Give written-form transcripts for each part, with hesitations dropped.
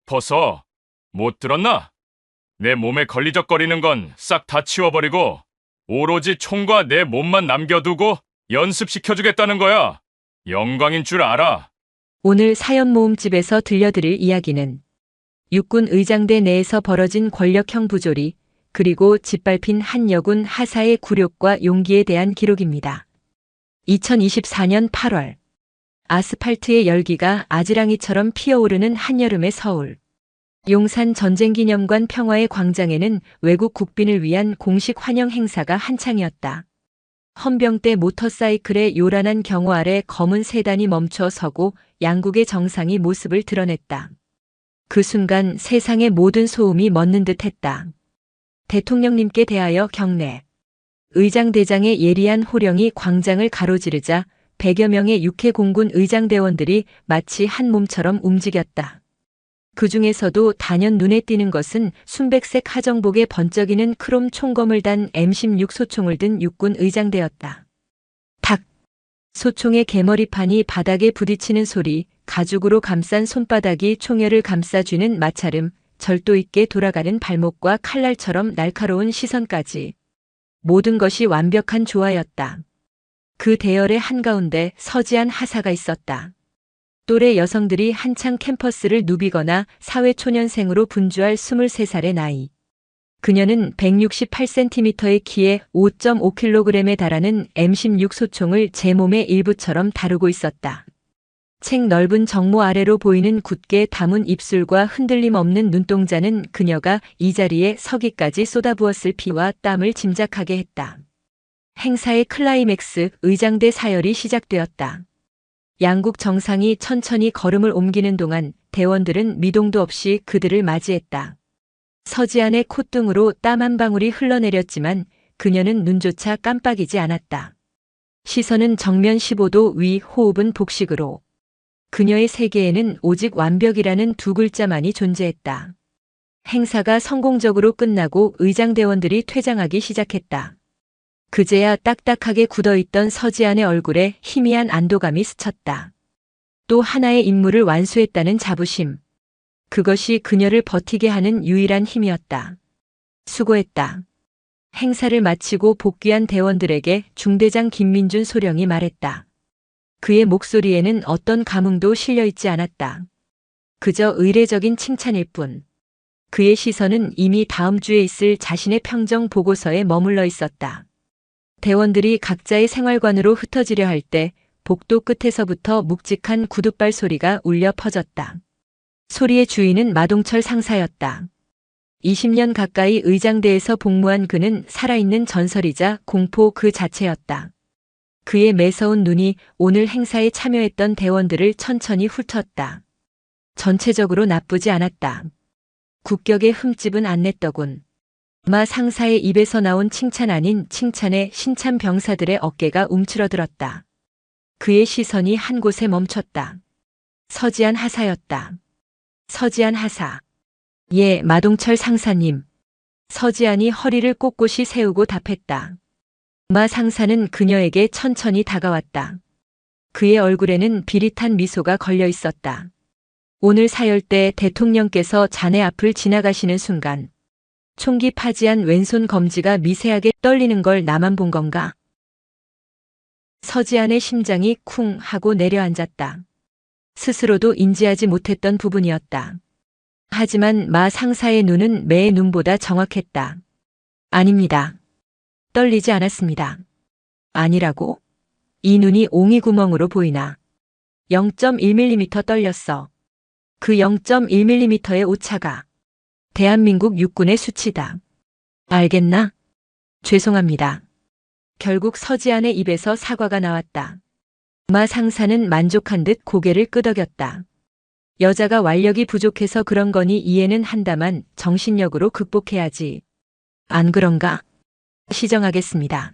벗어. 못 들었나? 내 몸에 걸리적거리는 건 싹 다 치워버리고 오로지 총과 내 몸만 남겨두고 연습시켜주겠다는 거야. 영광인 줄 알아. 오늘 사연 모음집에서 들려드릴 이야기는 육군 의장대 내에서 벌어진 권력형 부조리, 그리고 짓밟힌 한 여군 하사의 굴욕과 용기에 대한 기록입니다. 2024년 8월, 아스팔트의 열기가 아지랑이처럼 피어오르는 한여름의 서울. 용산 전쟁기념관 평화의 광장에는 외국 국빈을 위한 공식 환영 행사가 한창이었다. 헌병대 모터사이클의 요란한 경호 아래 검은 세단이 멈춰 서고 양국의 정상이 모습을 드러냈다. 그 순간 세상의 모든 소음이 멎는 듯 했다. 대통령님께 대하여 경례. 의장대장의 예리한 호령이 광장을 가로지르자 100여 명의 육해공군 의장대원들이 마치 한 몸처럼 움직였다. 그 중에서도 단연 눈에 띄는 것은 순백색 하정복에 번쩍이는 크롬 총검을 단 M16 소총을 든 육군 의장대였다. 탁! 소총의 개머리판이 바닥에 부딪히는 소리, 가죽으로 감싼 손바닥이 총열을 감싸쥐는 마찰음, 절도 있게 돌아가는 발목과 칼날처럼 날카로운 시선까지. 모든 것이 완벽한 조화였다. 그 대열의 한가운데 서지한 하사가 있었다. 또래 여성들이 한창 캠퍼스를 누비거나 사회초년생으로 분주할 23살의 나이. 그녀는 168cm의 키에 5.5kg에 달하는 M16 소총을 제 몸의 일부처럼 다루고 있었다. 책 넓은 정모 아래로 보이는 굳게 담은 입술과 흔들림 없는 눈동자는 그녀가 이 자리에 서기까지 쏟아부었을 피와 땀을 짐작하게 했다. 행사의 클라이맥스, 의장대 사열이 시작되었다. 양국 정상이 천천히 걸음을 옮기는 동안 대원들은 미동도 없이 그들을 맞이했다. 서지안의 콧등으로 땀 한 방울이 흘러내렸지만 그녀는 눈조차 깜빡이지 않았다. 시선은 정면 15도 위, 호흡은 복식으로. 그녀의 세계에는 오직 완벽이라는 두 글자만이 존재했다. 행사가 성공적으로 끝나고 의장대원들이 퇴장하기 시작했다. 그제야 딱딱하게 굳어있던 서지안의 얼굴에 희미한 안도감이 스쳤다. 또 하나의 임무를 완수했다는 자부심. 그것이 그녀를 버티게 하는 유일한 힘이었다. 수고했다. 행사를 마치고 복귀한 대원들에게 중대장 김민준 소령이 말했다. 그의 목소리에는 어떤 감흥도 실려있지 않았다. 그저 의례적인 칭찬일 뿐. 그의 시선은 이미 다음 주에 있을 자신의 평정 보고서에 머물러 있었다. 대원들이 각자의 생활관으로 흩어지려 할 때 복도 끝에서부터 묵직한 구둣발 소리가 울려 퍼졌다. 소리의 주인은 마동철 상사였다. 20년 가까이 의장대에서 복무한 그는 살아있는 전설이자 공포 그 자체였다. 그의 매서운 눈이 오늘 행사에 참여했던 대원들을 천천히 훑었다. 전체적으로 나쁘지 않았다. 국격의 흠집은 안 냈더군. 마 상사의 입에서 나온 칭찬 아닌 칭찬에 신참 병사들의 어깨가 움츠러들었다. 그의 시선이 한 곳에 멈췄다. 서지안 하사였다. 서지안 하사. 예, 마동철 상사님. 서지안이 허리를 꼿꼿이 세우고 답했다. 마 상사는 그녀에게 천천히 다가왔다. 그의 얼굴에는 비릿한 미소가 걸려 있었다. 오늘 사열 때 대통령께서 자네 앞을 지나가시는 순간 총기 파지한 왼손 검지가 미세하게 떨리는 걸 나만 본 건가? 서지안의 심장이 쿵 하고 내려앉았다. 스스로도 인지하지 못했던 부분이었다. 하지만 마 상사의 눈은 매의 눈보다 정확했다. 아닙니다. 떨리지 않았습니다. 아니라고? 이 눈이 옹이구멍으로 보이나? 0.1mm 떨렸어. 그 0.1mm의 오차가 대한민국 육군의 수치다. 알겠나? 죄송합니다. 결국 서지안의 입에서 사과가 나왔다. 마 상사는 만족한 듯 고개를 끄덕였다. 여자가 완력이 부족해서 그런 거니 이해는 한다만 정신력으로 극복해야지. 안 그런가? 시정하겠습니다.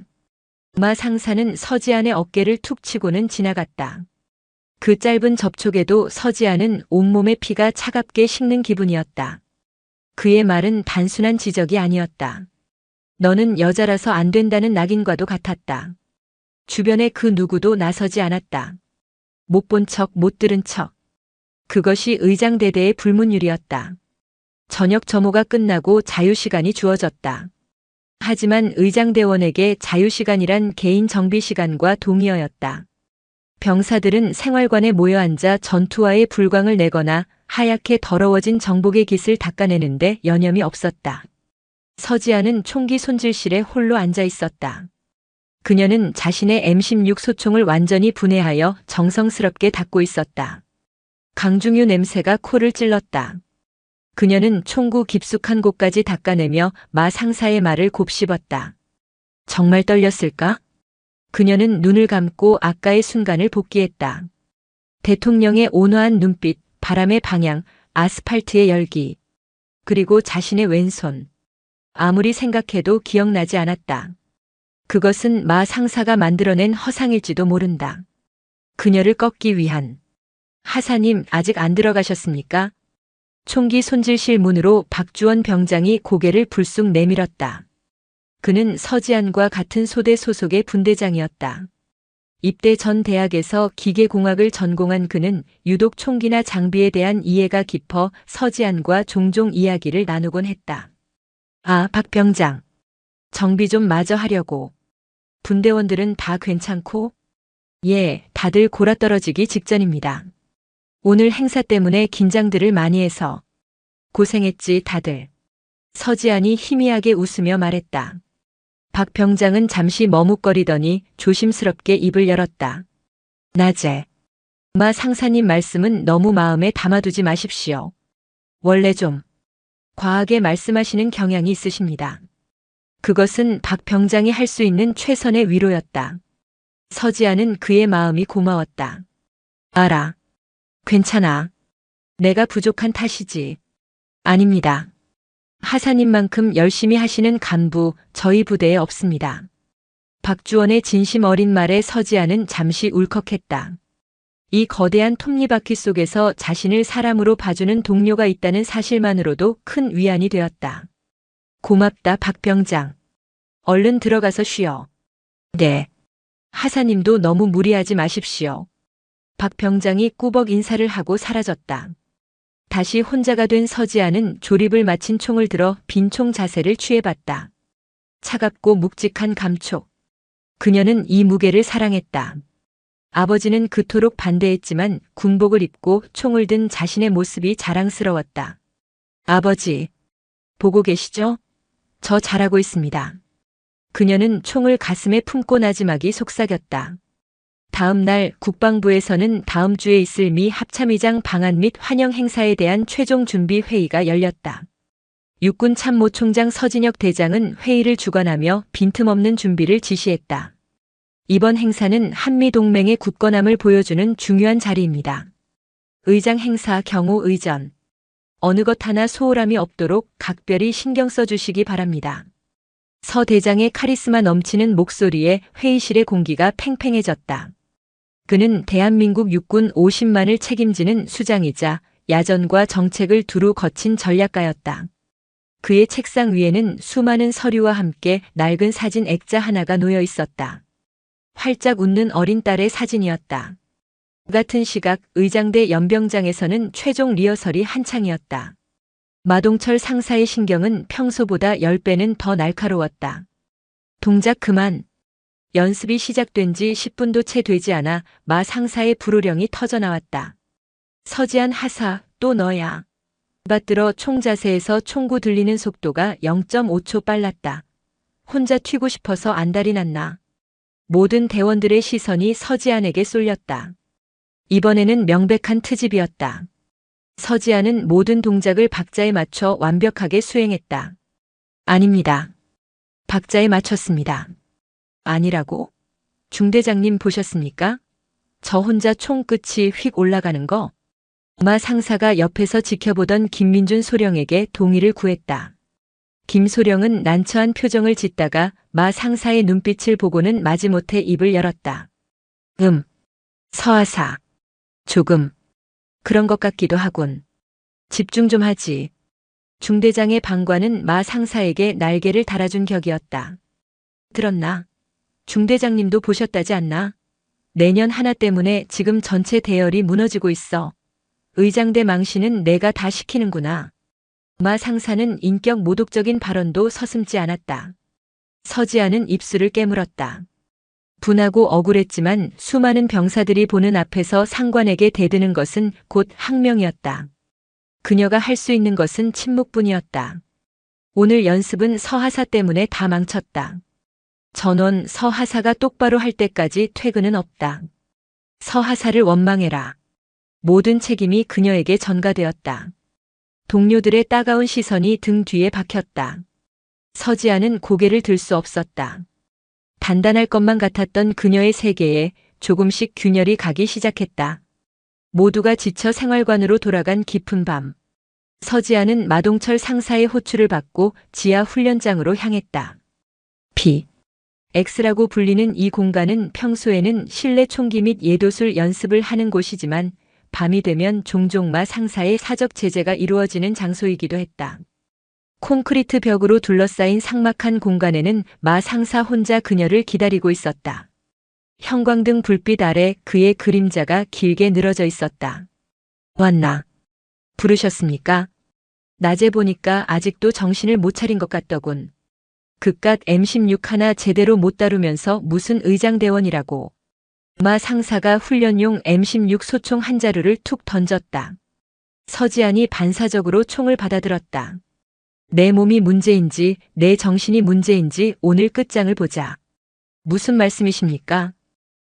마 상사는 서지안의 어깨를 툭 치고는 지나갔다. 그 짧은 접촉에도 서지안은 온몸의 피가 차갑게 식는 기분이었다. 그의 말은 단순한 지적이 아니었다. 너는 여자라서 안 된다는 낙인과도 같았다. 주변에 그 누구도 나서지 않았다. 못 본 척, 못 들은 척. 그것이 의장대대의 불문율이었다. 저녁 점호가 끝나고 자유시간이 주어졌다. 하지만 의장대원에게 자유시간이란 개인 정비시간과 동의어였다. 병사들은 생활관에 모여 앉아 전투화의 불광을 내거나 하얗게 더러워진 정복의 깃을 닦아내는데 여념이 없었다. 서지아는 총기 손질실에 홀로 앉아 있었다. 그녀는 자신의 M16 소총을 완전히 분해하여 정성스럽게 닦고 있었다. 강중유 냄새가 코를 찔렀다. 그녀는 총구 깊숙한 곳까지 닦아내며 마 상사의 말을 곱씹었다. 정말 떨렸을까? 그녀는 눈을 감고 아까의 순간을 복기했다. 대통령의 온화한 눈빛, 바람의 방향, 아스팔트의 열기. 그리고 자신의 왼손. 아무리 생각해도 기억나지 않았다. 그것은 마 상사가 만들어낸 허상일지도 모른다. 그녀를 꺾기 위한. 하사님 아직 안 들어가셨습니까? 총기 손질실 문으로 박주원 병장이 고개를 불쑥 내밀었다. 그는 서지안과 같은 소대 소속의 분대장이었다. 입대 전 대학에서 기계공학을 전공한 그는 유독 총기나 장비에 대한 이해가 깊어 서지안과 종종 이야기를 나누곤 했다. 아, 박 병장. 정비 좀 마저 하려고. 분대원들은 다 괜찮고? 예, 다들 골아떨어지기 직전입니다. 오늘 행사 때문에 긴장들을 많이 해서. 고생했지, 다들. 서지안이 희미하게 웃으며 말했다. 박 병장은 잠시 머뭇거리더니 조심스럽게 입을 열었다. 낮에. 마 상사님 말씀은 너무 마음에 담아두지 마십시오. 원래 좀 과하게 말씀하시는 경향이 있으십니다. 그것은 박 병장이 할 수 있는 최선의 위로였다. 서지아는 그의 마음이 고마웠다. 알아. 괜찮아. 내가 부족한 탓이지. 아닙니다. 하사님만큼 열심히 하시는 간부 저희 부대에 없습니다. 박주원의 진심 어린 말에 서지아는 잠시 울컥했다. 이 거대한 톱니바퀴 속에서 자신을 사람으로 봐주는 동료가 있다는 사실만으로도 큰 위안이 되었다. 고맙다, 박 병장. 얼른 들어가서 쉬어. 네. 하사님도 너무 무리하지 마십시오. 박 병장이 꾸벅 인사를 하고 사라졌다. 다시 혼자가 된 서지아는 조립을 마친 총을 들어 빈총 자세를 취해봤다. 차갑고 묵직한 감촉. 그녀는 이 무게를 사랑했다. 아버지는 그토록 반대했지만 군복을 입고 총을 든 자신의 모습이 자랑스러웠다. 아버지, 보고 계시죠? 저 잘하고 있습니다. 그녀는 총을 가슴에 품고 나지막이 속삭였다. 다음 날 국방부에서는 다음 주에 있을 미 합참의장 방한 및 환영 행사에 대한 최종 준비 회의가 열렸다. 육군 참모총장 서진혁 대장은 회의를 주관하며 빈틈없는 준비를 지시했다. 이번 행사는 한미동맹의 굳건함을 보여주는 중요한 자리입니다. 의장 행사 경호 의전. 어느 것 하나 소홀함이 없도록 각별히 신경 써주시기 바랍니다. 서 대장의 카리스마 넘치는 목소리에 회의실의 공기가 팽팽해졌다. 그는 대한민국 육군 50만을 책임지는 수장이자 야전과 정책을 두루 거친 전략가였다. 그의 책상 위에는 수많은 서류와 함께 낡은 사진 액자 하나가 놓여 있었다. 활짝 웃는 어린 딸의 사진이었다. 같은 시각 의장대 연병장에서는 최종 리허설이 한창이었다. 마동철 상사의 신경은 평소보다 10배는 더 날카로웠다. 동작 그만. 연습이 시작된 지 10분도 채 되지 않아 마 상사의 불호령이 터져나왔다. 서지안 하사, 또 너야. 받들어 총 자세에서 총구 들리는 속도가 0.5초 빨랐다. 혼자 튀고 싶어서 안달이 났나. 모든 대원들의 시선이 서지안에게 쏠렸다. 이번에는 명백한 트집이었다. 서지안은 모든 동작을 박자에 맞춰 완벽하게 수행했다. 아닙니다. 박자에 맞췄습니다. 아니라고? 중대장님 보셨습니까? 저 혼자 총 끝이 휙 올라가는 거? 마 상사가 옆에서 지켜보던 김민준 소령에게 동의를 구했다. 김 소령은 난처한 표정을 짓다가 마 상사의 눈빛을 보고는 마지못해 입을 열었다. 서하사. 조금. 그런 것 같기도 하군. 집중 좀 하지. 중대장의 방관은 마 상사에게 날개를 달아준 격이었다. 들었나? 중대장님도 보셨다지 않나? 내년 하나 때문에 지금 전체 대열이 무너지고 있어. 의장대 망신은 내가 다 시키는구나. 마 상사는 인격 모독적인 발언도 서슴지 않았다. 서지아는 입술을 깨물었다. 분하고 억울했지만 수많은 병사들이 보는 앞에서 상관에게 대드는 것은 곧 항명이었다. 그녀가 할 수 있는 것은 침묵뿐이었다. 오늘 연습은 서하사 때문에 다 망쳤다. 전원 서하사가 똑바로 할 때까지 퇴근은 없다. 서하사를 원망해라. 모든 책임이 그녀에게 전가되었다. 동료들의 따가운 시선이 등 뒤에 박혔다. 서지아는 고개를 들 수 없었다. 단단할 것만 같았던 그녀의 세계에 조금씩 균열이 가기 시작했다. 모두가 지쳐 생활관으로 돌아간 깊은 밤. 서지아는 마동철 상사의 호출을 받고 지하 훈련장으로 향했다. X라고 불리는 이 공간은 평소에는 실내 총기 및 예도술 연습을 하는 곳이지만 밤이 되면 종종 마 상사의 사적 제재가 이루어지는 장소이기도 했다. 콘크리트 벽으로 둘러싸인 삭막한 공간에는 마 상사 혼자 그녀를 기다리고 있었다. 형광등 불빛 아래 그의 그림자가 길게 늘어져 있었다. 왔나? 부르셨습니까? 낮에 보니까 아직도 정신을 못 차린 것 같더군. 그깟 M16 하나 제대로 못 다루면서 무슨 의장대원이라고. 마 상사가 훈련용 M16 소총 한 자루를 툭 던졌다. 서지안이 반사적으로 총을 받아들었다. 내 몸이 문제인지 내 정신이 문제인지 오늘 끝장을 보자. 무슨 말씀이십니까?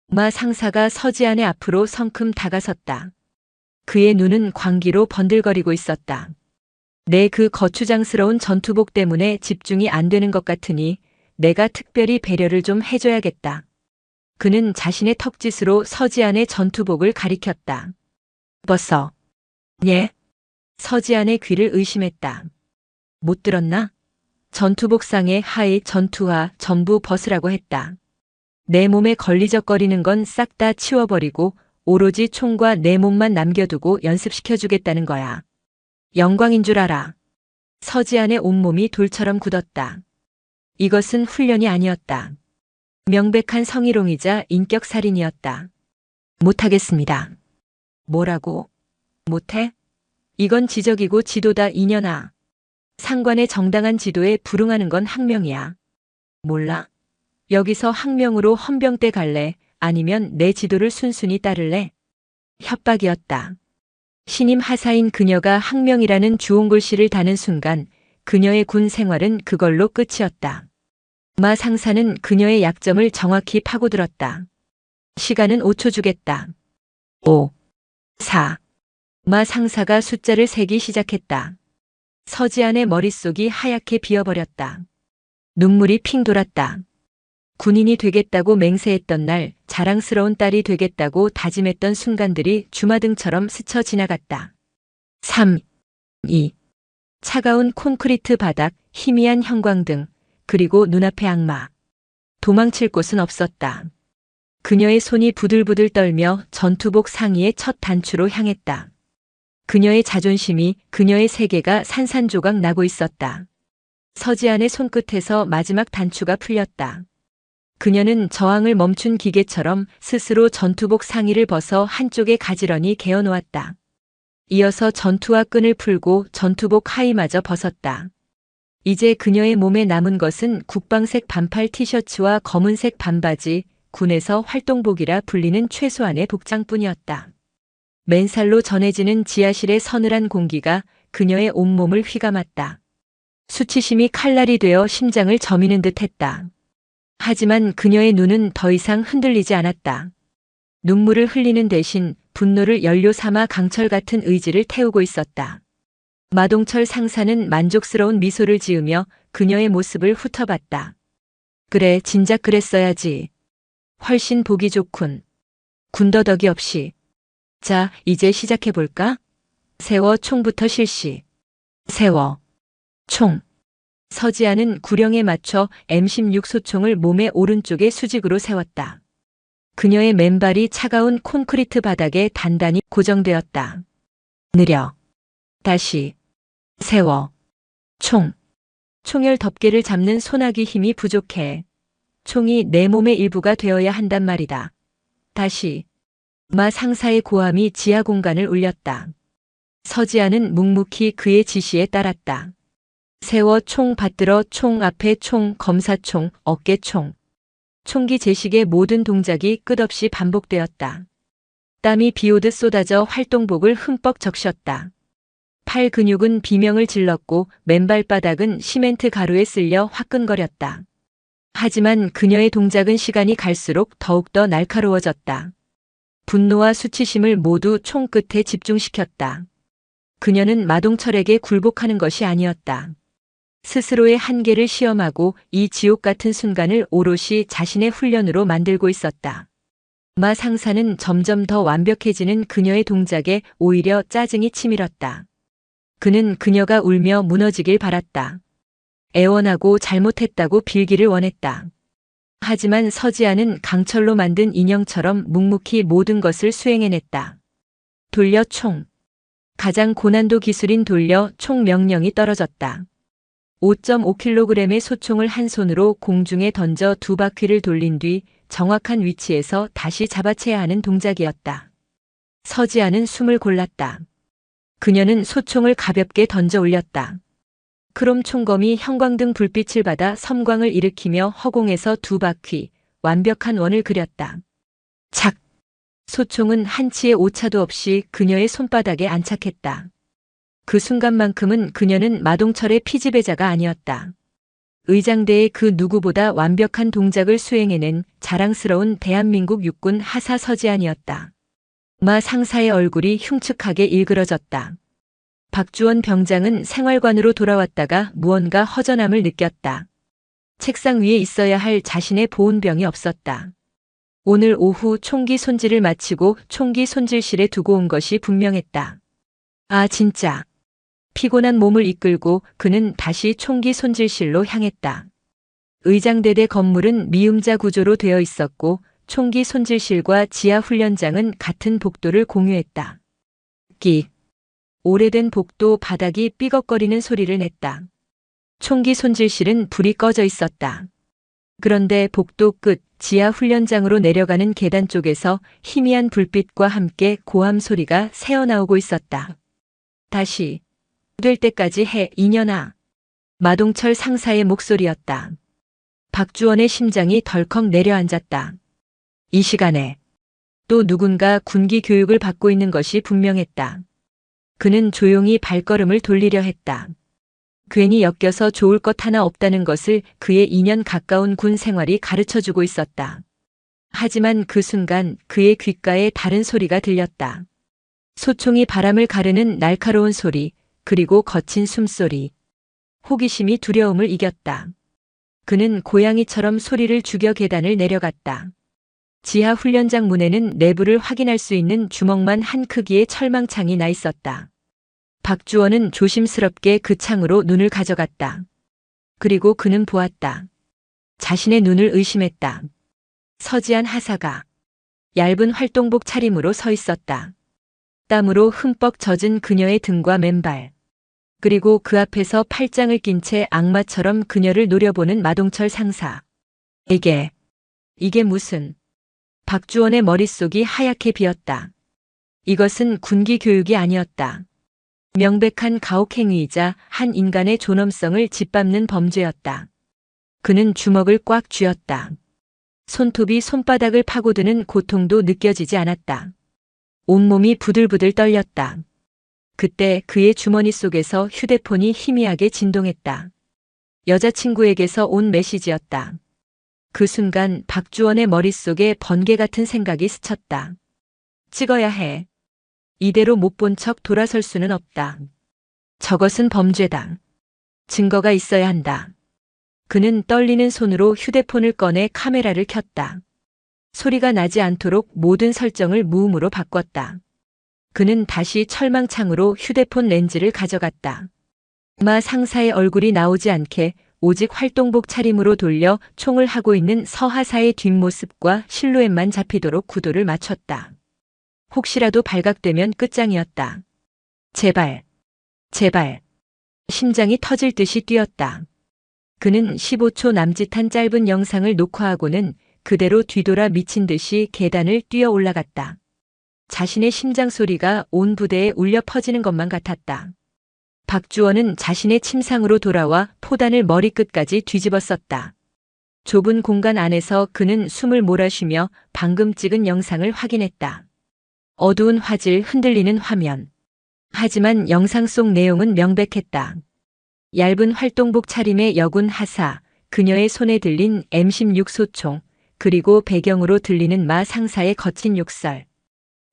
마 상사가 서지안의 앞으로 성큼 다가섰다. 그의 눈은 광기로 번들거리고 있었다. 내 그 거추장스러운 전투복 때문에 집중이 안 되는 것 같으니 내가 특별히 배려를 좀 해줘야겠다. 그는 자신의 턱짓으로 서지안의 전투복을 가리켰다. 벗어. 예? 서지안의 귀를 의심했다. 못 들었나? 전투복상의 하의 전투화 전부 벗으라고 했다. 내 몸에 걸리적거리는 건 싹 다 치워버리고 오로지 총과 내 몸만 남겨두고 연습시켜주겠다는 거야. 영광인 줄 알아. 서지안의 온몸이 돌처럼 굳었다. 이것은 훈련이 아니었다. 명백한 성희롱이자 인격살인이었다. 못하겠습니다. 뭐라고? 못해? 이건 지적이고 지도다 이년아. 상관의 정당한 지도에 불응하는 건 항명이야. 몰라. 여기서 항명으로 헌병대 갈래? 아니면 내 지도를 순순히 따를래? 협박이었다. 신임 하사인 그녀가 항명이라는 주홍글씨를 다는 순간 그녀의 군 생활은 그걸로 끝이었다. 마 상사는 그녀의 약점을 정확히 파고들었다. 시간은 5초 주겠다. 5, 4. 마 상사가 숫자를 세기 시작했다. 서지안의 머릿속이 하얗게 비어버렸다. 눈물이 핑 돌았다. 군인이 되겠다고 맹세했던 날, 자랑스러운 딸이 되겠다고 다짐했던 순간들이 주마등처럼 스쳐 지나갔다. 3, 2. 차가운 콘크리트 바닥, 희미한 형광등, 그리고 눈앞의 악마. 도망칠 곳은 없었다. 그녀의 손이 부들부들 떨며 전투복 상의의 첫 단추로 향했다. 그녀의 자존심이, 그녀의 세계가 산산조각 나고 있었다. 서지안의 손끝에서 마지막 단추가 풀렸다. 그녀는 저항을 멈춘 기계처럼 스스로 전투복 상의를 벗어 한쪽에 가지런히 개어놓았다. 이어서 전투화 끈을 풀고 전투복 하의마저 벗었다. 이제 그녀의 몸에 남은 것은 국방색 반팔 티셔츠와 검은색 반바지, 군에서 활동복이라 불리는 최소한의 복장뿐이었다. 맨살로 전해지는 지하실의 서늘한 공기가 그녀의 온몸을 휘감았다. 수치심이 칼날이 되어 심장을 저미는 듯 했다. 하지만 그녀의 눈은 더 이상 흔들리지 않았다. 눈물을 흘리는 대신 분노를 연료 삼아 강철 같은 의지를 태우고 있었다. 마동철 상사는 만족스러운 미소를 지으며 그녀의 모습을 훑어봤다. 그래, 진작 그랬어야지. 훨씬 보기 좋군. 군더더기 없이. 자, 이제 시작해볼까? 세워 총부터 실시. 세워. 총. 서지아는 구령에 맞춰 M16 소총을 몸의 오른쪽에 수직으로 세웠다. 그녀의 맨발이 차가운 콘크리트 바닥에 단단히 고정되었다. 느려. 다시. 세워. 총. 총열 덮개를 잡는 소나기 힘이 부족해. 총이 내 몸의 일부가 되어야 한단 말이다. 다시. 마 상사의 고함이 지하 공간을 울렸다. 서지아는 묵묵히 그의 지시에 따랐다. 세워 총 받들어 총 앞에 총 검사총 어깨 총. 총기 제식의 모든 동작이 끝없이 반복되었다. 땀이 비오듯 쏟아져 활동복을 흠뻑 적셨다. 팔 근육은 비명을 질렀고 맨발바닥은 시멘트 가루에 쓸려 화끈거렸다. 하지만 그녀의 동작은 시간이 갈수록 더욱더 날카로워졌다. 분노와 수치심을 모두 총 끝에 집중시켰다. 그녀는 마동철에게 굴복하는 것이 아니었다. 스스로의 한계를 시험하고 이 지옥 같은 순간을 오롯이 자신의 훈련으로 만들고 있었다. 마 상사는 점점 더 완벽해지는 그녀의 동작에 오히려 짜증이 치밀었다. 그는 그녀가 울며 무너지길 바랐다. 애원하고 잘못했다고 빌기를 원했다. 하지만 서지아는 강철로 만든 인형처럼 묵묵히 모든 것을 수행해냈다. 돌려 총. 가장 고난도 기술인 돌려 총 명령이 떨어졌다. 5.5kg의 소총을 한 손으로 공중에 던져 두 바퀴를 돌린 뒤 정확한 위치에서 다시 잡아채야 하는 동작이었다. 서지아는 숨을 골랐다. 그녀는 소총을 가볍게 던져 올렸다. 크롬 총검이 형광등 불빛을 받아 섬광을 일으키며 허공에서 두 바퀴, 완벽한 원을 그렸다. 착! 소총은 한치의 오차도 없이 그녀의 손바닥에 안착했다. 그 순간만큼은 그녀는 마동철의 피지배자가 아니었다. 의장대의 그 누구보다 완벽한 동작을 수행해낸 자랑스러운 대한민국 육군 하사 서지안이었다. 마 상사의 얼굴이 흉측하게 일그러졌다. 박주원 병장은 생활관으로 돌아왔다가 무언가 허전함을 느꼈다. 책상 위에 있어야 할 자신의 보온병이 없었다. 오늘 오후 총기 손질을 마치고 총기 손질실에 두고 온 것이 분명했다. 아 진짜. 피곤한 몸을 이끌고 그는 다시 총기 손질실로 향했다. 의장대대 건물은 미음자 구조로 되어 있었고 총기 손질실과 지하 훈련장은 같은 복도를 공유했다. 끽. 오래된 복도 바닥이 삐걱거리는 소리를 냈다. 총기 손질실은 불이 꺼져 있었다. 그런데 복도 끝 지하 훈련장으로 내려가는 계단 쪽에서 희미한 불빛과 함께 고함 소리가 새어나오고 있었다. 다시 될 때까지 해 이년아. 마동철 상사의 목소리였다. 박주원의 심장이 덜컥 내려앉았다. 이 시간에 또 누군가 군기 교육을 받고 있는 것이 분명했다. 그는 조용히 발걸음을 돌리려 했다. 괜히 엮여서 좋을 것 하나 없다는 것을 그의 2년 가까운 군 생활이 가르쳐주고 있었다. 하지만 그 순간 그의 귓가에 다른 소리가 들렸다. 소총이 바람을 가르는 날카로운 소리, 그리고 거친 숨소리. 호기심이 두려움을 이겼다. 그는 고양이처럼 소리를 죽여 계단을 내려갔다. 지하 훈련장 문에는 내부를 확인할 수 있는 주먹만 한 크기의 철망창이 나 있었다. 박주원은 조심스럽게 그 창으로 눈을 가져갔다. 그리고 그는 보았다. 자신의 눈을 의심했다. 서지안 하사가 얇은 활동복 차림으로 서 있었다. 땀으로 흠뻑 젖은 그녀의 등과 맨발. 그리고 그 앞에서 팔짱을 낀 채 악마처럼 그녀를 노려보는 마동철 상사. 이게 무슨... 박주원의 머릿속이 하얗게 비었다. 이것은 군기 교육이 아니었다. 명백한 가혹행위이자 한 인간의 존엄성을 짓밟는 범죄였다. 그는 주먹을 꽉 쥐었다. 손톱이 손바닥을 파고드는 고통도 느껴지지 않았다. 온몸이 부들부들 떨렸다. 그때 그의 주머니 속에서 휴대폰이 희미하게 진동했다. 여자친구에게서 온 메시지였다. 그 순간 박주원의 머릿속에 번개 같은 생각이 스쳤다. 찍어야 해. 이대로 못 본 척 돌아설 수는 없다. 저것은 범죄다. 증거가 있어야 한다. 그는 떨리는 손으로 휴대폰을 꺼내 카메라를 켰다. 소리가 나지 않도록 모든 설정을 무음으로 바꿨다. 그는 다시 철망창으로 휴대폰 렌즈를 가져갔다. 마 상사의 얼굴이 나오지 않게 오직 활동복 차림으로 돌려 총을 하고 있는 서하사의 뒷모습과 실루엣만 잡히도록 구도를 맞췄다. 혹시라도 발각되면 끝장이었다. 제발, 제발. 심장이 터질 듯이 뛰었다. 그는 15초 남짓한 짧은 영상을 녹화하고는 그대로 뒤돌아 미친 듯이 계단을 뛰어 올라갔다. 자신의 심장 소리가 온 부대에 울려 퍼지는 것만 같았다. 박주원은 자신의 침상으로 돌아와 포단을 머리끝까지 뒤집어 썼다. 좁은 공간 안에서 그는 숨을 몰아쉬며 방금 찍은 영상을 확인했다. 어두운 화질, 흔들리는 화면. 하지만 영상 속 내용은 명백했다. 얇은 활동복 차림의 여군 하사, 그녀의 손에 들린 M16 소총, 그리고 배경으로 들리는 마 상사의 거친 욕설.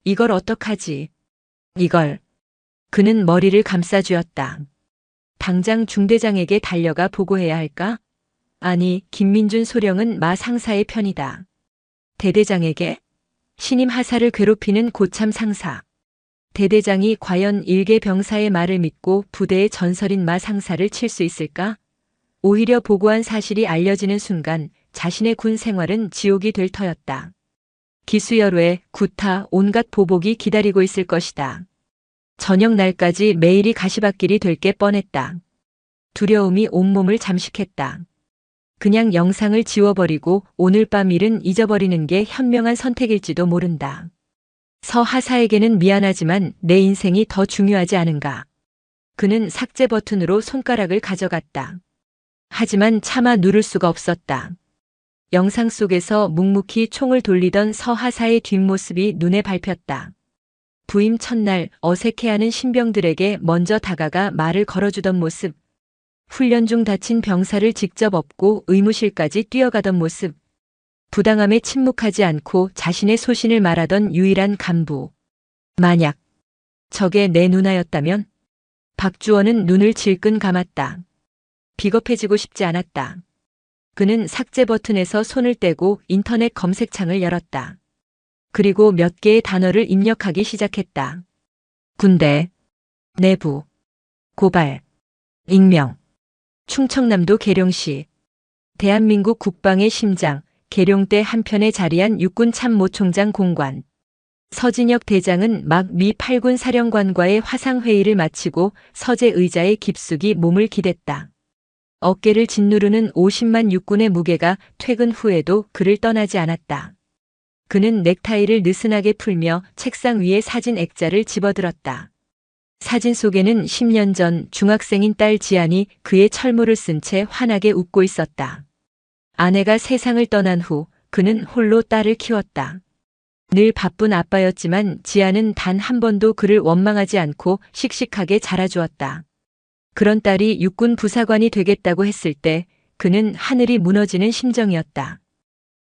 이걸 어떡하지? 이걸. 그는 머리를 감싸쥐었다. 당장 중대장에게 달려가 보고해야 할까? 아니, 김민준 소령은 마 상사의 편이다. 대대장에게? 신임 하사를 괴롭히는 고참 상사. 대대장이 과연 일개 병사의 말을 믿고 부대의 전설인 마 상사를 칠 수 있을까? 오히려 보고한 사실이 알려지는 순간 자신의 군 생활은 지옥이 될 터였다. 기수열외, 구타, 온갖 보복이 기다리고 있을 것이다. 저녁 날까지 매일이 가시밭길이 될 게 뻔했다. 두려움이 온몸을 잠식했다. 그냥 영상을 지워버리고 오늘 밤 일은 잊어버리는 게 현명한 선택일지도 모른다. 서 하사에게는 미안하지만 내 인생이 더 중요하지 않은가. 그는 삭제 버튼으로 손가락을 가져갔다. 하지만 차마 누를 수가 없었다. 영상 속에서 묵묵히 총을 돌리던 서 하사의 뒷모습이 눈에 밟혔다. 부임 첫날 어색해하는 신병들에게 먼저 다가가 말을 걸어주던 모습. 훈련 중 다친 병사를 직접 업고 의무실까지 뛰어가던 모습. 부당함에 침묵하지 않고 자신의 소신을 말하던 유일한 간부. 만약 저게 내 누나였다면? 박주원은 눈을 질끈 감았다. 비겁해지고 싶지 않았다. 그는 삭제 버튼에서 손을 떼고 인터넷 검색창을 열었다. 그리고 몇 개의 단어를 입력하기 시작했다. 군대, 내부, 고발, 익명, 충청남도 계룡시, 대한민국 국방의 심장, 계룡대 한편에 자리한 육군 참모총장 공관. 서진혁 대장은 막 미 8군 사령관과의 화상회의를 마치고 서재 의자에 깊숙이 몸을 기댔다. 어깨를 짓누르는 50만 육군의 무게가 퇴근 후에도 그를 떠나지 않았다. 그는 넥타이를 느슨하게 풀며 책상 위에 사진 액자를 집어들었다. 사진 속에는 10년 전 중학생인 딸 지안이 그의 철모를 쓴 채 환하게 웃고 있었다. 아내가 세상을 떠난 후 그는 홀로 딸을 키웠다. 늘 바쁜 아빠였지만 지안은 단 한 번도 그를 원망하지 않고 씩씩하게 자라주었다. 그런 딸이 육군 부사관이 되겠다고 했을 때 그는 하늘이 무너지는 심정이었다.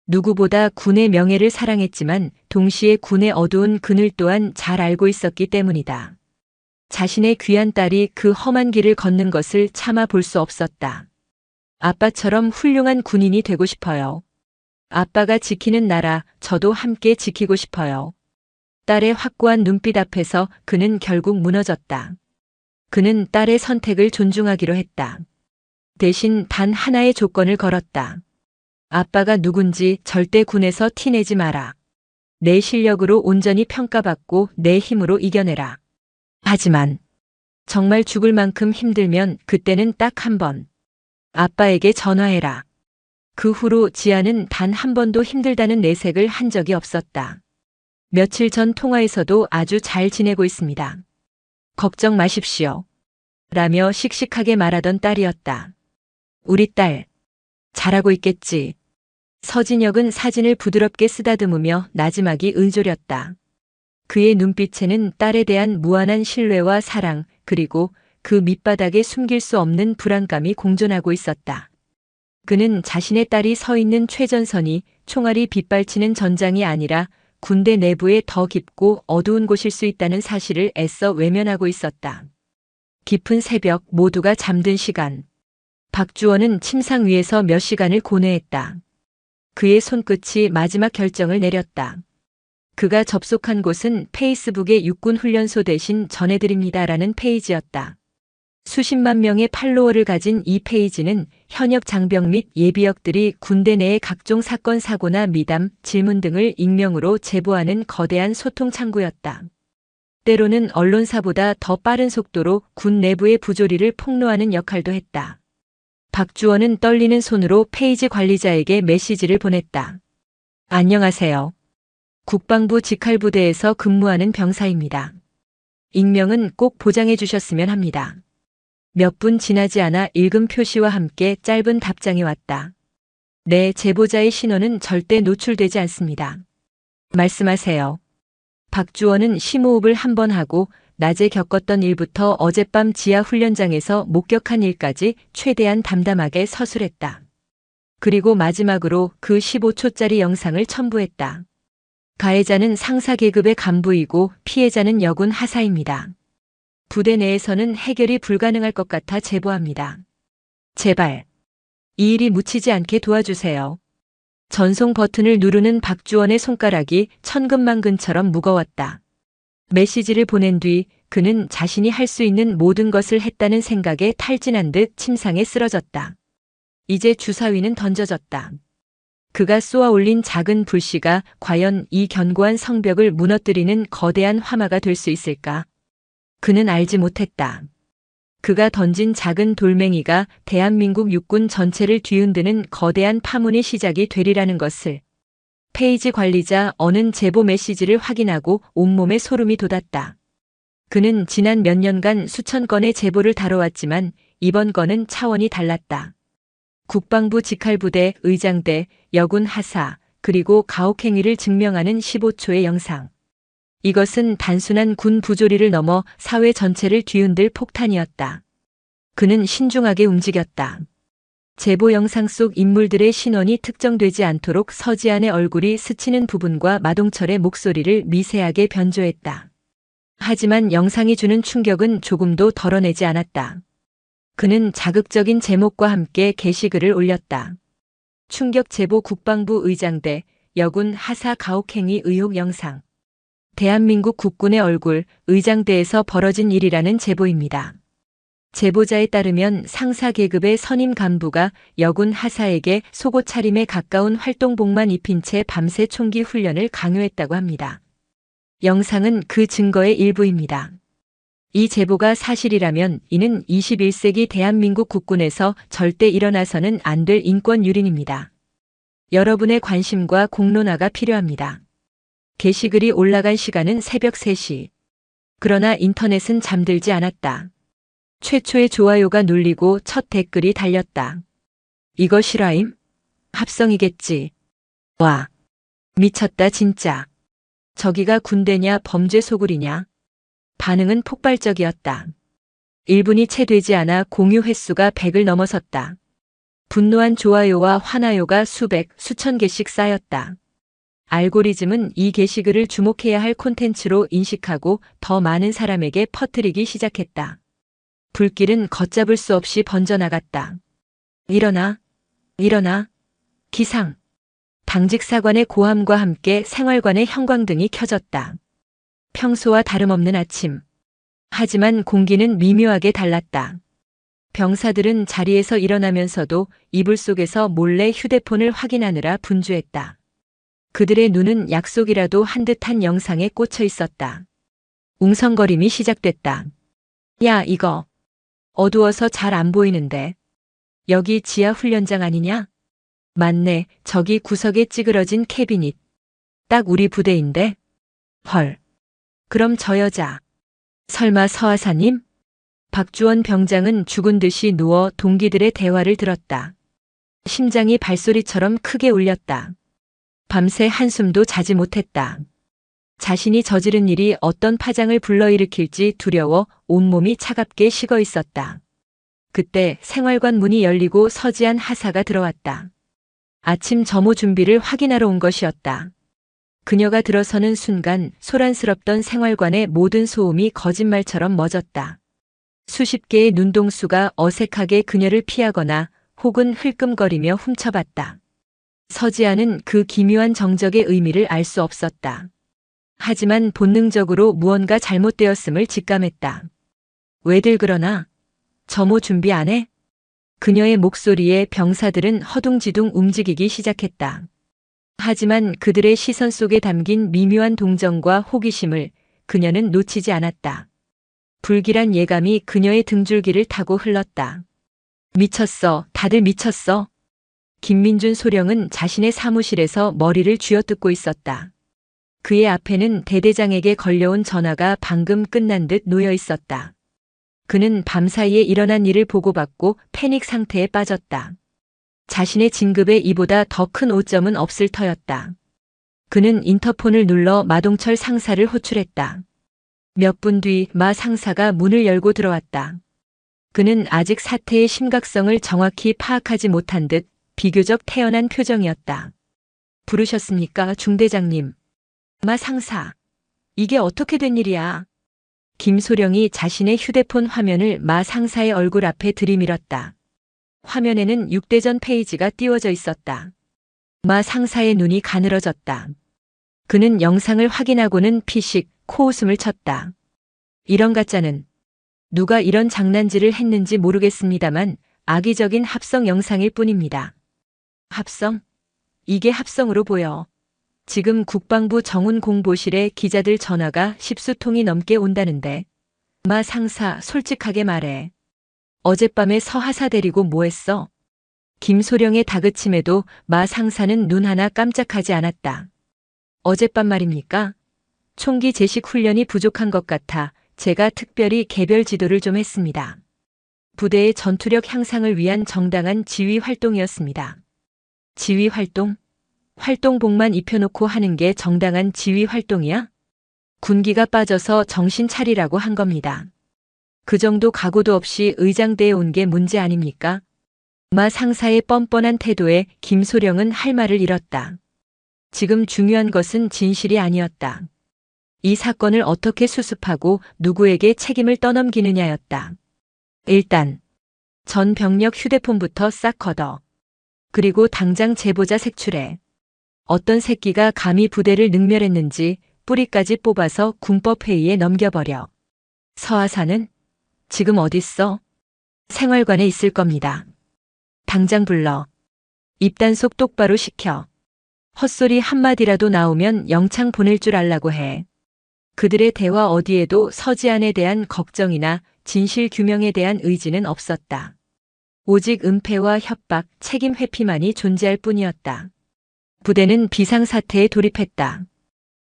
누구보다 군의 명예를 사랑했지만 동시에 군의 어두운 그늘 또한 잘 알고 있었기 때문이다. 자신의 귀한 딸이 그 험한 길을 걷는 것을 참아 볼 수 없었다. 아빠처럼 훌륭한 군인이 되고 싶어요. 아빠가 지키는 나라, 저도 함께 지키고 싶어요. 딸의 확고한 눈빛 앞에서 그는 결국 무너졌다. 그는 딸의 선택을 존중하기로 했다. 대신 단 하나의 조건을 걸었다. 아빠가 누군지 절대 군에서 티내지 마라. 내 실력으로 온전히 평가받고 내 힘으로 이겨내라. 하지만 정말 죽을 만큼 힘들면 그때는 딱 한 번. 아빠에게 전화해라. 그 후로 지아는 단 한 번도 힘들다는 내색을 한 적이 없었다. 며칠 전 통화에서도 아주 잘 지내고 있습니다. 걱정 마십시오. 라며 씩씩하게 말하던 딸이었다. 우리 딸, 잘하고 있겠지. 서진혁은 사진을 부드럽게 쓰다듬으며 나지막이 은조렸다. 그의 눈빛에는 딸에 대한 무한한 신뢰와 사랑, 그리고 그 밑바닥에 숨길 수 없는 불안감이 공존하고 있었다. 그는 자신의 딸이 서 있는 최전선이 총알이 빗발치는 전장이 아니라 군대 내부에 더 깊고 어두운 곳일 수 있다는 사실을 애써 외면하고 있었다. 깊은 새벽, 모두가 잠든 시간. 박주원은 침상 위에서 몇 시간을 고뇌했다. 그의 손끝이 마지막 결정을 내렸다. 그가 접속한 곳은 페이스북의 육군훈련소 대신 전해드립니다라는 페이지였다. 수십만 명의 팔로워를 가진 이 페이지는 현역 장병 및 예비역들이 군대 내의 각종 사건 사고나 미담, 질문 등을 익명으로 제보하는 거대한 소통 창구였다. 때로는 언론사보다 더 빠른 속도로 군 내부의 부조리를 폭로하는 역할도 했다. 박주원은 떨리는 손으로 페이지 관리자에게 메시지를 보냈다. 안녕하세요. 국방부 직할부대에서 근무하는 병사입니다. 익명은 꼭 보장해 주셨으면 합니다. 몇 분 지나지 않아 읽음 표시와 함께 짧은 답장이 왔다. 내 제보자의 신원은 절대 노출되지 않습니다. 말씀하세요. 박주원은 심호흡을 한 번 하고 낮에 겪었던 일부터 어젯밤 지하 훈련장에서 목격한 일까지 최대한 담담하게 서술했다. 그리고 마지막으로 그 15초짜리 영상을 첨부했다. 가해자는 상사 계급의 간부이고 피해자는 여군 하사입니다. 부대 내에서는 해결이 불가능할 것 같아 제보합니다. 제발 이 일이 묻히지 않게 도와주세요. 전송 버튼을 누르는 박주원의 손가락이 천근만근처럼 무거웠다. 메시지를 보낸 뒤 그는 자신이 할 수 있는 모든 것을 했다는 생각에 탈진한 듯 침상에 쓰러졌다. 이제 주사위는 던져졌다. 그가 쏘아 올린 작은 불씨가 과연 이 견고한 성벽을 무너뜨리는 거대한 화마가 될 수 있을까? 그는 알지 못했다. 그가 던진 작은 돌멩이가 대한민국 육군 전체를 뒤흔드는 거대한 파문의 시작이 되리라는 것을. 페이지 관리자 어는 제보 메시지를 확인하고 온몸에 소름이 돋았다. 그는 지난 몇 년간 수천 건의 제보를 다뤄왔지만 이번 건은 차원이 달랐다. 국방부 직할부대 의장대, 여군 하사, 그리고 가혹행위를 증명하는 15초의 영상. 이것은 단순한 군 부조리를 넘어 사회 전체를 뒤흔들 폭탄이었다. 그는 신중하게 움직였다. 제보 영상 속 인물들의 신원이 특정되지 않도록 서지안의 얼굴이 스치는 부분과 마동철의 목소리를 미세하게 변조했다. 하지만 영상이 주는 충격은 조금도 덜어내지 않았다. 그는 자극적인 제목과 함께 게시글을 올렸다. 충격 제보 국방부 의장대, 여군 하사 가혹행위 의혹 영상. 대한민국 국군의 얼굴, 의장대에서 벌어진 일이라는 제보입니다. 제보자에 따르면 상사 계급의 선임 간부가 여군 하사에게 속옷 차림에 가까운 활동복만 입힌 채 밤새 총기 훈련을 강요했다고 합니다. 영상은 그 증거의 일부입니다. 이 제보가 사실이라면 이는 21세기 대한민국 국군에서 절대 일어나서는 안 될 인권 유린입니다. 여러분의 관심과 공론화가 필요합니다. 게시글이 올라간 시간은 새벽 3시. 그러나 인터넷은 잠들지 않았다. 최초의 좋아요가 눌리고 첫 댓글이 달렸다. 이거 실화임? 합성이겠지. 와. 미쳤다 진짜. 저기가 군대냐 범죄 소굴이냐? 반응은 폭발적이었다. 1분이 채 되지 않아 공유 횟수가 100을 넘어섰다. 분노한 좋아요와 화나요가 수백, 수천 개씩 쌓였다. 알고리즘은 이 게시글을 주목해야 할 콘텐츠로 인식하고 더 많은 사람에게 퍼뜨리기 시작했다. 불길은 걷잡을 수 없이 번져나갔다. 일어나, 일어나, 기상. 당직 사관의 고함과 함께 생활관의 형광등이 켜졌다. 평소와 다름없는 아침. 하지만 공기는 미묘하게 달랐다. 병사들은 자리에서 일어나면서도 이불 속에서 몰래 휴대폰을 확인하느라 분주했다. 그들의 눈은 약속이라도 한 듯한 영상에 꽂혀 있었다. 웅성거림이 시작됐다. 야, 이거. 어두워서 잘 안 보이는데. 여기 지하 훈련장 아니냐? 맞네, 저기 구석에 찌그러진 캐비닛. 딱 우리 부대인데? 헐. 그럼 저 여자. 설마 서하사님? 박주원 병장은 죽은 듯이 누워 동기들의 대화를 들었다. 심장이 발소리처럼 크게 울렸다. 밤새 한숨도 자지 못했다. 자신이 저지른 일이 어떤 파장을 불러일으킬지 두려워 온몸이 차갑게 식어 있었다. 그때 생활관 문이 열리고 서지한 하사가 들어왔다. 아침 점호 준비를 확인하러 온 것이었다. 그녀가 들어서는 순간 소란스럽던 생활관의 모든 소음이 거짓말처럼 멎었다. 수십 개의 눈동수가 어색하게 그녀를 피하거나 혹은 흘끔거리며 훔쳐봤다. 서지아는 그 기묘한 정적의 의미를 알 수 없었다. 하지만 본능적으로 무언가 잘못되었음을 직감했다. 왜들 그러나? 점호 준비 안 해? 그녀의 목소리에 병사들은 허둥지둥 움직이기 시작했다. 하지만 그들의 시선 속에 담긴 미묘한 동정과 호기심을 그녀는 놓치지 않았다. 불길한 예감이 그녀의 등줄기를 타고 흘렀다. 미쳤어, 다들 미쳤어. 김민준 소령은 자신의 사무실에서 머리를 쥐어뜯고 있었다. 그의 앞에는 대대장에게 걸려온 전화가 방금 끝난 듯 놓여 있었다. 그는 밤사이에 일어난 일을 보고받고 패닉 상태에 빠졌다. 자신의 진급에 이보다 더 큰 오점은 없을 터였다. 그는 인터폰을 눌러 마동철 상사를 호출했다. 몇 분 뒤 마 상사가 문을 열고 들어왔다. 그는 아직 사태의 심각성을 정확히 파악하지 못한 듯 비교적 태연한 표정이었다. 부르셨습니까, 중대장님? 마 상사. 이게 어떻게 된 일이야? 김소령이 자신의 휴대폰 화면을 마 상사의 얼굴 앞에 들이밀었다. 화면에는 6대전 페이지가 띄워져 있었다. 마 상사의 눈이 가늘어졌다. 그는 영상을 확인하고는 피식 코웃음을 쳤다. 이런 가짜는 누가 이런 장난질을 했는지 모르겠습니다만 악의적인 합성 영상일 뿐입니다. 합성? 이게 합성으로 보여. 지금 국방부 정훈공보실에 기자들 전화가 10수통이 넘게 온다는데. 마 상사, 솔직하게 말해. 어젯밤에 서하사 데리고 뭐 했어? 김소령의 다그침에도 마 상사는 눈 하나 깜짝하지 않았다. 어젯밤 말입니까? 총기 제식 훈련이 부족한 것 같아 제가 특별히 개별 지도를 좀 했습니다. 부대의 전투력 향상을 위한 정당한 지휘 활동이었습니다. 지휘 활동? 활동복만 입혀놓고 하는 게 정당한 지휘 활동이야? 군기가 빠져서 정신 차리라고 한 겁니다. 그 정도 각오도 없이 의장대에 온 게 문제 아닙니까? 마 상사의 뻔뻔한 태도에 김소령은 할 말을 잃었다. 지금 중요한 것은 진실이 아니었다. 이 사건을 어떻게 수습하고 누구에게 책임을 떠넘기느냐였다. 일단 전 병력 휴대폰부터 싹 걷어. 그리고 당장 제보자 색출해. 어떤 새끼가 감히 부대를 능멸했는지 뿌리까지 뽑아서 군법회의에 넘겨버려. 서하사는 지금 어딨어? 생활관에 있을 겁니다. 당장 불러. 입단속 똑바로 시켜. 헛소리 한마디라도 나오면 영창 보낼 줄 알라고 해. 그들의 대화 어디에도 서지안에 대한 걱정이나 진실 규명에 대한 의지는 없었다. 오직 은폐와 협박, 책임 회피만이 존재할 뿐이었다. 부대는 비상사태에 돌입했다.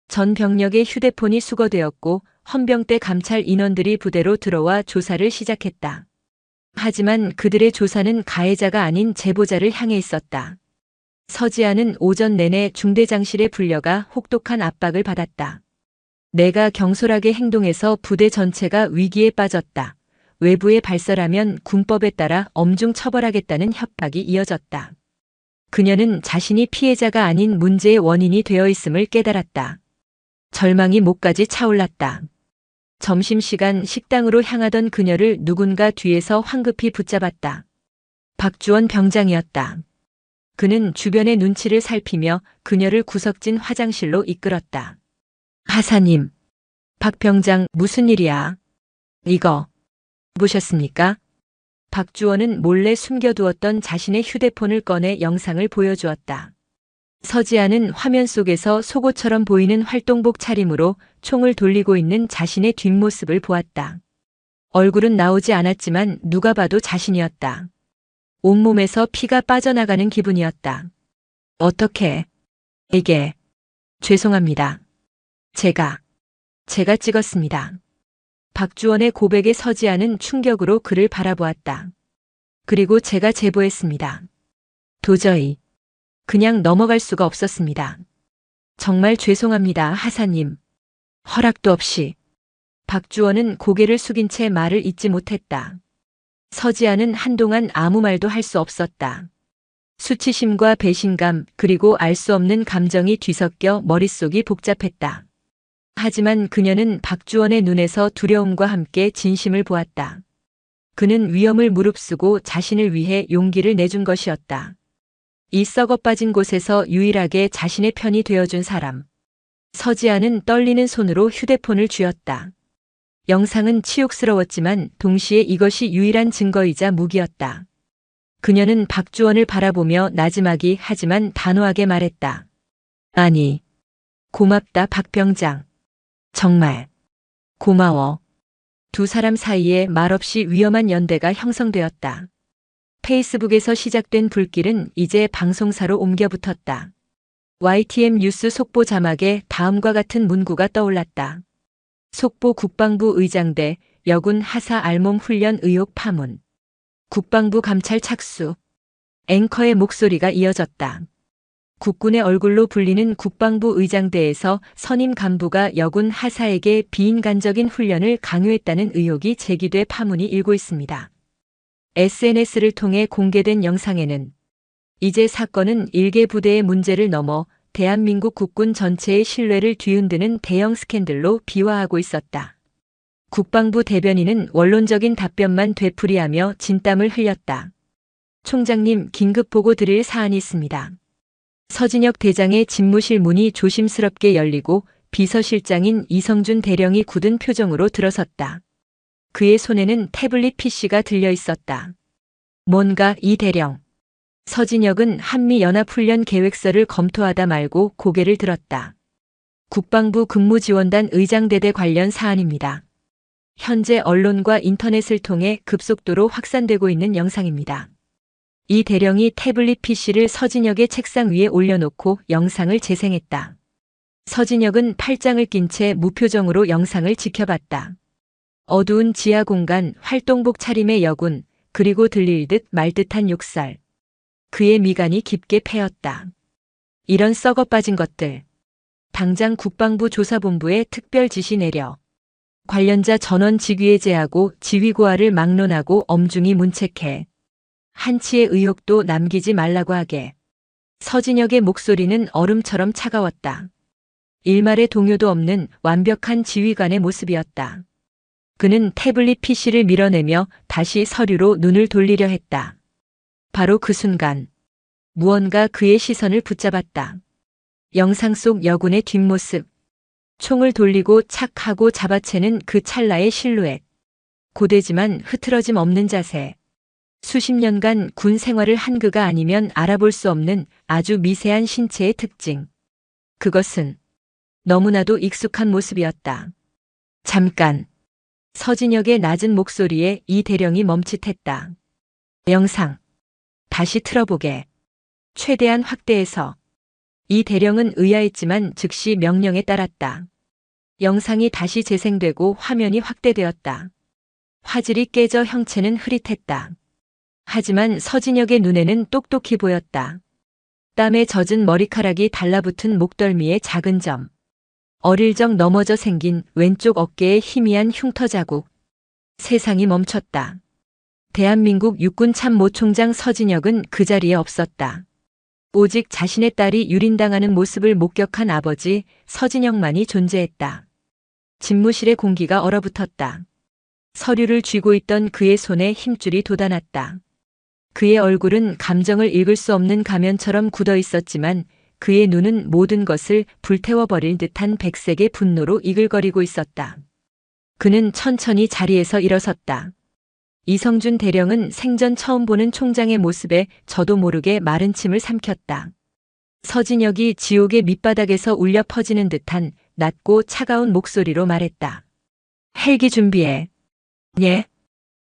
전 병력의 휴대폰이 수거되었고 헌병대 감찰 인원들이 부대로 들어와 조사를 시작했다. 하지만 그들의 조사는 가해자가 아닌 제보자를 향해 있었다. 서지아는 오전 내내 중대장실에 불려가 혹독한 압박을 받았다. 내가 경솔하게 행동해서 부대 전체가 위기에 빠졌다. 외부에 발설하면 군법에 따라 엄중 처벌하겠다는 협박이 이어졌다. 그녀는 자신이 피해자가 아닌 문제의 원인이 되어 있음을 깨달았다. 절망이 목까지 차올랐다. 점심시간 식당으로 향하던 그녀를 누군가 뒤에서 황급히 붙잡았다. 박주원 병장이었다. 그는 주변의 눈치를 살피며 그녀를 구석진 화장실로 이끌었다. 하사님, 박 병장 무슨 일이야? 이거 보셨습니까? 박주원은 몰래 숨겨두었던 자신의 휴대폰을 꺼내 영상을 보여주었다. 서지아는 화면 속에서 속옷처럼 보이는 활동복 차림으로 총을 돌리고 있는 자신의 뒷모습을 보았다. 얼굴은 나오지 않았지만 누가 봐도 자신이었다. 온몸에서 피가 빠져나가는 기분이었다. 어떻게? 이게. 죄송합니다. 제가 찍었습니다. 박주원의 고백에 서지아는 충격으로 그를 바라보았다. 그리고 제가 제보했습니다. 도저히 그냥 넘어갈 수가 없었습니다. 정말 죄송합니다, 하사님. 허락도 없이. 박주원은 고개를 숙인 채 말을 잇지 못했다. 서지아는 한동안 아무 말도 할 수 없었다. 수치심과 배신감 그리고 알 수 없는 감정이 뒤섞여 머릿속이 복잡했다. 하지만 그녀는 박주원의 눈에서 두려움과 함께 진심을 보았다. 그는 위험을 무릅쓰고 자신을 위해 용기를 내준 것이었다. 이 썩어 빠진 곳에서 유일하게 자신의 편이 되어준 사람. 서지아는 떨리는 손으로 휴대폰을 쥐었다. 영상은 치욕스러웠지만 동시에 이것이 유일한 증거이자 무기였다. 그녀는 박주원을 바라보며 나지막이 하지만 단호하게 말했다. 아니, 고맙다, 박 병장. 정말 고마워. 두 사람 사이에 말없이 위험한 연대가 형성되었다. 페이스북에서 시작된 불길은 이제 방송사로 옮겨 붙었다. YTN 뉴스 속보 자막에 다음과 같은 문구가 떠올랐다. 속보 국방부 의장대 여군 하사 알몸 훈련 의혹 파문. 국방부 감찰 착수. 앵커의 목소리가 이어졌다. 국군의 얼굴로 불리는 국방부 의장대에서 선임 간부가 여군 하사에게 비인간적인 훈련을 강요했다는 의혹이 제기돼 파문이 일고 있습니다. SNS를 통해 공개된 영상에는 이제 사건은 일개 부대의 문제를 넘어 대한민국 국군 전체의 신뢰를 뒤흔드는 대형 스캔들로 비화하고 있었다. 국방부 대변인은 원론적인 답변만 되풀이하며 진땀을 흘렸다. 총장님, 긴급 보고 드릴 사안이 있습니다. 서진혁 대장의 집무실 문이 조심스럽게 열리고 비서실장인 이성준 대령이 굳은 표정으로 들어섰다. 그의 손에는 태블릿 PC가 들려 있었다. 뭔가 이 대령. 서진혁은 한미연합훈련 계획서를 검토하다 말고 고개를 들었다. 국방부 근무지원단 의장대대 관련 사안입니다. 현재 언론과 인터넷을 통해 급속도로 확산되고 있는 영상입니다. 이 대령이 태블릿 PC를 서진혁의 책상 위에 올려놓고 영상을 재생했다. 서진혁은 팔짱을 낀 채 무표정으로 영상을 지켜봤다. 어두운 지하 공간, 활동복 차림의 여군, 그리고 들릴 듯 말 듯한 욕설. 그의 미간이 깊게 패였다. 이런 썩어 빠진 것들. 당장 국방부 조사본부에 특별 지시 내려 관련자 전원 직위해제하고 지휘고하를 막론하고 엄중히 문책해. 한치의 의혹도 남기지 말라고 하게. 서진혁의 목소리는 얼음처럼 차가웠다. 일말의 동요도 없는 완벽한 지휘관의 모습이었다. 그는 태블릿 PC를 밀어내며 다시 서류로 눈을 돌리려 했다. 바로 그 순간 무언가 그의 시선을 붙잡았다. 영상 속 여군의 뒷모습. 총을 돌리고 착 하고 잡아채는 그 찰나의 실루엣. 고되지만 흐트러짐 없는 자세. 수십 년간 군 생활을 한 그가 아니면 알아볼 수 없는 아주 미세한 신체의 특징. 그것은 너무나도 익숙한 모습이었다. 잠깐. 서진혁의 낮은 목소리에 이 대령이 멈칫했다. 영상. 다시 틀어보게. 최대한 확대해서. 이 대령은 의아했지만 즉시 명령에 따랐다. 영상이 다시 재생되고 화면이 확대되었다. 화질이 깨져 형체는 흐릿했다. 하지만 서진혁의 눈에는 똑똑히 보였다. 땀에 젖은 머리카락이 달라붙은 목덜미의 작은 점. 어릴 적 넘어져 생긴 왼쪽 어깨에 희미한 흉터 자국. 세상이 멈췄다. 대한민국 육군 참모총장 서진혁은 그 자리에 없었다. 오직 자신의 딸이 유린당하는 모습을 목격한 아버지 서진혁만이 존재했다. 집무실의 공기가 얼어붙었다. 서류를 쥐고 있던 그의 손에 힘줄이 돋아났다. 그의 얼굴은 감정을 읽을 수 없는 가면처럼 굳어 있었지만 그의 눈은 모든 것을 불태워버릴 듯한 백색의 분노로 이글거리고 있었다. 그는 천천히 자리에서 일어섰다. 이성준 대령은 생전 처음 보는 총장의 모습에 저도 모르게 마른 침을 삼켰다. 서진혁이 지옥의 밑바닥에서 울려 퍼지는 듯한 낮고 차가운 목소리로 말했다. 헬기 준비해. 예.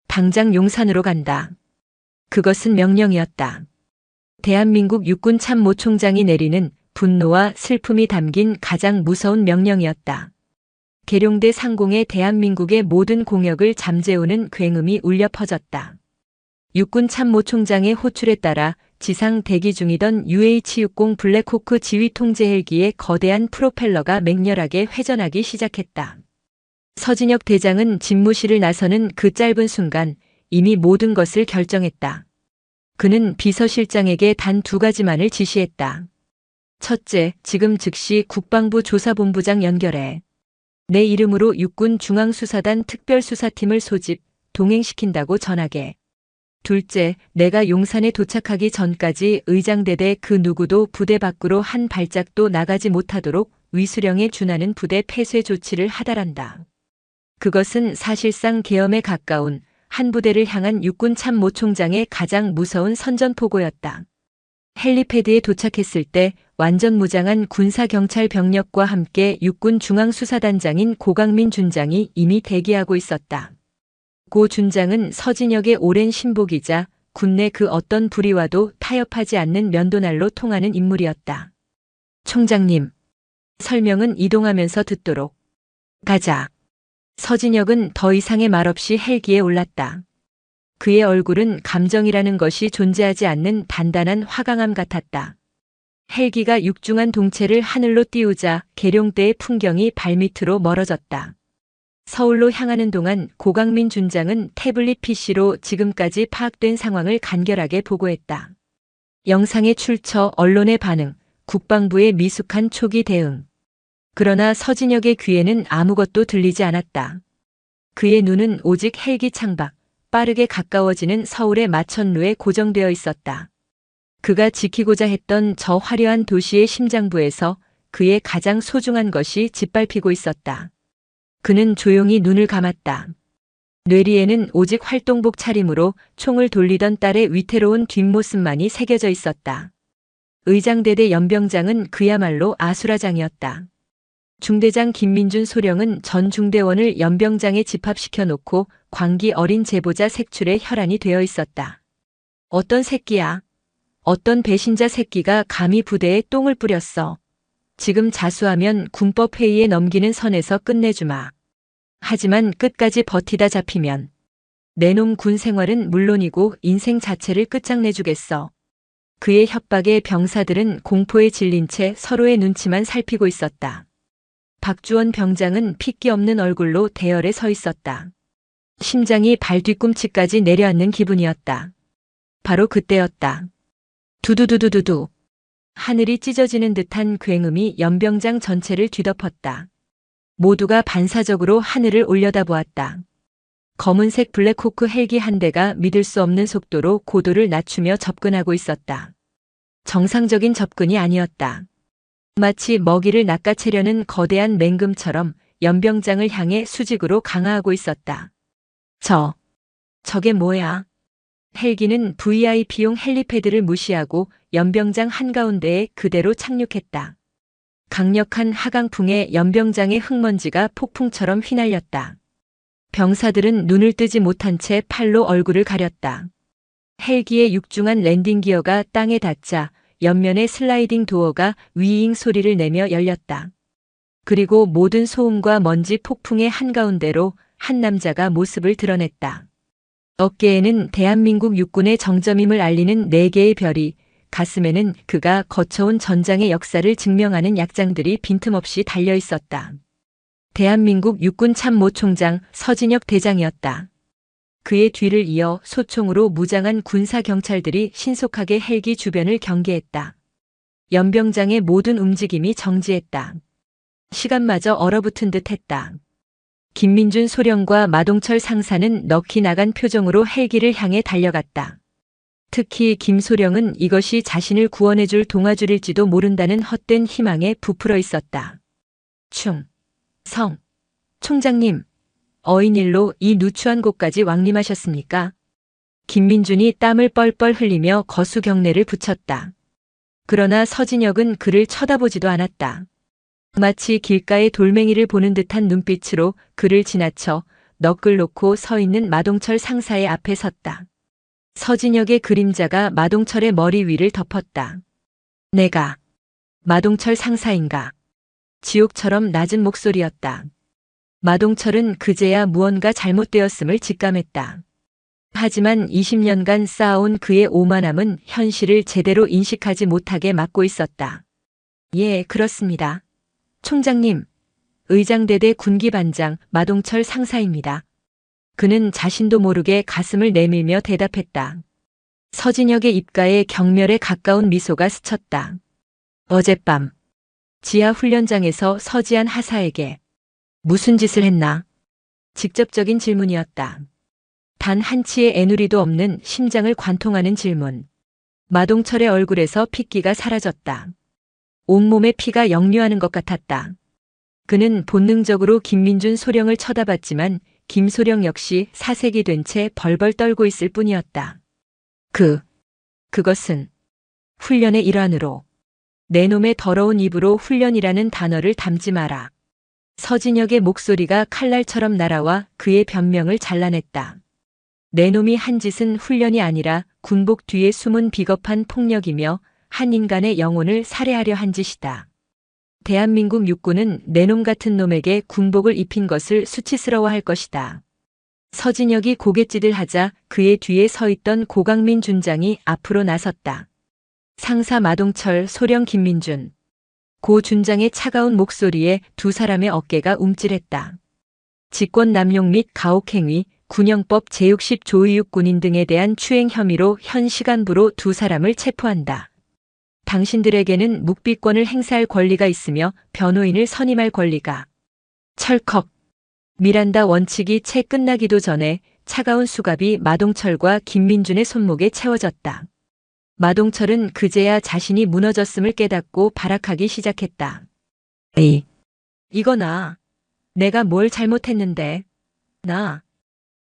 당장 용산으로 간다. 그것은 명령이었다. 대한민국 육군 참모총장이 내리는 분노와 슬픔이 담긴 가장 무서운 명령이었다. 계룡대 상공에 대한민국의 모든 공역을 잠재우는 굉음이 울려 퍼졌다. 육군 참모총장의 호출에 따라 지상 대기 중이던 UH-60 블랙호크 지휘 통제 헬기의 거대한 프로펠러가 맹렬하게 회전하기 시작했다. 서진혁 대장은 집무실을 나서는 그 짧은 순간 이미 모든 것을 결정했다. 그는 비서실장에게 단 2가지만을 지시했다. 첫째, 지금 즉시 국방부 조사본부장 연결해. 내 이름으로 육군 중앙수사단 특별수사팀을 소집, 동행시킨다고 전하게. 둘째, 내가 용산에 도착하기 전까지 의장대대 그 누구도 부대 밖으로 한 발짝도 나가지 못하도록 위수령에 준하는 부대 폐쇄 조치를 하달한다. 그것은 사실상 계엄에 가까운 한 부대를 향한 육군 참모총장의 가장 무서운 선전포고였다. 헬리패드에 도착했을 때 완전 무장한 군사경찰 병력과 함께 육군 중앙수사단장인 고강민 준장이 이미 대기하고 있었다. 고 준장은 서진혁의 오랜 신복이자 군내 그 어떤 불의와도 타협하지 않는 면도날로 통하는 인물이었다. 총장님. 설명은 이동하면서 듣도록. 가자. 서진혁은 더 이상의 말 없이 헬기에 올랐다. 그의 얼굴은 감정이라는 것이 존재하지 않는 단단한 화강암 같았다. 헬기가 육중한 동체를 하늘로 띄우자 계룡대의 풍경이 발밑으로 멀어졌다. 서울로 향하는 동안 고강민 준장은 태블릿 PC로 지금까지 파악된 상황을 간결하게 보고했다. 영상의 출처, 언론의 반응, 국방부의 미숙한 초기 대응. 그러나 서진혁의 귀에는 아무것도 들리지 않았다. 그의 눈은 오직 헬기 창밖, 빠르게 가까워지는 서울의 마천루에 고정되어 있었다. 그가 지키고자 했던 저 화려한 도시의 심장부에서 그의 가장 소중한 것이 짓밟히고 있었다. 그는 조용히 눈을 감았다. 뇌리에는 오직 활동복 차림으로 총을 돌리던 딸의 위태로운 뒷모습만이 새겨져 있었다. 의장대대 연병장은 그야말로 아수라장이었다. 중대장 김민준 소령은 전 중대원을 연병장에 집합시켜 놓고 광기 어린 제보자 색출에 혈안이 되어 있었다. 어떤 새끼야? 어떤 배신자 새끼가 감히 부대에 똥을 뿌렸어. 지금 자수하면 군법회의에 넘기는 선에서 끝내주마. 하지만 끝까지 버티다 잡히면 내놈 군 생활은 물론이고 인생 자체를 끝장내주겠어. 그의 협박에 병사들은 공포에 질린 채 서로의 눈치만 살피고 있었다. 박주원 병장은 핏기 없는 얼굴로 대열에 서 있었다. 심장이 발 뒤꿈치까지 내려앉는 기분이었다. 바로 그때였다. 두두두두두두. 하늘이 찢어지는 듯한 굉음이 연병장 전체를 뒤덮었다. 모두가 반사적으로 하늘을 올려다보았다. 검은색 블랙호크 헬기 한 대가 믿을 수 없는 속도로 고도를 낮추며 접근하고 있었다. 정상적인 접근이 아니었다. 마치 먹이를 낚아채려는 거대한 맹금처럼 연병장을 향해 수직으로 강화하고 있었다. 저게 뭐야? 헬기는 VIP용 헬리패드를 무시하고 연병장 한가운데에 그대로 착륙했다. 강력한 하강풍에 연병장의 흙먼지가 폭풍처럼 휘날렸다. 병사들은 눈을 뜨지 못한 채 팔로 얼굴을 가렸다. 헬기의 육중한 랜딩 기어가 땅에 닿자 옆면의 슬라이딩 도어가 위잉 소리를 내며 열렸다. 그리고 모든 소음과 먼지 폭풍의 한가운데로 한 남자가 모습을 드러냈다. 어깨에는 대한민국 육군의 정점임을 알리는 4개의 별이, 가슴에는 그가 거쳐온 전장의 역사를 증명하는 약장들이 빈틈없이 달려 있었다. 대한민국 육군 참모 총장 서진혁 대장이었다. 그의 뒤를 이어 소총으로 무장한 군사 경찰들이 신속하게 헬기 주변을 경계했다. 연병장의 모든 움직임이 정지했다. 시간마저 얼어붙은 듯 했다. 김민준 소령과 마동철 상사는 넋이 나간 표정으로 헬기를 향해 달려갔다. 특히 김소령은 이것이 자신을 구원해줄 동아줄일지도 모른다는 헛된 희망에 부풀어 있었다. 총장님, 어인일로 이 누추한 곳까지 왕림하셨습니까? 김민준이 땀을 뻘뻘 흘리며 거수 경례를 붙였다. 그러나 서진혁은 그를 쳐다보지도 않았다. 마치 길가의 돌멩이를 보는 듯한 눈빛으로 그를 지나쳐 넋을 놓고 서 있는 마동철 상사의 앞에 섰다. 서진혁의 그림자가 마동철의 머리 위를 덮었다. 내가 마동철 상사인가? 지옥처럼 낮은 목소리였다. 마동철은 그제야 무언가 잘못되었음을 직감했다. 하지만 20년간 쌓아온 그의 오만함은 현실을 제대로 인식하지 못하게 막고 있었다. 예, 그렇습니다. 총장님, 의장대대 군기반장 마동철 상사입니다. 그는 자신도 모르게 가슴을 내밀며 대답했다. 서진혁의 입가에 경멸에 가까운 미소가 스쳤다. 어젯밤 지하 훈련장에서 서지한 하사에게 무슨 짓을 했나? 직접적인 질문이었다. 단 한치의 애누리도 없는 심장을 관통하는 질문. 마동철의 얼굴에서 핏기가 사라졌다. 온몸에 피가 역류하는 것 같았다. 그는 본능적으로 김민준 소령을 쳐다봤지만 김소령 역시 사색이 된 채 벌벌 떨고 있을 뿐이었다. 그것은 훈련의 일환으로. 내 놈의 더러운 입으로 훈련이라는 단어를 담지 마라. 서진혁의 목소리가 칼날처럼 날아와 그의 변명을 잘라냈다. 내 놈이 한 짓은 훈련이 아니라 군복 뒤에 숨은 비겁한 폭력이며 한 인간의 영혼을 살해하려 한 짓이다. 대한민국 육군은 내놈 같은 놈에게 군복을 입힌 것을 수치스러워할 것이다. 서진혁이 고갯짓을 그의 뒤에 서 있던 고강민 준장이 앞으로 나섰다. 상사 마동철, 소령 김민준. 고 준장의 차가운 목소리에 두 사람의 어깨가 움찔했다. 직권 남용 및 가혹행위, 군형법 제60 조의육 군인 등에 대한 추행 혐의로 현 시간부로 두 사람을 체포한다. 당신들에게는 묵비권을 행사할 권리가 있으며 변호인을 선임할 권리가. 철컥. 미란다 원칙이 채 끝나기도 전에 차가운 수갑이 마동철과 김민준의 손목에 채워졌다. 마동철은 그제야 자신이 무너졌음을 깨닫고 발악하기 시작했다. 에이, 이거 내가 뭘 잘못했는데.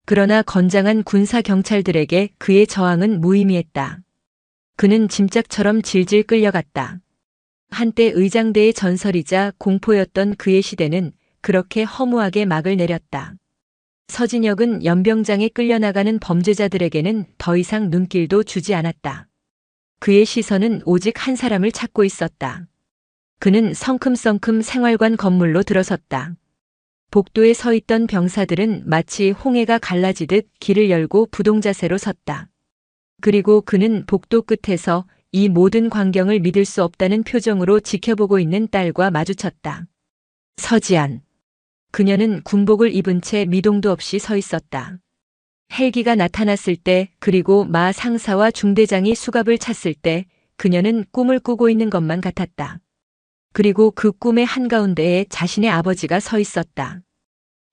그러나 건장한 군사 경찰들에게 그의 저항은 무의미했다. 그는 짐짝처럼 질질 끌려갔다. 한때 의장대의 전설이자 공포였던 그의 시대는 그렇게 허무하게 막을 내렸다. 서진혁은 연병장에 끌려나가는 범죄자들에게는 더 이상 눈길도 주지 않았다. 그의 시선은 오직 한 사람을 찾고 있었다. 그는 성큼성큼 생활관 건물로 들어섰다. 복도에 서 있던 병사들은 마치 홍해가 갈라지듯 길을 열고 부동자세로 섰다. 그리고 그는 복도 끝에서 이 모든 광경을 믿을 수 없다는 표정으로 지켜보고 있는 딸과 마주쳤다. 서지안. 그녀는 군복을 입은 채 미동도 없이 서 있었다. 헬기가 나타났을 때, 그리고 마 상사와 중대장이 수갑을 찼을 때 그녀는 꿈을 꾸고 있는 것만 같았다. 그리고 그 꿈의 한가운데에 자신의 아버지가 서 있었다.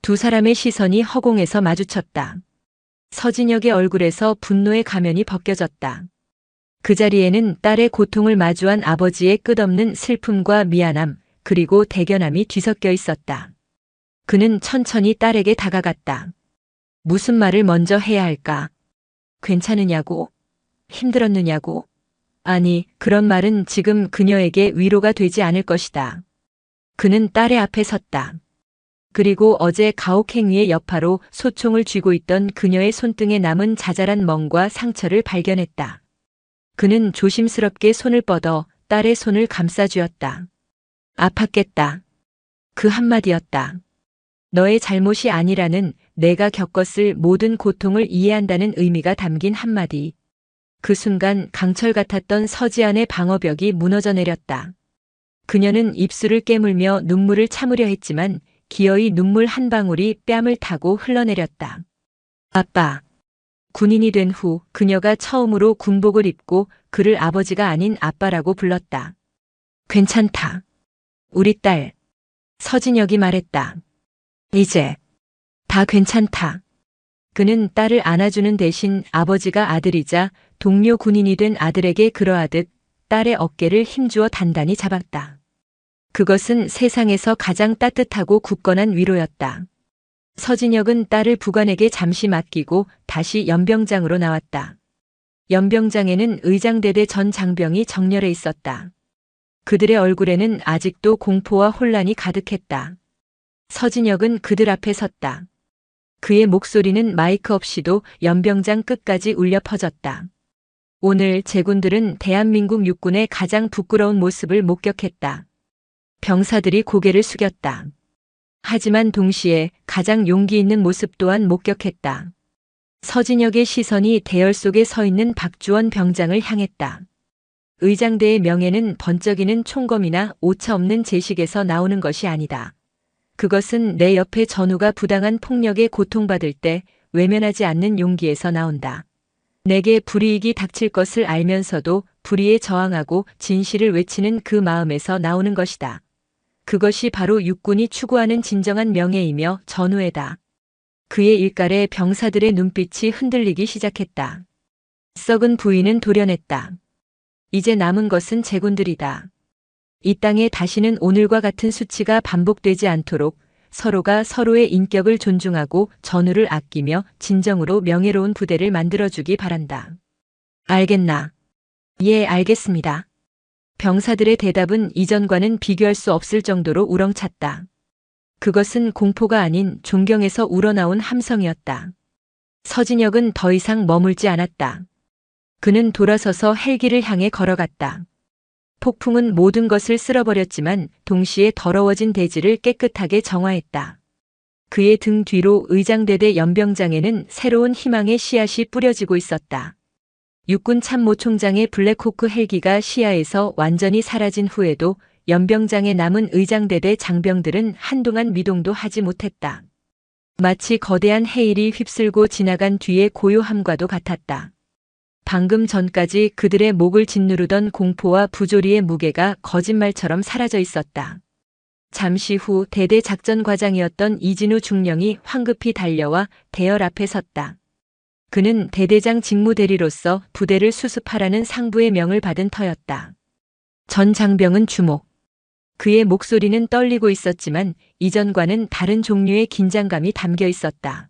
두 사람의 시선이 허공에서 마주쳤다. 서진혁의 얼굴에서 분노의 가면이 벗겨졌다. 그 자리에는 딸의 고통을 마주한 아버지의 끝없는 슬픔과 미안함, 그리고 대견함이 뒤섞여 있었다. 그는 천천히 딸에게 다가갔다. 무슨 말을 먼저 해야 할까? 괜찮으냐고? 힘들었느냐고? 아니, 그런 말은 지금 그녀에게 위로가 되지 않을 것이다. 그는 딸의 앞에 섰다. 그리고 어제 가혹행위의 여파로 소총을 쥐고 있던 그녀의 손등에 남은 자잘한 멍과 상처를 발견했다. 그는 조심스럽게 손을 뻗어 딸의 손을 감싸쥐었다. 아팠겠다. 그 한마디였다. 너의 잘못이 아니라는, 내가 겪었을 모든 고통을 이해한다는 의미가 담긴 한마디. 그 순간 강철 같았던 서지안의 방어벽이 무너져 내렸다. 그녀는 입술을 깨물며 눈물을 참으려 했지만 기어이 눈물 한 방울이 뺨을 타고 흘러내렸다. 아빠. 군인이 된 후 그녀가 처음으로 군복을 입고 그를 아버지가 아닌 아빠라고 불렀다. 괜찮다. 우리 딸. 서진혁이 말했다. 이제 다 괜찮다. 그는 딸을 안아주는 대신 아버지가 아들이자 동료 군인이 된 아들에게 그러하듯 딸의 어깨를 힘주어 단단히 잡았다. 그것은 세상에서 가장 따뜻하고 굳건한 위로였다. 서진혁은 딸을 부관에게 잠시 맡기고 다시 연병장으로 나왔다. 연병장에는 의장대대 전 장병이 정렬해 있었다. 그들의 얼굴에는 아직도 공포와 혼란이 가득했다. 서진혁은 그들 앞에 섰다. 그의 목소리는 마이크 없이도 연병장 끝까지 울려 퍼졌다. 오늘 제군들은 대한민국 육군의 가장 부끄러운 모습을 목격했다. 병사들이 고개를 숙였다. 하지만 동시에 가장 용기 있는 모습 또한 목격했다. 서진혁의 시선이 대열 속에 서 있는 박주원 병장을 향했다. 의장대의 명예는 번쩍이는 총검이나 오차 없는 제식에서 나오는 것이 아니다. 그것은 내 옆에 전우가 부당한 폭력에 고통받을 때 외면하지 않는 용기에서 나온다. 내게 불이익이 닥칠 것을 알면서도 불의에 저항하고 진실을 외치는 그 마음에서 나오는 것이다. 그것이 바로 육군이 추구하는 진정한 명예이며 전우애다. 그의 일갈에 병사들의 눈빛이 흔들리기 시작했다. 썩은 부위는 도려냈다. 이제 남은 것은 제군들이다. 이 땅에 다시는 오늘과 같은 수치가 반복되지 않도록 서로가 서로의 인격을 존중하고 전우를 아끼며 진정으로 명예로운 부대를 만들어주기 바란다. 알겠나? 예, 알겠습니다. 병사들의 대답은 이전과는 비교할 수 없을 정도로 우렁찼다. 그것은 공포가 아닌 존경에서 우러나온 함성이었다. 서진혁은 더 이상 머물지 않았다. 그는 돌아서서 헬기를 향해 걸어갔다. 폭풍은 모든 것을 쓸어버렸지만 동시에 더러워진 대지를 깨끗하게 정화했다. 그의 등 뒤로 의장대대 연병장에는 새로운 희망의 씨앗이 뿌려지고 있었다. 육군 참모총장의 블랙호크 헬기가 시야에서 완전히 사라진 후에도 연병장에 남은 의장대대 장병들은 한동안 미동도 하지 못했다. 마치 거대한 해일이 휩쓸고 지나간 뒤의 고요함과도 같았다. 방금 전까지 그들의 목을 짓누르던 공포와 부조리의 무게가 거짓말처럼 사라져 있었다. 잠시 후 대대 작전 과장이었던 이진우 중령이 황급히 달려와 대열 앞에 섰다. 그는 대대장 직무대리로서 부대를 수습하라는 상부의 명을 받은 터였다. 전 장병은 주목. 그의 목소리는 떨리고 있었지만 이전과는 다른 종류의 긴장감이 담겨 있었다.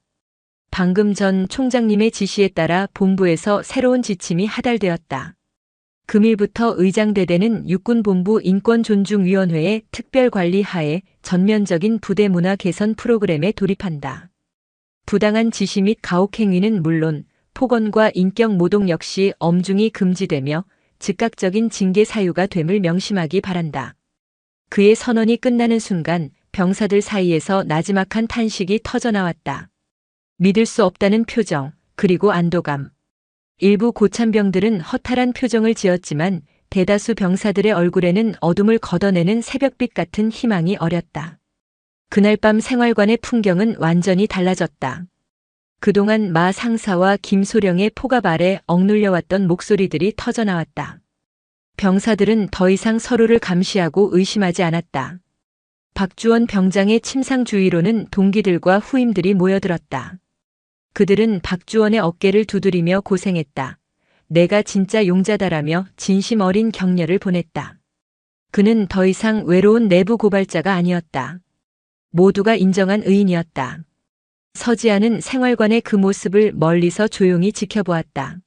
방금 전 총장님의 지시에 따라 본부에서 새로운 지침이 하달되었다. 금일부터 의장대대는 육군본부 인권존중위원회의 특별관리 하에 전면적인 부대 문화 개선 프로그램에 돌입한다. 부당한 지시 및 가혹행위는 물론 폭언과 인격 모독 역시 엄중히 금지되며 즉각적인 징계 사유가 됨을 명심하기 바란다. 그의 선언이 끝나는 순간 병사들 사이에서 나지막한 탄식이 터져나왔다. 믿을 수 없다는 표정, 그리고 안도감. 일부 고참병들은 허탈한 표정을 지었지만 대다수 병사들의 얼굴에는 어둠을 걷어내는 새벽빛 같은 희망이 어렸다. 그날 밤 생활관의 풍경은 완전히 달라졌다. 그동안 마 상사와 김소령의 포갑 아래 억눌려왔던 목소리들이 터져나왔다. 병사들은 더 이상 서로를 감시하고 의심하지 않았다. 박주원 병장의 침상 주위로는 동기들과 후임들이 모여들었다. 그들은 박주원의 어깨를 두드리며 고생했다. 내가 진짜 용자다라며 진심 어린 격려를 보냈다. 그는 더 이상 외로운 내부 고발자가 아니었다. 모두가 인정한 의인이었다. 서지아는 생활관의 그 모습을 멀리서 조용히 지켜보았다.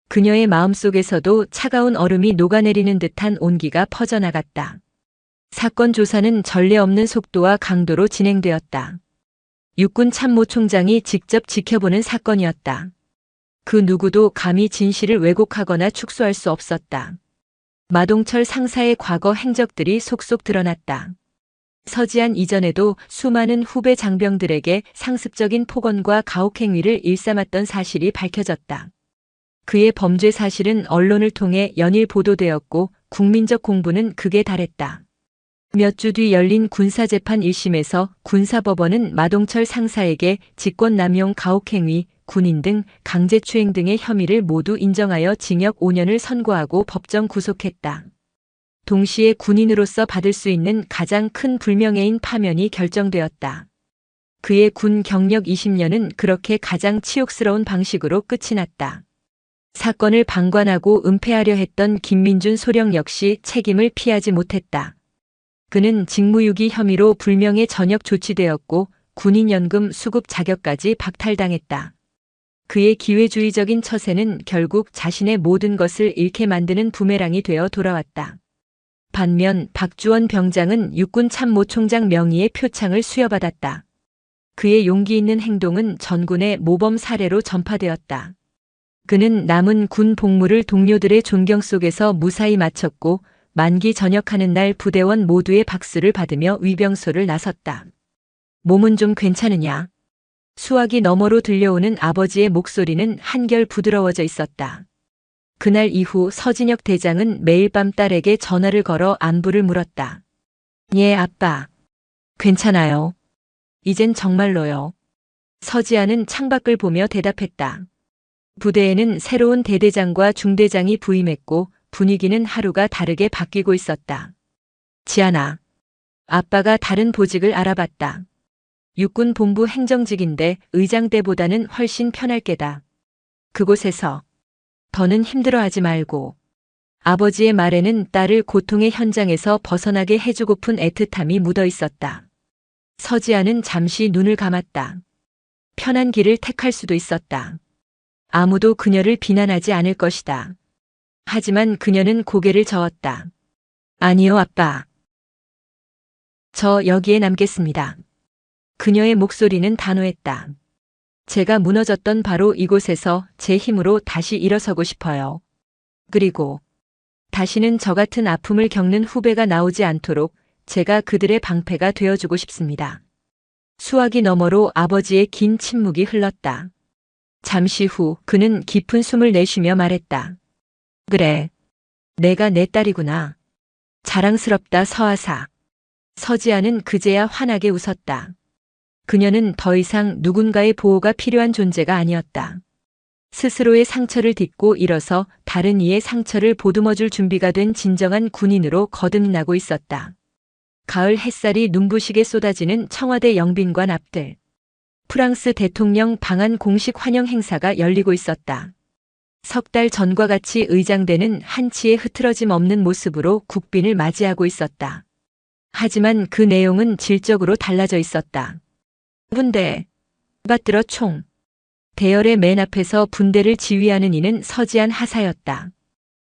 그녀의 마음속에서도 차가운 얼음이 녹아내리는 듯한 온기가 퍼져나갔다. 사건 조사는 전례 없는 속도와 강도로 진행되었다. 육군 참모총장이 직접 지켜보는 사건이었다. 그 누구도 감히 진실을 왜곡하거나 축소할 수 없었다. 마동철 상사의 과거 행적들이 속속 드러났다. 서지안 이전에도 수많은 후배 장병들에게 상습적인 폭언과 가혹행위를 일삼았던 사실이 밝혀졌다. 그의 범죄 사실은 언론을 통해 연일 보도되었고 국민적 공분은 극에 달했다. 몇 주 뒤 열린 군사재판 1심에서 군사법원은 마동철 상사에게 직권남용 가혹행위, 군인 등 강제추행 등의 혐의를 모두 인정하여 징역 5년을 선고하고 법정 구속했다. 동시에 군인으로서 받을 수 있는 가장 큰 불명예인 파면이 결정되었다. 그의 군 경력 20년은 그렇게 가장 치욕스러운 방식으로 끝이 났다. 사건을 방관하고 은폐하려 했던 김민준 소령 역시 책임을 피하지 못했다. 그는 직무유기 혐의로 불명예 전역 조치되었고 군인연금 수급 자격까지 박탈당했다. 그의 기회주의적인 처세는 결국 자신의 모든 것을 잃게 만드는 부메랑이 되어 돌아왔다. 반면 박주원 병장은 육군 참모총장 명의의 표창을 수여받았다. 그의 용기 있는 행동은 전군의 모범 사례로 전파되었다. 그는 남은 군 복무를 동료들의 존경 속에서 무사히 마쳤고 만기 전역하는 날 부대원 모두의 박수를 받으며 위병소를 나섰다. 몸은 좀 괜찮으냐? 수화기 너머로 들려오는 아버지의 목소리는 한결 부드러워져 있었다. 그날 이후 서진혁 대장은 매일 밤 딸에게 전화를 걸어 안부를 물었다. 예, 아빠. 괜찮아요. 이젠 정말로요. 서지아는 창밖을 보며 대답했다. 부대에는 새로운 대대장과 중대장이 부임했고 분위기는 하루가 다르게 바뀌고 있었다. 지아나, 아빠가 다른 보직을 알아봤다. 육군 본부 행정직인데 의장대보다는 훨씬 편할 게다. 그곳에서 더는 힘들어하지 말고. 아버지의 말에는 딸을 고통의 현장에서 벗어나게 해주고픈 애틋함이 묻어 있었다. 서지아는 잠시 눈을 감았다. 편한 길을 택할 수도 있었다. 아무도 그녀를 비난하지 않을 것이다. 하지만 그녀는 고개를 저었다. 아니요, 아빠. 저 여기에 남겠습니다. 그녀의 목소리는 단호했다. 제가 무너졌던 바로 이곳에서 제 힘으로 다시 일어서고 싶어요. 그리고 다시는 저 같은 아픔을 겪는 후배가 나오지 않도록 제가 그들의 방패가 되어주고 싶습니다. 수화기 너머로 아버지의 긴 침묵이 흘렀다. 잠시 후 그는 깊은 숨을 내쉬며 말했다. 그래. 내가 내 딸이구나. 자랑스럽다 서하사. 서지아는 그제야 환하게 웃었다. 그녀는 더 이상 누군가의 보호가 필요한 존재가 아니었다. 스스로의 상처를 딛고 일어서 다른 이의 상처를 보듬어줄 준비가 된 진정한 군인으로 거듭나고 있었다. 가을 햇살이 눈부시게 쏟아지는 청와대 영빈관 앞들. 프랑스 대통령 방한 공식 환영 행사가 열리고 있었다. 석 달 전과 같이 의장대는 한치의 흐트러짐 없는 모습으로 국빈을 맞이하고 있었다. 하지만 그 내용은 질적으로 달라져 있었다. 분대, 받들어 총. 대열의 맨 앞에서 분대를 지휘하는 이는 서지안 하사였다.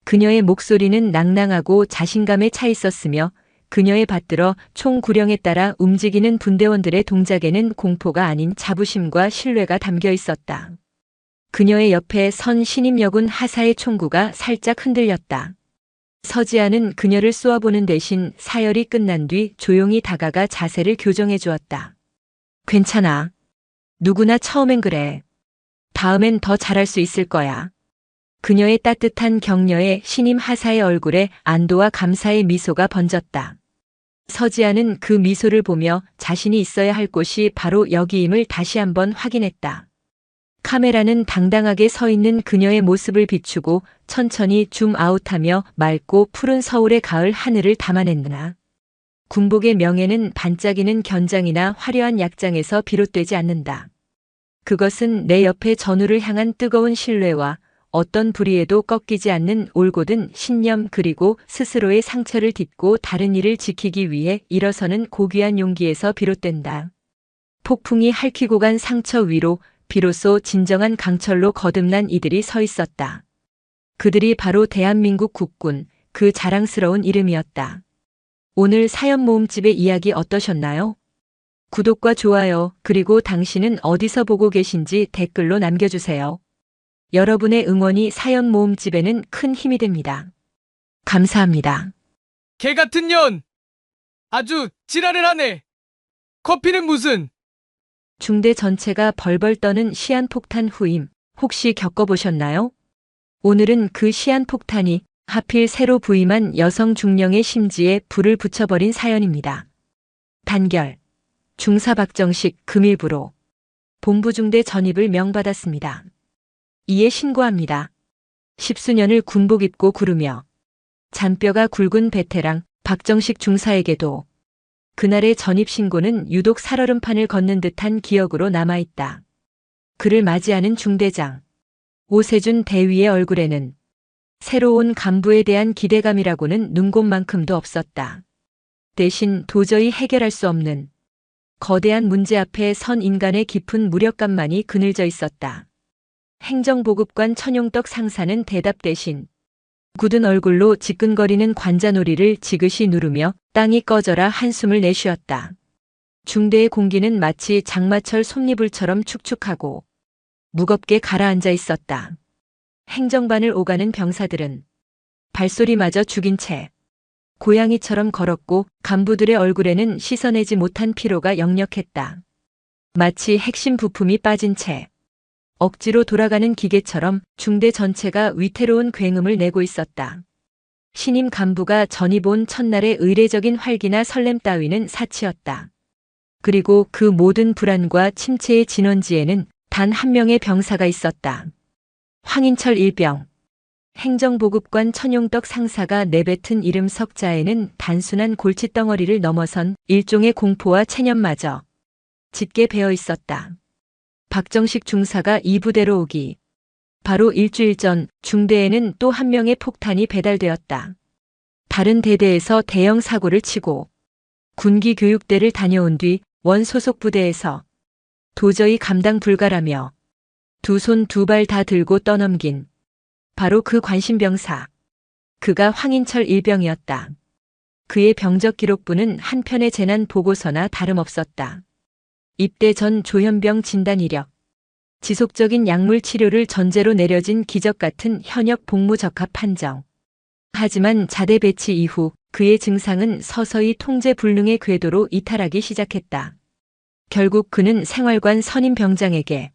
그녀의 목소리는 낭낭하고 자신감에 차 있었으며 그녀의 받들어 총 구령에 따라 움직이는 분대원들의 동작에는 공포가 아닌 자부심과 신뢰가 담겨 있었다. 그녀의 옆에 선 신임 여군 하사의 총구가 살짝 흔들렸다. 서지아는 그녀를 쏘아보는 대신 사열이 끝난 뒤 조용히 다가가 자세를 교정해 주었다. 괜찮아. 누구나 처음엔 그래. 다음엔 더 잘할 수 있을 거야. 그녀의 따뜻한 격려에 신임 하사의 얼굴에 안도와 감사의 미소가 번졌다. 서지아는 그 미소를 보며 자신이 있어야 할 곳이 바로 여기임을 다시 한번 확인했다. 카메라는 당당하게 서 있는 그녀의 모습을 비추고 천천히 줌아웃하며 맑고 푸른 서울의 가을 하늘을 담아냈느나. 군복의 명예는 반짝이는 견장이나 화려한 약장에서 비롯되지 않는다. 그것은 내 옆의 전우를 향한 뜨거운 신뢰와 어떤 불의에도 꺾이지 않는 올곧은 신념 그리고 스스로의 상처를 딛고 다른 이를 지키기 위해 일어서는 고귀한 용기에서 비롯된다. 폭풍이 핥히고 간 상처 위로 비로소 진정한 강철로 거듭난 이들이 서 있었다. 그들이 바로 대한민국 국군, 그 자랑스러운 이름이었다. 오늘 사연 모음집의 이야기 어떠셨나요? 구독과 좋아요, 그리고 당신은 어디서 보고 계신지 댓글로 남겨주세요. 여러분의 응원이 사연 모음집에는 큰 힘이 됩니다. 감사합니다. 개 같은 년! 아주 지랄을 하네! 커피는 무슨? 중대 전체가 벌벌 떠는 시한폭탄 후임, 혹시 겪어보셨나요? 오늘은 그 시한폭탄이 하필 새로 부임한 여성 중령의 심지에 불을 붙여버린 사연입니다. 단결. 중사 박정식 금일부로 본부중대 전입을 명받았습니다. 이에 신고합니다. 십수년을 군복 입고 구르며 잔뼈가 굵은 베테랑 박정식 중사에게도 그날의 전입 신고는 유독 살얼음판을 걷는 듯한 기억으로 남아있다. 그를 맞이하는 중대장 오세준 대위의 얼굴에는 새로운 간부에 대한 기대감이라고는 눈곱만큼도 없었다. 대신 도저히 해결할 수 없는 거대한 문제 앞에 선 인간의 깊은 무력감만이 그늘져 있었다. 행정보급관 천용덕 상사는 대답 대신 굳은 얼굴로 지끈거리는 관자놀이를 지그시 누르며 땅이 꺼져라 한숨을 내쉬었다. 중대의 공기는 마치 장마철 솜니불처럼 축축하고 무겁게 가라앉아 있었다. 행정반을 오가는 병사들은 발소리마저 죽인 채 고양이처럼 걸었고 간부들의 얼굴에는 씻어내지 못한 피로가 역력했다. 마치 핵심 부품이 빠진 채 억지로 돌아가는 기계처럼 중대 전체가 위태로운 굉음을 내고 있었다. 신임 간부가 전입 온 첫날의 의례적인 활기나 설렘 따위는 사치였다. 그리고 그 모든 불안과 침체의 진원지에는 단 한 명의 병사가 있었다. 황인철 일병. 행정보급관 천용덕 상사가 내뱉은 이름 석자에는 단순한 골칫덩어리를 넘어선 일종의 공포와 체념마저 짙게 배어 있었다. 박정식 중사가 이 부대로 오기 바로 일주일 전 중대에는 또 한 명의 폭탄이 배달되었다. 다른 대대에서 대형 사고를 치고 군기 교육대를 다녀온 뒤 원 소속 부대에서 도저히 감당 불가라며 두 손 두 발 다 들고 떠넘긴 바로 그 관심병사. 그가 황인철 일병이었다. 그의 병적 기록부는 한 편의 재난 보고서나 다름없었다. 입대 전 조현병 진단 이력, 지속적인 약물 치료를 전제로 내려진 기적 같은 현역 복무 적합 판정, 하지만 자대 배치 이후 그의 증상은 서서히 통제 불능의 궤도로 이탈하기 시작했다. 결국 그는 생활관 선임 병장에게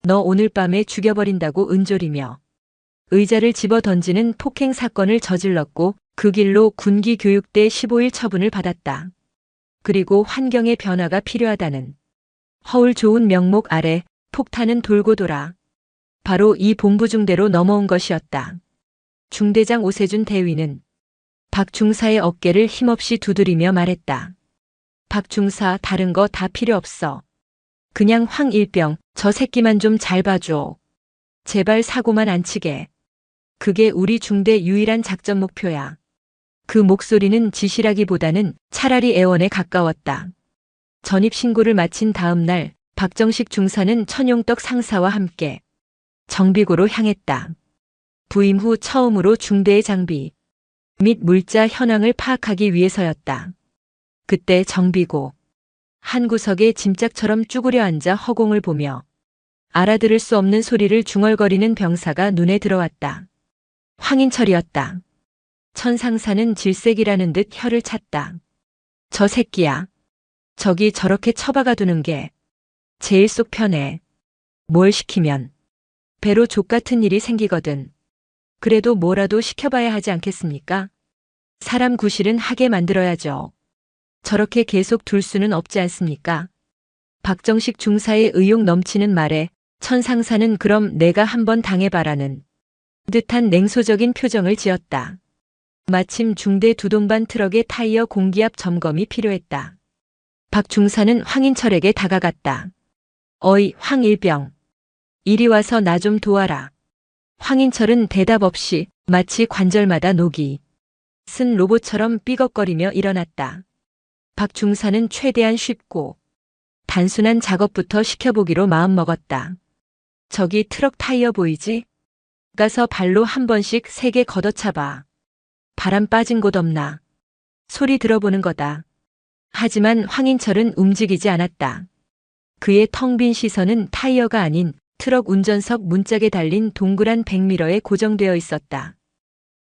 너 오늘 밤에 죽여버린다고 은졸이며 의자를 집어 던지는 폭행 사건을 저질렀고 그 길로 군기 교육대 15일 처분을 받았다. 그리고 환경의 변화가 필요하다는 허울 좋은 명목 아래 폭탄은 돌고 돌아 바로 이 본부 중대로 넘어온 것이었다. 중대장 오세준 대위는 박 중사의 어깨를 힘없이 두드리며 말했다. 박 중사 다른 거 다 필요 없어. 그냥 황일병 저 새끼만 좀 잘 봐줘. 제발 사고만 안 치게. 그게 우리 중대 유일한 작전 목표야. 그 목소리는 지시라기보다는 차라리 애원에 가까웠다. 전입신고를 마친 다음 날 박정식 중사는 천용떡 상사와 함께 정비고로 향했다. 부임 후 처음으로 중대의 장비 및 물자 현황을 파악하기 위해서였다. 그때 정비고 한 구석에 짐짝처럼 쭈그려 앉아 허공을 보며 알아들을 수 없는 소리를 중얼거리는 병사가 눈에 들어왔다. 황인철이었다. 천상사는 질색이라는 듯 혀를 찼다. 저 새끼야. 저기 저렇게 처박아 두는 게 제일 속 편해. 뭘 시키면 배로 족같은 일이 생기거든. 그래도 뭐라도 시켜봐야 하지 않겠습니까? 사람 구실은 하게 만들어야죠. 저렇게 계속 둘 수는 없지 않습니까? 박정식 중사의 의욕 넘치는 말에 천상사는 그럼 내가 한번 당해봐라는 듯한 냉소적인 표정을 지었다. 마침 중대 두동반 트럭의 타이어 공기압 점검이 필요했다. 박 중사는 황인철에게 다가갔다. 어이 황일병. 이리 와서 나 좀 도와라. 황인철은 대답 없이 마치 관절마다 녹이 쓴 로봇처럼 삐걱거리며 일어났다. 박 중사는 최대한 쉽고 단순한 작업부터 시켜보기로 마음먹었다. 저기 트럭 타이어 보이지? 가서 발로 한 번씩 세게 걷어차봐. 바람 빠진 곳 없나? 소리 들어보는 거다. 하지만 황인철은 움직이지 않았다. 그의 텅 빈 시선은 타이어가 아닌 트럭 운전석 문짝에 달린 동그란 백미러에 고정되어 있었다.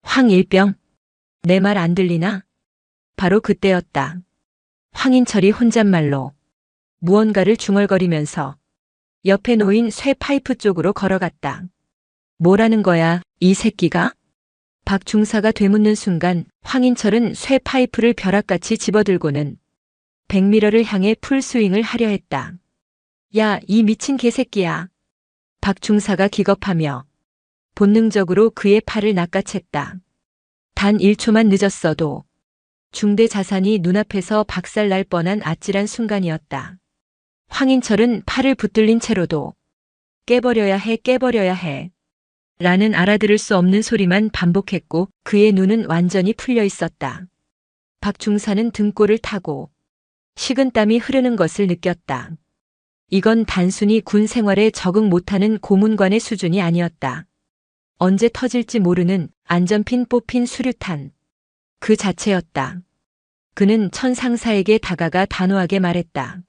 황일병, 내 말 안 들리나? 바로 그때였다. 황인철이 혼잣말로 무언가를 중얼거리면서 옆에 놓인 쇠 파이프 쪽으로 걸어갔다. 뭐라는 거야, 이 새끼가? 박 중사가 되묻는 순간 황인철은 쇠 파이프를 벼락같이 집어들고는 백미러를 향해 풀스윙을 하려 했다. 야, 이 미친 개새끼야. 박 중사가 기겁하며 본능적으로 그의 팔을 낚아챘다. 단 1초만 늦었어도 중대 자산이 눈앞에서 박살날 뻔한 아찔한 순간이었다. 황인철은 팔을 붙들린 채로도 깨버려야 해 라는 알아들을 수 없는 소리만 반복했고 그의 눈은 완전히 풀려 있었다. 박 중사는 등골을 타고 식은땀이 흐르는 것을 느꼈다. 이건 단순히 군 생활에 적응 못하는 고문관의 수준이 아니었다. 언제 터질지 모르는 안전핀 뽑힌 수류탄. 그 자체였다. 그는 천상사에게 다가가 단호하게 말했다.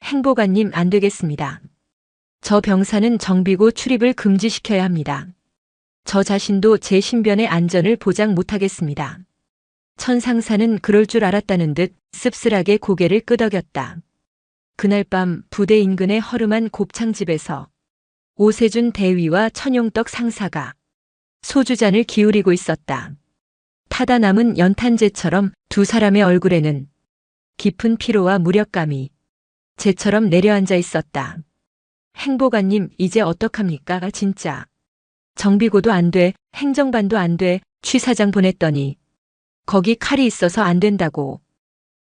행보관님 안 되겠습니다. 저 병사는 정비고 출입을 금지시켜야 합니다. 저 자신도 제 신변의 안전을 보장 못하겠습니다. 천상사는 그럴 줄 알았다는 듯 씁쓸하게 고개를 끄덕였다. 그날 밤 부대 인근의 허름한 곱창집에서 오세준 대위와 천용떡 상사가 소주잔을 기울이고 있었다. 타다 남은 연탄재처럼 두 사람의 얼굴에는 깊은 피로와 무력감이 재처럼 내려앉아 있었다. 행보관님 이제 어떡합니까 진짜. 정비고도 안 돼, 행정반도 안 돼, 취사장 보냈더니 거기 칼이 있어서 안 된다고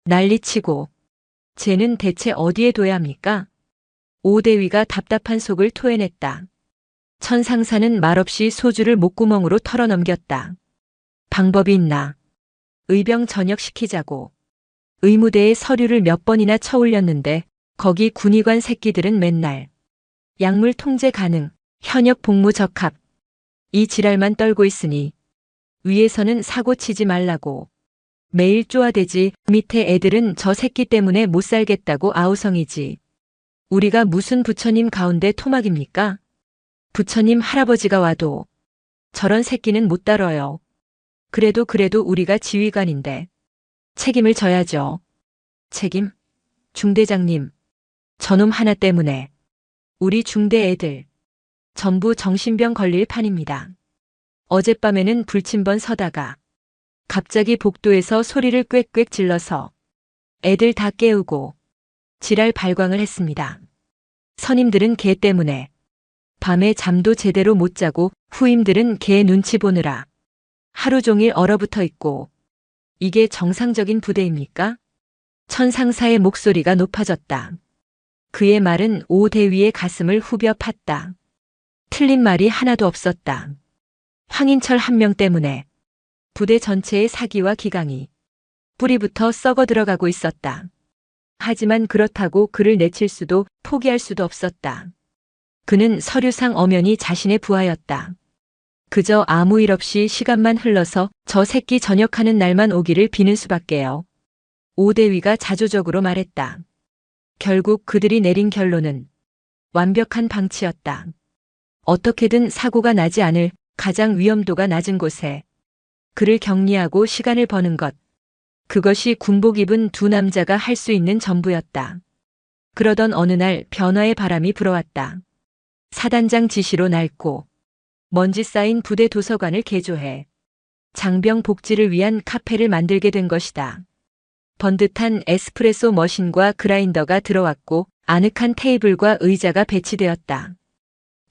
난리치고 쟤는 대체 어디에 둬야 합니까? 오대위가 답답한 속을 토해냈다. 천상사는 말없이 소주를 목구멍으로 털어넘겼다. 방법이 있나? 의병 전역시키자고. 의무대에 서류를 몇 번이나 쳐올렸는데 거기 군의관 새끼들은 맨날 약물 통제 가능, 현역 복무 적합. 이 지랄만 떨고 있으니 위에서는 사고 치지 말라고. 매일 쪼아대지 밑에 애들은 저 새끼 때문에 못 살겠다고 아우성이지. 우리가 무슨 부처님 가운데 토막입니까? 부처님 할아버지가 와도 저런 새끼는 못 다뤄요. 그래도 우리가 지휘관인데 책임을 져야죠. 책임? 중대장님, 저놈 하나 때문에 우리 중대 애들 전부 정신병 걸릴 판입니다. 어젯밤에는 불침번 서다가 갑자기 복도에서 소리를 꽥꽥 질러서 애들 다 깨우고 지랄 발광을 했습니다. 선임들은 걔 때문에 밤에 잠도 제대로 못 자고 후임들은 걔 눈치 보느라 하루 종일 얼어붙어 있고 이게 정상적인 부대입니까? 천상사의 목소리가 높아졌다. 그의 말은 오 대위의 가슴을 후벼 팠다. 틀린 말이 하나도 없었다. 황인철 한 명 때문에 부대 전체의 사기와 기강이 뿌리부터 썩어 들어가고 있었다. 하지만 그렇다고 그를 내칠 수도 포기할 수도 없었다. 그는 서류상 엄연히 자신의 부하였다. 그저 아무 일 없이 시간만 흘러서 저 새끼 전역하는 날만 오기를 비는 수밖에요. 오 대위가 자조적으로 말했다. 결국 그들이 내린 결론은 완벽한 방치였다. 어떻게든 사고가 나지 않을 가장 위험도가 낮은 곳에 그를 격리하고 시간을 버는 것. 그것이 군복 입은 두 남자가 할 수 있는 전부였다. 그러던 어느 날 변화의 바람이 불어왔다. 사단장 지시로 낡고 먼지 쌓인 부대 도서관을 개조해 장병 복지를 위한 카페를 만들게 된 것이다. 번듯한 에스프레소 머신과 그라인더가 들어왔고 아늑한 테이블과 의자가 배치되었다.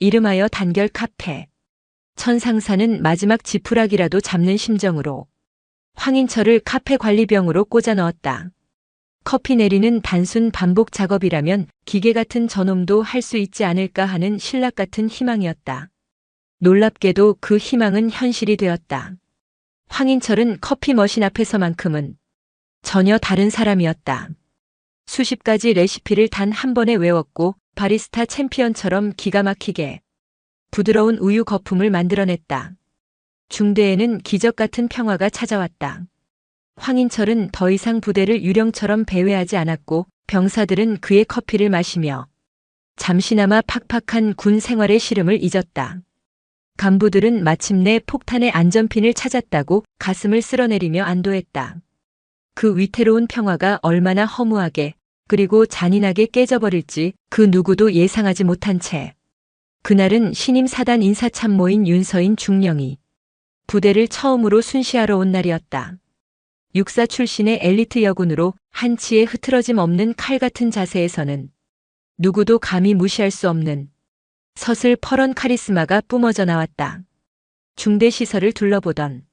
이름하여 단결 카페. 천상사는 마지막 지푸라기라도 잡는 심정으로 황인철을 카페 관리병으로 꽂아 넣었다. 커피 내리는 단순 반복 작업이라면 기계 같은 저놈도 할 수 있지 않을까 하는 신락 같은 희망이었다. 놀랍게도 그 희망은 현실이 되었다. 황인철은 커피 머신 앞에서만큼은 전혀 다른 사람이었다. 수십 가지 레시피를 단 한 번에 외웠고 바리스타 챔피언처럼 기가 막히게 부드러운 우유 거품을 만들어냈다. 중대에는 기적 같은 평화가 찾아왔다. 황인철은 더 이상 부대를 유령처럼 배회하지 않았고 병사들은 그의 커피를 마시며 잠시나마 팍팍한 군 생활의 시름을 잊었다. 간부들은 마침내 폭탄의 안전핀을 찾았다고 가슴을 쓸어내리며 안도했다. 그 위태로운 평화가 얼마나 허무하게 그리고 잔인하게 깨져버릴지 그 누구도 예상하지 못한 채 그날은 신임 사단 인사참모인 윤서인 중령이 부대를 처음으로 순시하러 온 날이었다. 육사 출신의 엘리트 여군으로 한치의 흐트러짐 없는 칼 같은 자세에서는 누구도 감히 무시할 수 없는 서슬퍼런 카리스마가 뿜어져 나왔다. 중대 시설을 둘러보던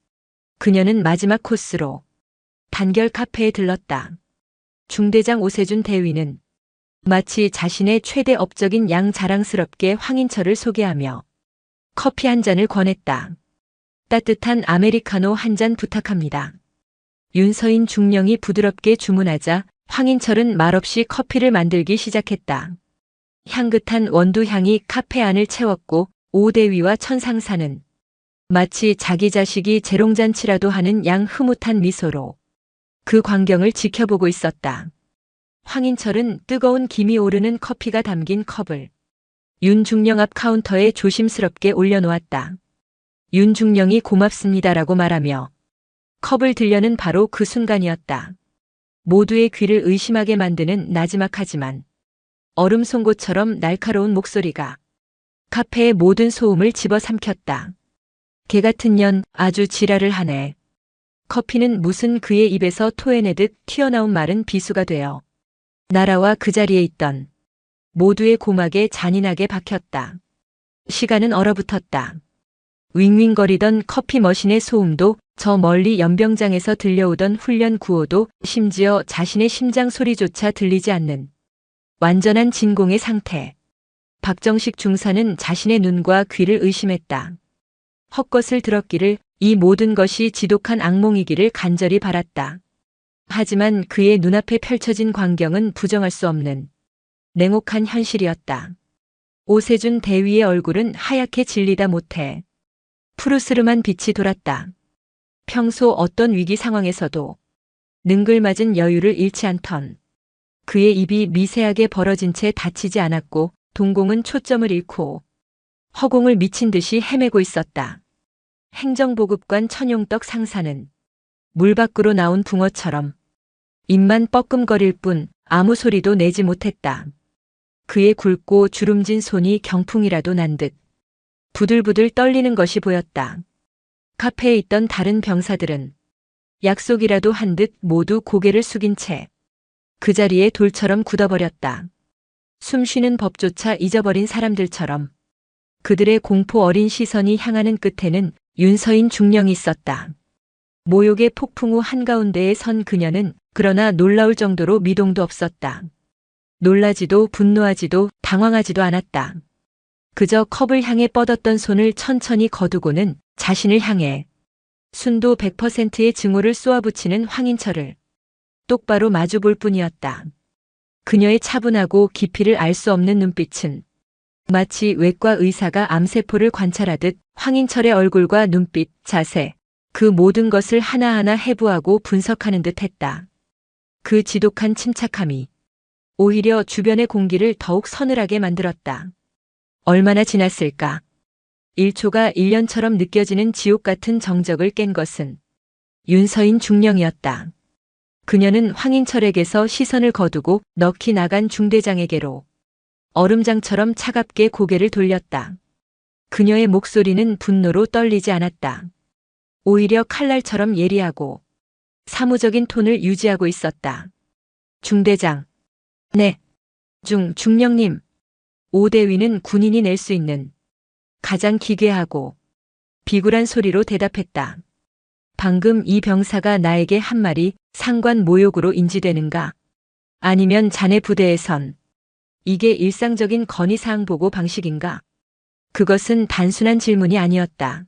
그녀는 마지막 코스로 단결 카페에 들렀다. 중대장 오세준 대위는 마치 자신의 최대 업적인 양 자랑스럽게 황인철을 소개하며 커피 한 잔을 권했다. 따뜻한 아메리카노 한 잔 부탁합니다. 윤서인 중령이 부드럽게 주문하자 황인철은 말없이 커피를 만들기 시작했다. 향긋한 원두 향이 카페 안을 채웠고 오대위와 천상사는 마치 자기 자식이 재롱잔치라도 하는 양 흐뭇한 미소로 그 광경을 지켜보고 있었다. 황인철은 뜨거운 김이 오르는 커피가 담긴 컵을 윤중령 앞 카운터에 조심스럽게 올려놓았다. 윤중령이 고맙습니다라고 말하며 컵을 들려는 바로 그 순간이었다. 모두의 귀를 의심하게 만드는 나지막하지만 얼음 송곳처럼 날카로운 목소리가 카페의 모든 소음을 집어삼켰다. 개 같은 년 아주 지랄을 하네. 커피는 무슨 그의 입에서 토해내듯 튀어나온 말은 비수가 되어 나라와 그 자리에 있던 모두의 고막에 잔인하게 박혔다. 시간은 얼어붙었다. 윙윙거리던 커피 머신의 소음도 저 멀리 연병장에서 들려오던 훈련 구호도 심지어 자신의 심장 소리조차 들리지 않는 완전한 진공의 상태. 박정식 중사는 자신의 눈과 귀를 의심했다. 헛것을 들었기를 이 모든 것이 지독한 악몽이기를 간절히 바랐다. 하지만 그의 눈앞에 펼쳐진 광경은 부정할 수 없는 냉혹한 현실이었다. 오세준 대위의 얼굴은 하얗게 질리다 못해 푸르스름한 빛이 돌았다. 평소 어떤 위기 상황에서도 능글맞은 여유를 잃지 않던 그의 입이 미세하게 벌어진 채 닫히지 않았고 동공은 초점을 잃고 허공을 미친 듯이 헤매고 있었다. 행정보급관 천용떡 상사는 물 밖으로 나온 붕어처럼 입만 뻐끔거릴 뿐 아무 소리도 내지 못했다. 그의 굵고 주름진 손이 경풍이라도 난 듯 부들부들 떨리는 것이 보였다. 카페에 있던 다른 병사들은 약속이라도 한 듯 모두 고개를 숙인 채 그 자리에 돌처럼 굳어버렸다. 숨쉬는 법조차 잊어버린 사람들처럼 그들의 공포 어린 시선이 향하는 끝에는 윤서인 중령이 있었다. 모욕의 폭풍 후 한가운데에 선 그녀는 그러나 놀라울 정도로 미동도 없었다. 놀라지도 분노하지도 당황하지도 않았다. 그저 컵을 향해 뻗었던 손을 천천히 거두고는 자신을 향해 순도 100%의 증오를 쏘아붙이는 황인철을 똑바로 마주볼 뿐이었다. 그녀의 차분하고 깊이를 알 수 없는 눈빛은 마치 외과 의사가 암세포를 관찰하듯 황인철의 얼굴과 눈빛, 자세, 그 모든 것을 하나하나 해부하고 분석하는 듯 했다. 그 지독한 침착함이 오히려 주변의 공기를 더욱 서늘하게 만들었다. 얼마나 지났을까? 1초가 1년처럼 느껴지는 지옥 같은 정적을 깬 것은 윤서인 중령이었다. 그녀는 황인철에게서 시선을 거두고 넋이 나간 중대장에게로 얼음장처럼 차갑게 고개를 돌렸다. 그녀의 목소리는 분노로 떨리지 않았다. 오히려 칼날처럼 예리하고 사무적인 톤을 유지하고 있었다. 중대장. 네. 중령님. 오대위는 군인이 낼 수 있는 가장 기괴하고 비굴한 소리로 대답했다. 방금 이 병사가 나에게 한 말이 상관 모욕으로 인지되는가? 아니면 자네 부대에선 이게 일상적인 건의사항 보고 방식인가? 그것은 단순한 질문이 아니었다.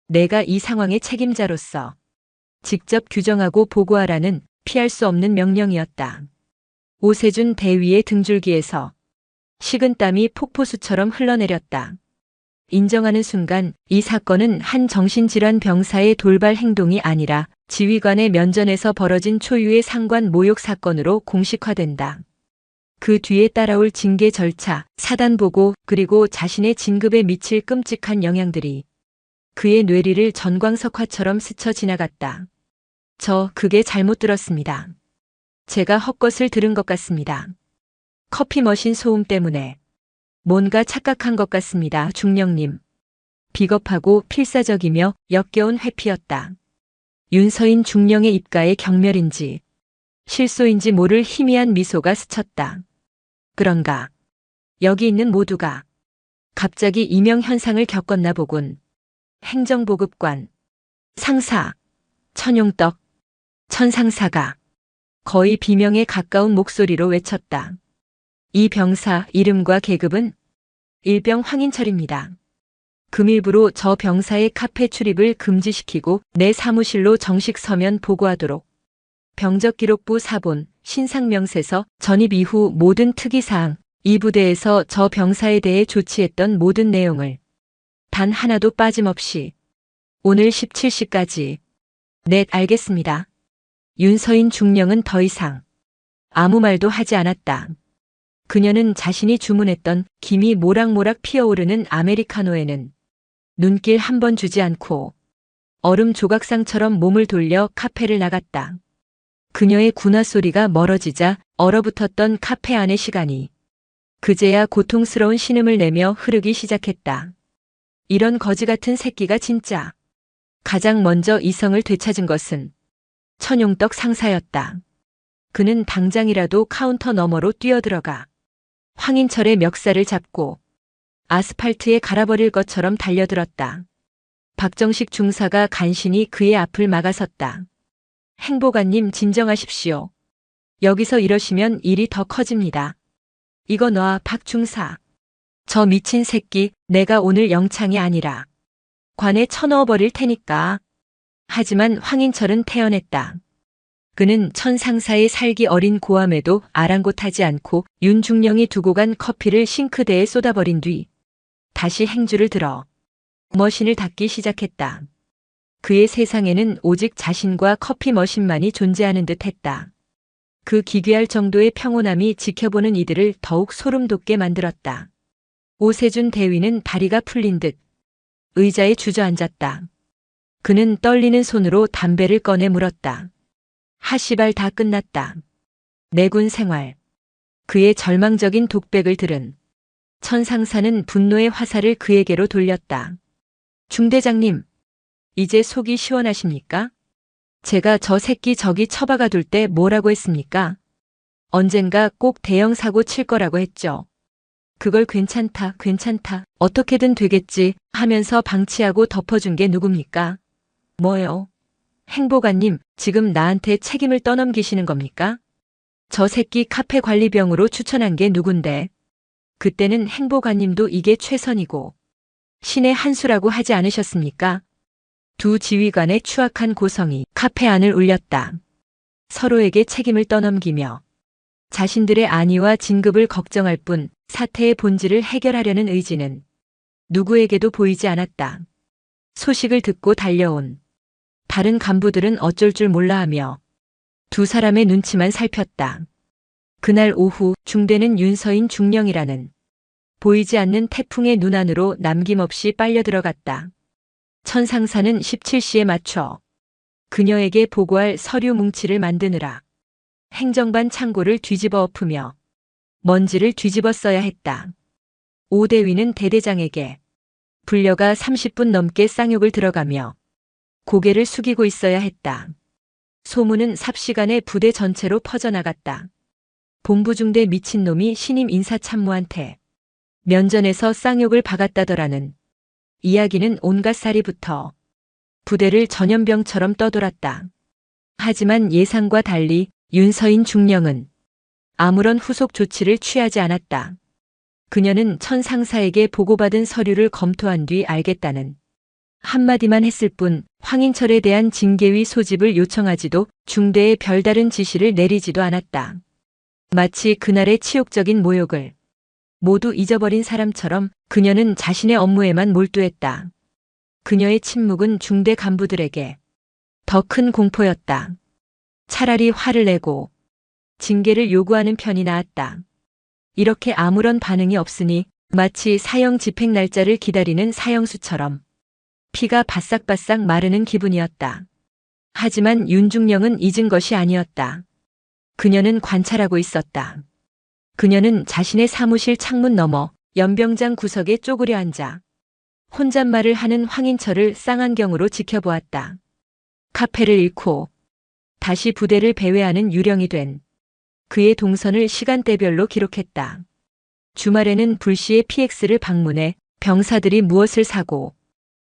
내가 이 상황의 책임자로서 직접 규정하고 보고하라는 피할 수 없는 명령이었다. 오세준 대위의 등줄기에서 식은땀이 폭포수처럼 흘러내렸다. 인정하는 순간 이 사건은 한 정신질환 병사의 돌발 행동이 아니라 지휘관의 면전에서 벌어진 초유의 상관 모욕 사건으로 공식화된다. 그 뒤에 따라올 징계 절차, 사단 보고 그리고 자신의 진급에 미칠 끔찍한 영향들이 그의 뇌리를 전광석화처럼 스쳐 지나갔다. 그게 잘못 들었습니다. 제가 헛것을 들은 것 같습니다. 커피 머신 소음 때문에 뭔가 착각한 것 같습니다, 중령님. 비겁하고 필사적이며 역겨운 회피였다. 윤서인 중령의 입가에 경멸인지 실소인지 모를 희미한 미소가 스쳤다. 그런가? 여기 있는 모두가 갑자기 이명현상을 겪었나 보군. 행정보급관, 상사, 천용떡, 천상사가 거의 비명에 가까운 목소리로 외쳤다. 이 병사 이름과 계급은 일병 황인철입니다. 금일부로 저 병사의 카페 출입을 금지시키고 내 사무실로 정식 서면 보고하도록. 병적기록부 사본, 신상명세서 전입 이후 모든 특이사항, 이 부대에서 저 병사에 대해 조치했던 모든 내용을 단 하나도 빠짐없이 오늘 17시까지. 네, 알겠습니다. 윤서인 중령은 더 이상 아무 말도 하지 않았다. 그녀는 자신이 주문했던 김이 모락모락 피어오르는 아메리카노에는 눈길 한 번 주지 않고 얼음 조각상처럼 몸을 돌려 카페를 나갔다. 그녀의 군화 소리가 멀어지자 얼어붙었던 카페 안의 시간이 그제야 고통스러운 신음을 내며 흐르기 시작했다. 이런 거지 같은 새끼가 진짜. 가장 먼저 이성을 되찾은 것은 천용떡 상사였다. 그는 당장이라도 카운터 너머로 뛰어들어가 황인철의 멱살을 잡고 아스팔트에 갈아버릴 것처럼 달려들었다. 박정식 중사가 간신히 그의 앞을 막아섰다. 행보관님, 진정하십시오. 여기서 이러시면 일이 더 커집니다. 이거 놔, 박 중사. 저 미친 새끼, 내가 오늘 영창이 아니라 관에 쳐넣어버릴 테니까. 하지만 황인철은 태연했다. 그는 천상사의 살기 어린 고함에도 아랑곳하지 않고 윤중령이 두고 간 커피를 싱크대에 쏟아버린 뒤 다시 행주를 들어 머신을 닦기 시작했다. 그의 세상에는 오직 자신과 커피 머신만이 존재하는 듯 했다. 그 기괴할 정도의 평온함이 지켜보는 이들을 더욱 소름 돋게 만들었다. 오세준 대위는 다리가 풀린 듯 의자에 주저앉았다. 그는 떨리는 손으로 담배를 꺼내 물었다. 하시발 다 끝났다. 내군 생활. 그의 절망적인 독백을 들은 천상사는 분노의 화살을 그에게로 돌렸다. 중대장님, 이제 속이 시원하십니까? 제가 저 새끼 저기 처박아 둘 때 뭐라고 했습니까? 언젠가 꼭 대형 사고 칠 거라고 했죠. 그걸 괜찮다, 어떻게든 되겠지 하면서 방치하고 덮어준 게 누굽니까? 뭐요? 행보관님, 지금 나한테 책임을 떠넘기시는 겁니까? 저 새끼 카페 관리병으로 추천한 게 누군데? 그때는 행보관님도 이게 최선이고 신의 한 수라고 하지 않으셨습니까? 두 지휘관의 추악한 고성이 카페 안을 울렸다. 서로에게 책임을 떠넘기며 자신들의 안위와 진급을 걱정할 뿐 사태의 본질을 해결하려는 의지는 누구에게도 보이지 않았다. 소식을 듣고 달려온 다른 간부들은 어쩔 줄 몰라 하며 두 사람의 눈치만 살폈다. 그날 오후 중대는 윤서인 중령이라는 보이지 않는 태풍의 눈 안으로 남김없이 빨려 들어갔다. 천상사는 17시에 맞춰 그녀에게 보고할 서류 뭉치를 만드느라 행정반 창고를 뒤집어 엎으며 먼지를 뒤집어 써야 했다. 오대위는 대대장에게 불려가 30분 넘게 쌍욕을 들어가며 고개를 숙이고 있어야 했다. 소문은 삽시간에 부대 전체로 퍼져나갔다. 본부중대 미친놈이 신임 인사참모한테 면전에서 쌍욕을 박았다더라는 이야기는 온갖 살이부터 부대를 전염병처럼 떠돌았다. 하지만 예상과 달리 윤서인 중령은 아무런 후속 조치를 취하지 않았다. 그녀는 천상사에게 보고받은 서류를 검토한 뒤 알겠다는 한마디만 했을 뿐 황인철에 대한 징계위 소집을 요청하지도 중대에 별다른 지시를 내리지도 않았다. 마치 그날의 치욕적인 모욕을 모두 잊어버린 사람처럼 그녀는 자신의 업무에만 몰두했다. 그녀의 침묵은 중대 간부들에게 더 큰 공포였다. 차라리 화를 내고 징계를 요구하는 편이 나았다. 이렇게 아무런 반응이 없으니 마치 사형 집행 날짜를 기다리는 사형수처럼 피가 바싹바싹 마르는 기분이었다. 하지만 윤중령은 잊은 것이 아니었다. 그녀는 관찰하고 있었다. 그녀는 자신의 사무실 창문 너머 연병장 구석에 쪼그려 앉아 혼잣말을 하는 황인철을 쌍안경으로 지켜보았다. 카페를 잃고 다시 부대를 배회하는 유령이 된 그의 동선을 시간대별로 기록했다. 주말에는 불시에 PX를 방문해 병사들이 무엇을 사고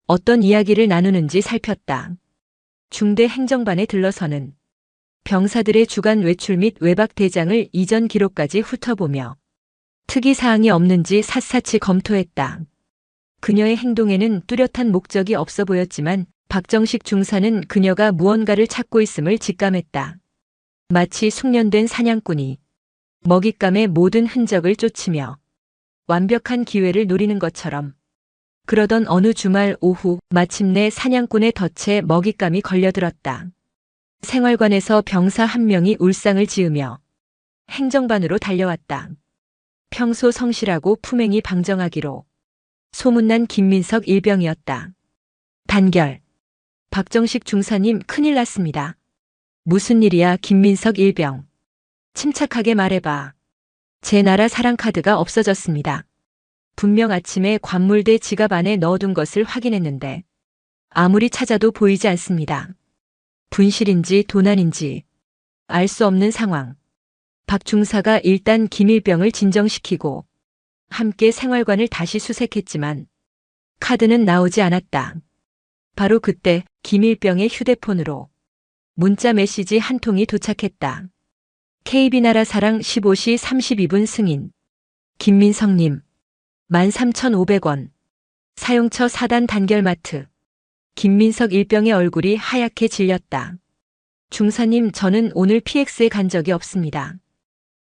어떤 이야기를 나누는지 살폈다. 중대 행정반에 들러서는 병사들의 주간 외출 및 외박 대장을 이전 기록까지 훑어보며 특이사항이 없는지 샅샅이 검토했다. 그녀의 행동에는 뚜렷한 목적이 없어 보였지만 박정식 중사는 그녀가 무언가를 찾고 있음을 직감했다. 마치 숙련된 사냥꾼이 먹잇감의 모든 흔적을 쫓으며 완벽한 기회를 노리는 것처럼. 그러던 어느 주말 오후 마침내 사냥꾼의 덫에 먹잇감이 걸려들었다. 생활관에서 병사 한 명이 울상을 지으며 행정반으로 달려왔다. 평소 성실하고 품행이 방정하기로 소문난 김민석 일병이었다. 단결. 박정식 중사님 큰일 났습니다. 무슨 일이야 김민석 일병. 침착하게 말해봐. 제 나라 사랑카드가 없어졌습니다. 분명 아침에 관물대 지갑 안에 넣어둔 것을 확인했는데 아무리 찾아도 보이지 않습니다. 분실인지 도난인지 알 수 없는 상황. 박 중사가 일단 김일병을 진정시키고 함께 생활관을 다시 수색했지만 카드는 나오지 않았다. 바로 그때 김일병의 휴대폰으로 문자 메시지 한 통이 도착했다. KB나라 사랑 15시 32분 승인. 김민성님. 13,500원. 사용처 4단 단결마트. 김민석 일병의 얼굴이 하얗게 질렸다. 중사님, 저는 오늘 PX에 간 적이 없습니다.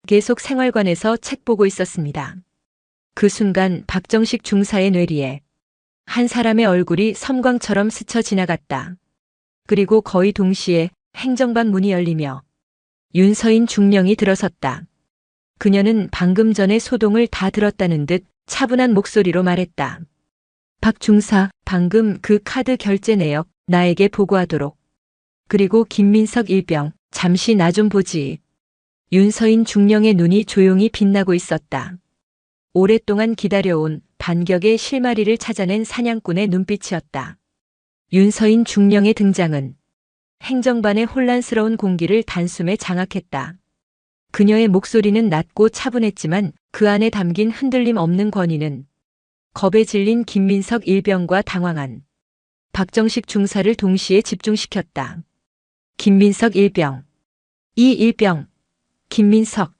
계속 생활관에서 책 보고 있었습니다. 그 순간 박정식 중사의 뇌리에 한 사람의 얼굴이 섬광처럼 스쳐 지나갔다. 그리고 거의 동시에 행정반 문이 열리며 윤서인 중령이 들어섰다. 그녀는 방금 전에 소동을 다 들었다는 듯 차분한 목소리로 말했다. 박 중사, 방금 그 카드 결제 내역 나에게 보고하도록. 그리고 김민석 일병, 잠시 나 좀 보지. 윤서인 중령의 눈이 조용히 빛나고 있었다. 오랫동안 기다려온 반격의 실마리를 찾아낸 사냥꾼의 눈빛이었다. 윤서인 중령의 등장은 행정반의 혼란스러운 공기를 단숨에 장악했다. 그녀의 목소리는 낮고 차분했지만 그 안에 담긴 흔들림 없는 권위는 겁에 질린 김민석 일병과 당황한 박정식 중사를 동시에 집중시켰다. 김민석 일병. 이 일병. 김민석.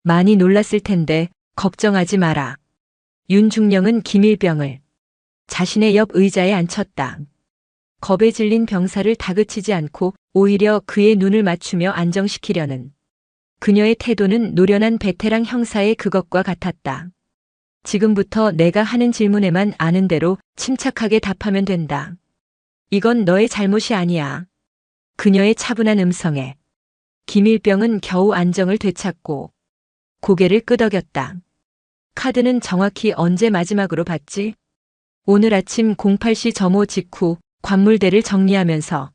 많이 놀랐을 텐데 걱정하지 마라. 윤중령은 김일병을 자신의 옆 의자에 앉혔다. 겁에 질린 병사를 다그치지 않고 오히려 그의 눈을 맞추며 안정시키려는 그녀의 태도는 노련한 베테랑 형사의 그것과 같았다. 지금부터 내가 하는 질문에만 아는 대로 침착하게 답하면 된다. 이건 너의 잘못이 아니야. 그녀의 차분한 음성에 김일병은 겨우 안정을 되찾고 고개를 끄덕였다. 카드는 정확히 언제 마지막으로 봤지? 오늘 아침 08시 점호 직후 관물대를 정리하면서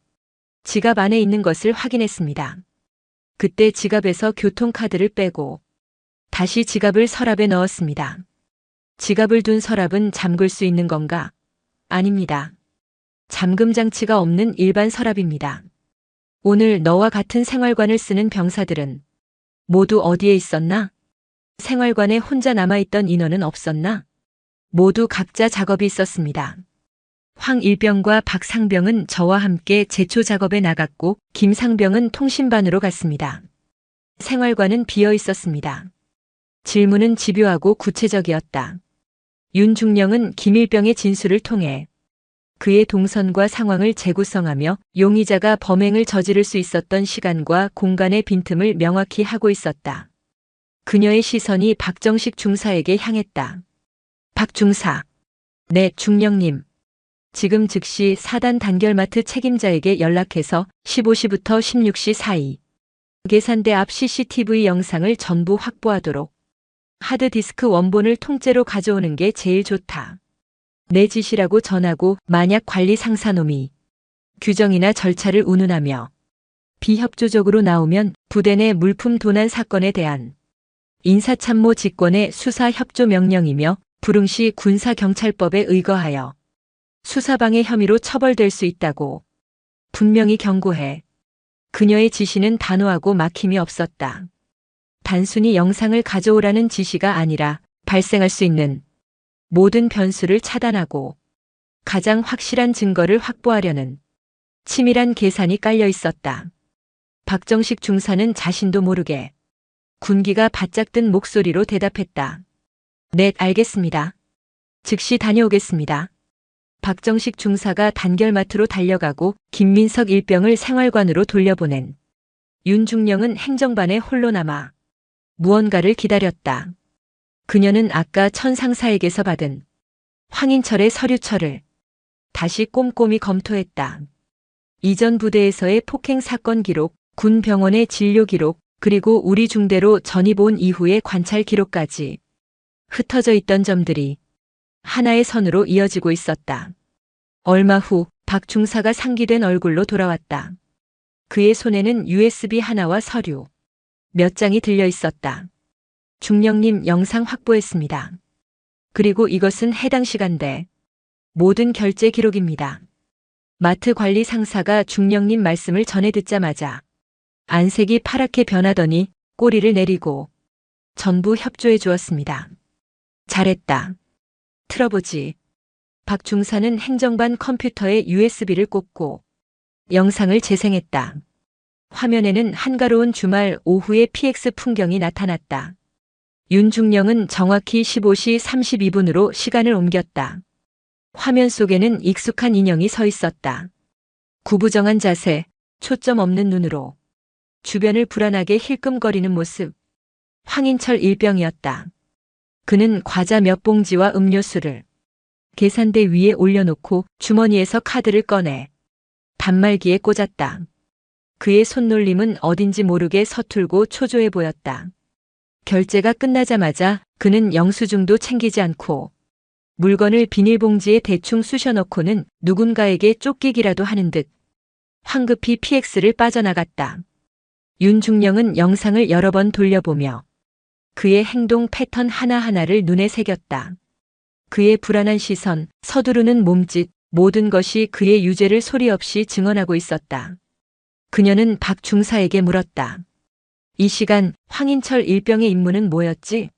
지갑 안에 있는 것을 확인했습니다. 그때 지갑에서 교통카드를 빼고 다시 지갑을 서랍에 넣었습니다. 지갑을 둔 서랍은 잠글 수 있는 건가? 아닙니다. 잠금 장치가 없는 일반 서랍입니다. 오늘 너와 같은 생활관을 쓰는 병사들은 모두 어디에 있었나? 생활관에 혼자 남아있던 인원은 없었나? 모두 각자 작업이 있었습니다. 황일병과 박상병은 저와 함께 제초 작업에 나갔고 김상병은 통신반으로 갔습니다. 생활관은 비어 있었습니다. 질문은 집요하고 구체적이었다. 윤중령은 김일병의 진술을 통해 그의 동선과 상황을 재구성하며 용의자가 범행을 저지를 수 있었던 시간과 공간의 빈틈을 명확히 하고 있었다. 그녀의 시선이 박정식 중사에게 향했다. 박 중사. 네, 중령님. 지금 즉시 4단 단결마트 책임자에게 연락해서 15시부터 16시 사이 계산대 앞 CCTV 영상을 전부 확보하도록. 하드디스크 원본을 통째로 가져오는 게 제일 좋다. 내 지시라고 전하고 만약 관리 상사놈이 규정이나 절차를 운운하며 비협조적으로 나오면 부대 내 물품 도난 사건에 대한 인사참모 직권의 수사 협조 명령이며 불응시 군사경찰법에 의거하여 수사방해 혐의로 처벌될 수 있다고 분명히 경고해. 그녀의 지시는 단호하고 막힘이 없었다. 단순히 영상을 가져오라는 지시가 아니라 발생할 수 있는 모든 변수를 차단하고 가장 확실한 증거를 확보하려는 치밀한 계산이 깔려 있었다. 박정식 중사는 자신도 모르게 군기가 바짝 든 목소리로 대답했다. 네, 알겠습니다. 즉시 다녀오겠습니다. 박정식 중사가 단결마트로 달려가고 김민석 일병을 생활관으로 돌려보낸 윤중령은 행정반에 홀로 남아 무언가를 기다렸다. 그녀는 아까 천 상사에게서 받은 황인철의 서류처를 다시 꼼꼼히 검토했다. 이전 부대에서의 폭행 사건 기록, 군 병원의 진료 기록, 그리고 우리 중대로 전입 온 이후의 관찰 기록까지 흩어져 있던 점들이 하나의 선으로 이어지고 있었다. 얼마 후 박 중사가 상기된 얼굴로 돌아왔다. 그의 손에는 USB 하나와 서류 몇 장이 들려 있었다. 중령님, 영상 확보했습니다. 그리고 이것은 해당 시간대 모든 결제 기록입니다. 마트 관리 상사가 중령님 말씀을 전해 듣자마자 안색이 파랗게 변하더니 꼬리를 내리고 전부 협조해 주었습니다. 잘했다. 틀어보지. 박 중사는 행정반 컴퓨터에 USB를 꽂고 영상을 재생했다. 화면에는 한가로운 주말 오후의 PX 풍경이 나타났다. 윤중령은 정확히 15시 32분으로 시간을 옮겼다. 화면 속에는 익숙한 인형이 서 있었다. 구부정한 자세, 초점 없는 눈으로 주변을 불안하게 힐끔거리는 모습. 황인철 일병이었다. 그는 과자 몇 봉지와 음료수를 계산대 위에 올려놓고 주머니에서 카드를 꺼내 단말기에 꽂았다. 그의 손놀림은 어딘지 모르게 서툴고 초조해 보였다. 결제가 끝나자마자 그는 영수증도 챙기지 않고 물건을 비닐봉지에 대충 쑤셔넣고는 누군가에게 쫓기기라도 하는 듯 황급히 PX를 빠져나갔다. 윤중령은 영상을 여러 번 돌려보며 그의 행동 패턴 하나하나를 눈에 새겼다. 그의 불안한 시선, 서두르는 몸짓, 모든 것이 그의 유죄를 소리 없이 증언하고 있었다. 그녀는 박 중사에게 물었다. 이 시간 황인철 일병의 임무는 뭐였지?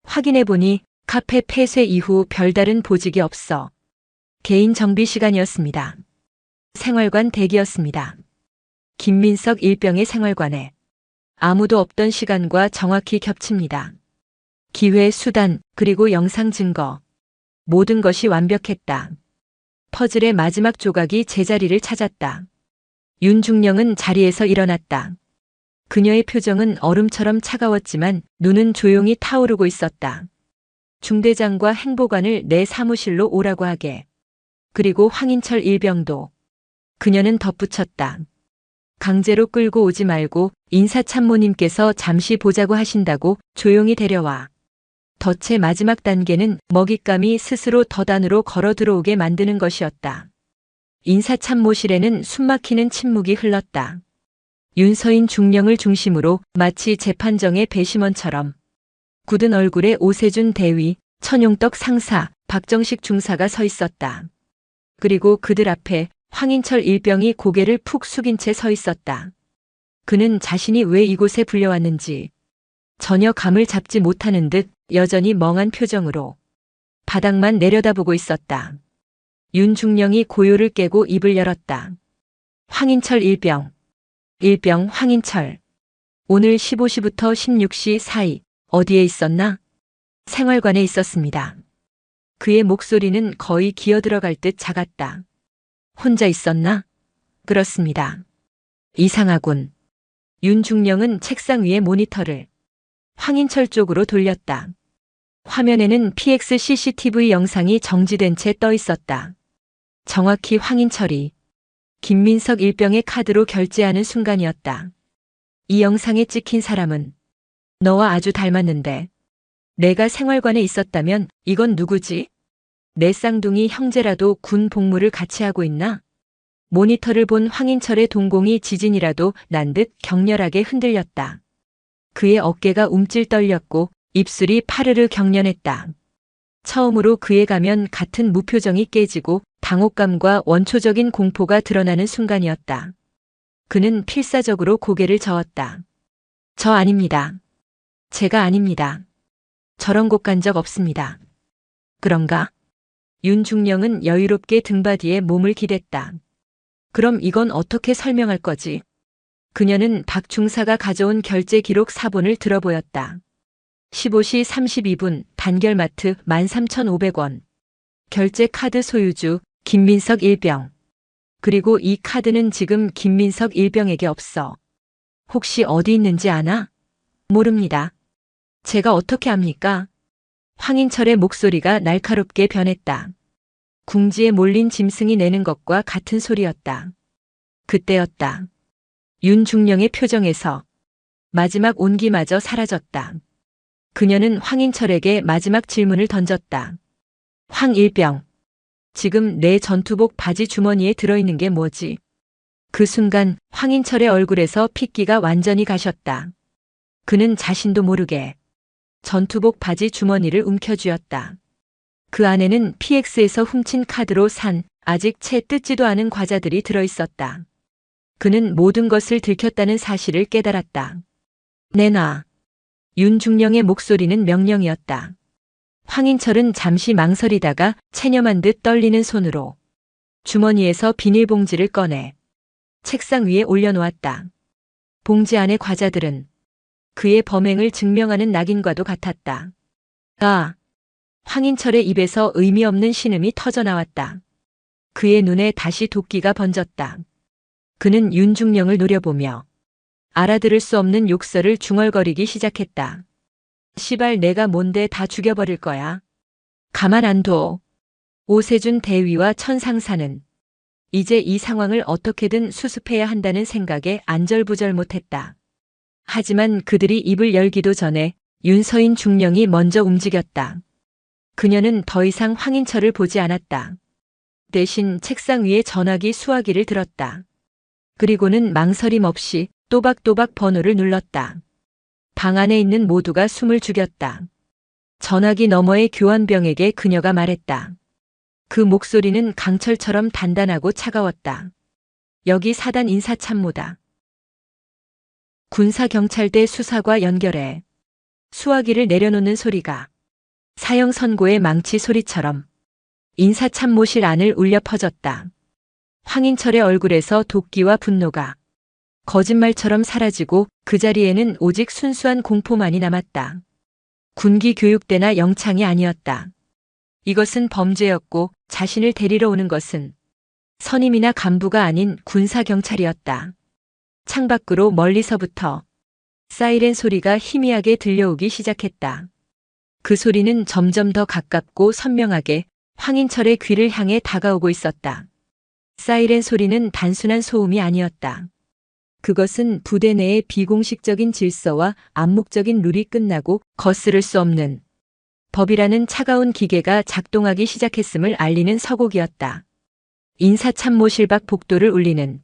확인해보니 카페 폐쇄 이후 별다른 보직이 없어. 개인 정비 시간이었습니다. 생활관 대기였습니다. 김민석 일병의 생활관에 아무도 없던 시간과 정확히 겹칩니다. 기회, 수단, 그리고 영상 증거. 모든 것이 완벽했다. 퍼즐의 마지막 조각이 제자리를 찾았다. 윤중령은 자리에서 일어났다. 그녀의 표정은 얼음처럼 차가웠지만 눈은 조용히 타오르고 있었다. 중대장과 행보관을 내 사무실로 오라고 하게. 그리고 황인철 일병도. 그녀는 덧붙였다. 강제로 끌고 오지 말고 인사참모님께서 잠시 보자고 하신다고 조용히 데려와. 덫의 마지막 단계는 먹잇감이 스스로 덫안으로 걸어 들어오게 만드는 것이었다. 인사참모실에는 숨막히는 침묵이 흘렀다. 윤서인 중령을 중심으로 마치 재판정의 배심원처럼 굳은 얼굴에 오세준 대위, 천용떡 상사, 박정식 중사가 서 있었다. 그리고 그들 앞에 황인철 일병이 고개를 푹 숙인 채 서 있었다. 그는 자신이 왜 이곳에 불려왔는지 전혀 감을 잡지 못하는 듯 여전히 멍한 표정으로 바닥만 내려다보고 있었다. 윤중령이 고요를 깨고 입을 열었다. 황인철 일병 황인철. 오늘 15시부터 16시 사이 어디에 있었나? 생활관에 있었습니다. 그의 목소리는 거의 기어들어갈 듯 작았다. 혼자 있었나? 그렇습니다. 이상하군. 윤중령은 책상 위의 모니터를 황인철 쪽으로 돌렸다. 화면에는 PX CCTV 영상이 정지된 채 떠 있었다. 정확히 황인철이 김민석 일병의 카드로 결제하는 순간이었다. 이 영상에 찍힌 사람은 너와 아주 닮았는데 내가 생활관에 있었다면 이건 누구지? 내 쌍둥이 형제라도 군 복무를 같이 하고 있나? 모니터를 본 황인철의 동공이 지진이라도 난 듯 격렬하게 흔들렸다. 그의 어깨가 움찔 떨렸고 입술이 파르르 경련했다. 처음으로 그의 가면 같은 무표정이 깨지고 당혹감과 원초적인 공포가 드러나는 순간이었다. 그는 필사적으로 고개를 저었다. 저 아닙니다. 제가 아닙니다. 저런 곳 간 적 없습니다. 그런가? 윤중령은 여유롭게 등받이에 몸을 기댔다. 그럼 이건 어떻게 설명할 거지? 그녀는 박 중사가 가져온 결제 기록 사본을 들어보였다. 15시 32분 단결마트 13,500원. 결제 카드 소유주 김민석 일병. 그리고 이 카드는 지금 김민석 일병에게 없어. 혹시 어디 있는지 아나? 모릅니다. 제가 어떻게 압니까? 황인철의 목소리가 날카롭게 변했다. 궁지에 몰린 짐승이 내는 것과 같은 소리였다. 그때였다. 윤중령의 표정에서 마지막 온기마저 사라졌다. 그녀는 황인철에게 마지막 질문을 던졌다. 황 일병, 지금 내 전투복 바지 주머니에 들어있는 게 뭐지? 그 순간 황인철의 얼굴에서 핏기가 완전히 가셨다. 그는 자신도 모르게 전투복 바지 주머니를 움켜쥐었다. 그 안에는 PX에서 훔친 카드로 산 아직 채 뜯지도 않은 과자들이 들어있었다. 그는 모든 것을 들켰다는 사실을 깨달았다. 내놔. 윤중령의 목소리는 명령이었다. 황인철은 잠시 망설이다가 체념한 듯 떨리는 손으로 주머니에서 비닐봉지를 꺼내 책상 위에 올려놓았다. 봉지 안의 과자들은 그의 범행을 증명하는 낙인과도 같았다. 아! 황인철의 입에서 의미 없는 신음이 터져나왔다. 그의 눈에 다시 도끼가 번졌다. 그는 윤중령을 노려보며 알아들을 수 없는 욕설을 중얼거리기 시작했다. 시발 내가 뭔데 다 죽여버릴 거야. 가만 안 둬. 오세준 대위와 천상사는 이제 이 상황을 어떻게든 수습해야 한다는 생각에 안절부절 못했다. 하지만 그들이 입을 열기도 전에 윤서인 중령이 먼저 움직였다. 그녀는 더 이상 황인철을 보지 않았다. 대신 책상 위에 전화기 수화기를 들었다. 그리고는 망설임 없이 또박또박 번호를 눌렀다. 방 안에 있는 모두가 숨을 죽였다. 전화기 너머의 교환병에게 그녀가 말했다. 그 목소리는 강철처럼 단단하고 차가웠다. 여기 사단 인사참모다. 군사경찰대 수사과 연결해. 수화기를 내려놓는 소리가 사형 선고의 망치 소리처럼 인사참모실 안을 울려 퍼졌다. 황인철의 얼굴에서 도끼와 분노가 거짓말처럼 사라지고 그 자리에는 오직 순수한 공포만이 남았다. 군기 교육대나 영창이 아니었다. 이것은 범죄였고 자신을 데리러 오는 것은 선임이나 간부가 아닌 군사경찰이었다. 창밖으로 멀리서부터 사이렌 소리가 희미하게 들려오기 시작했다. 그 소리는 점점 더 가깝고 선명하게 황인철의 귀를 향해 다가오고 있었다. 사이렌 소리는 단순한 소음이 아니었다. 그것은 부대 내의 비공식적인 질서와 암묵적인 룰이 끝나고 거스를 수 없는 법이라는 차가운 기계가 작동하기 시작했음을 알리는 서곡이었다. 인사참모실 밖 복도를 울리는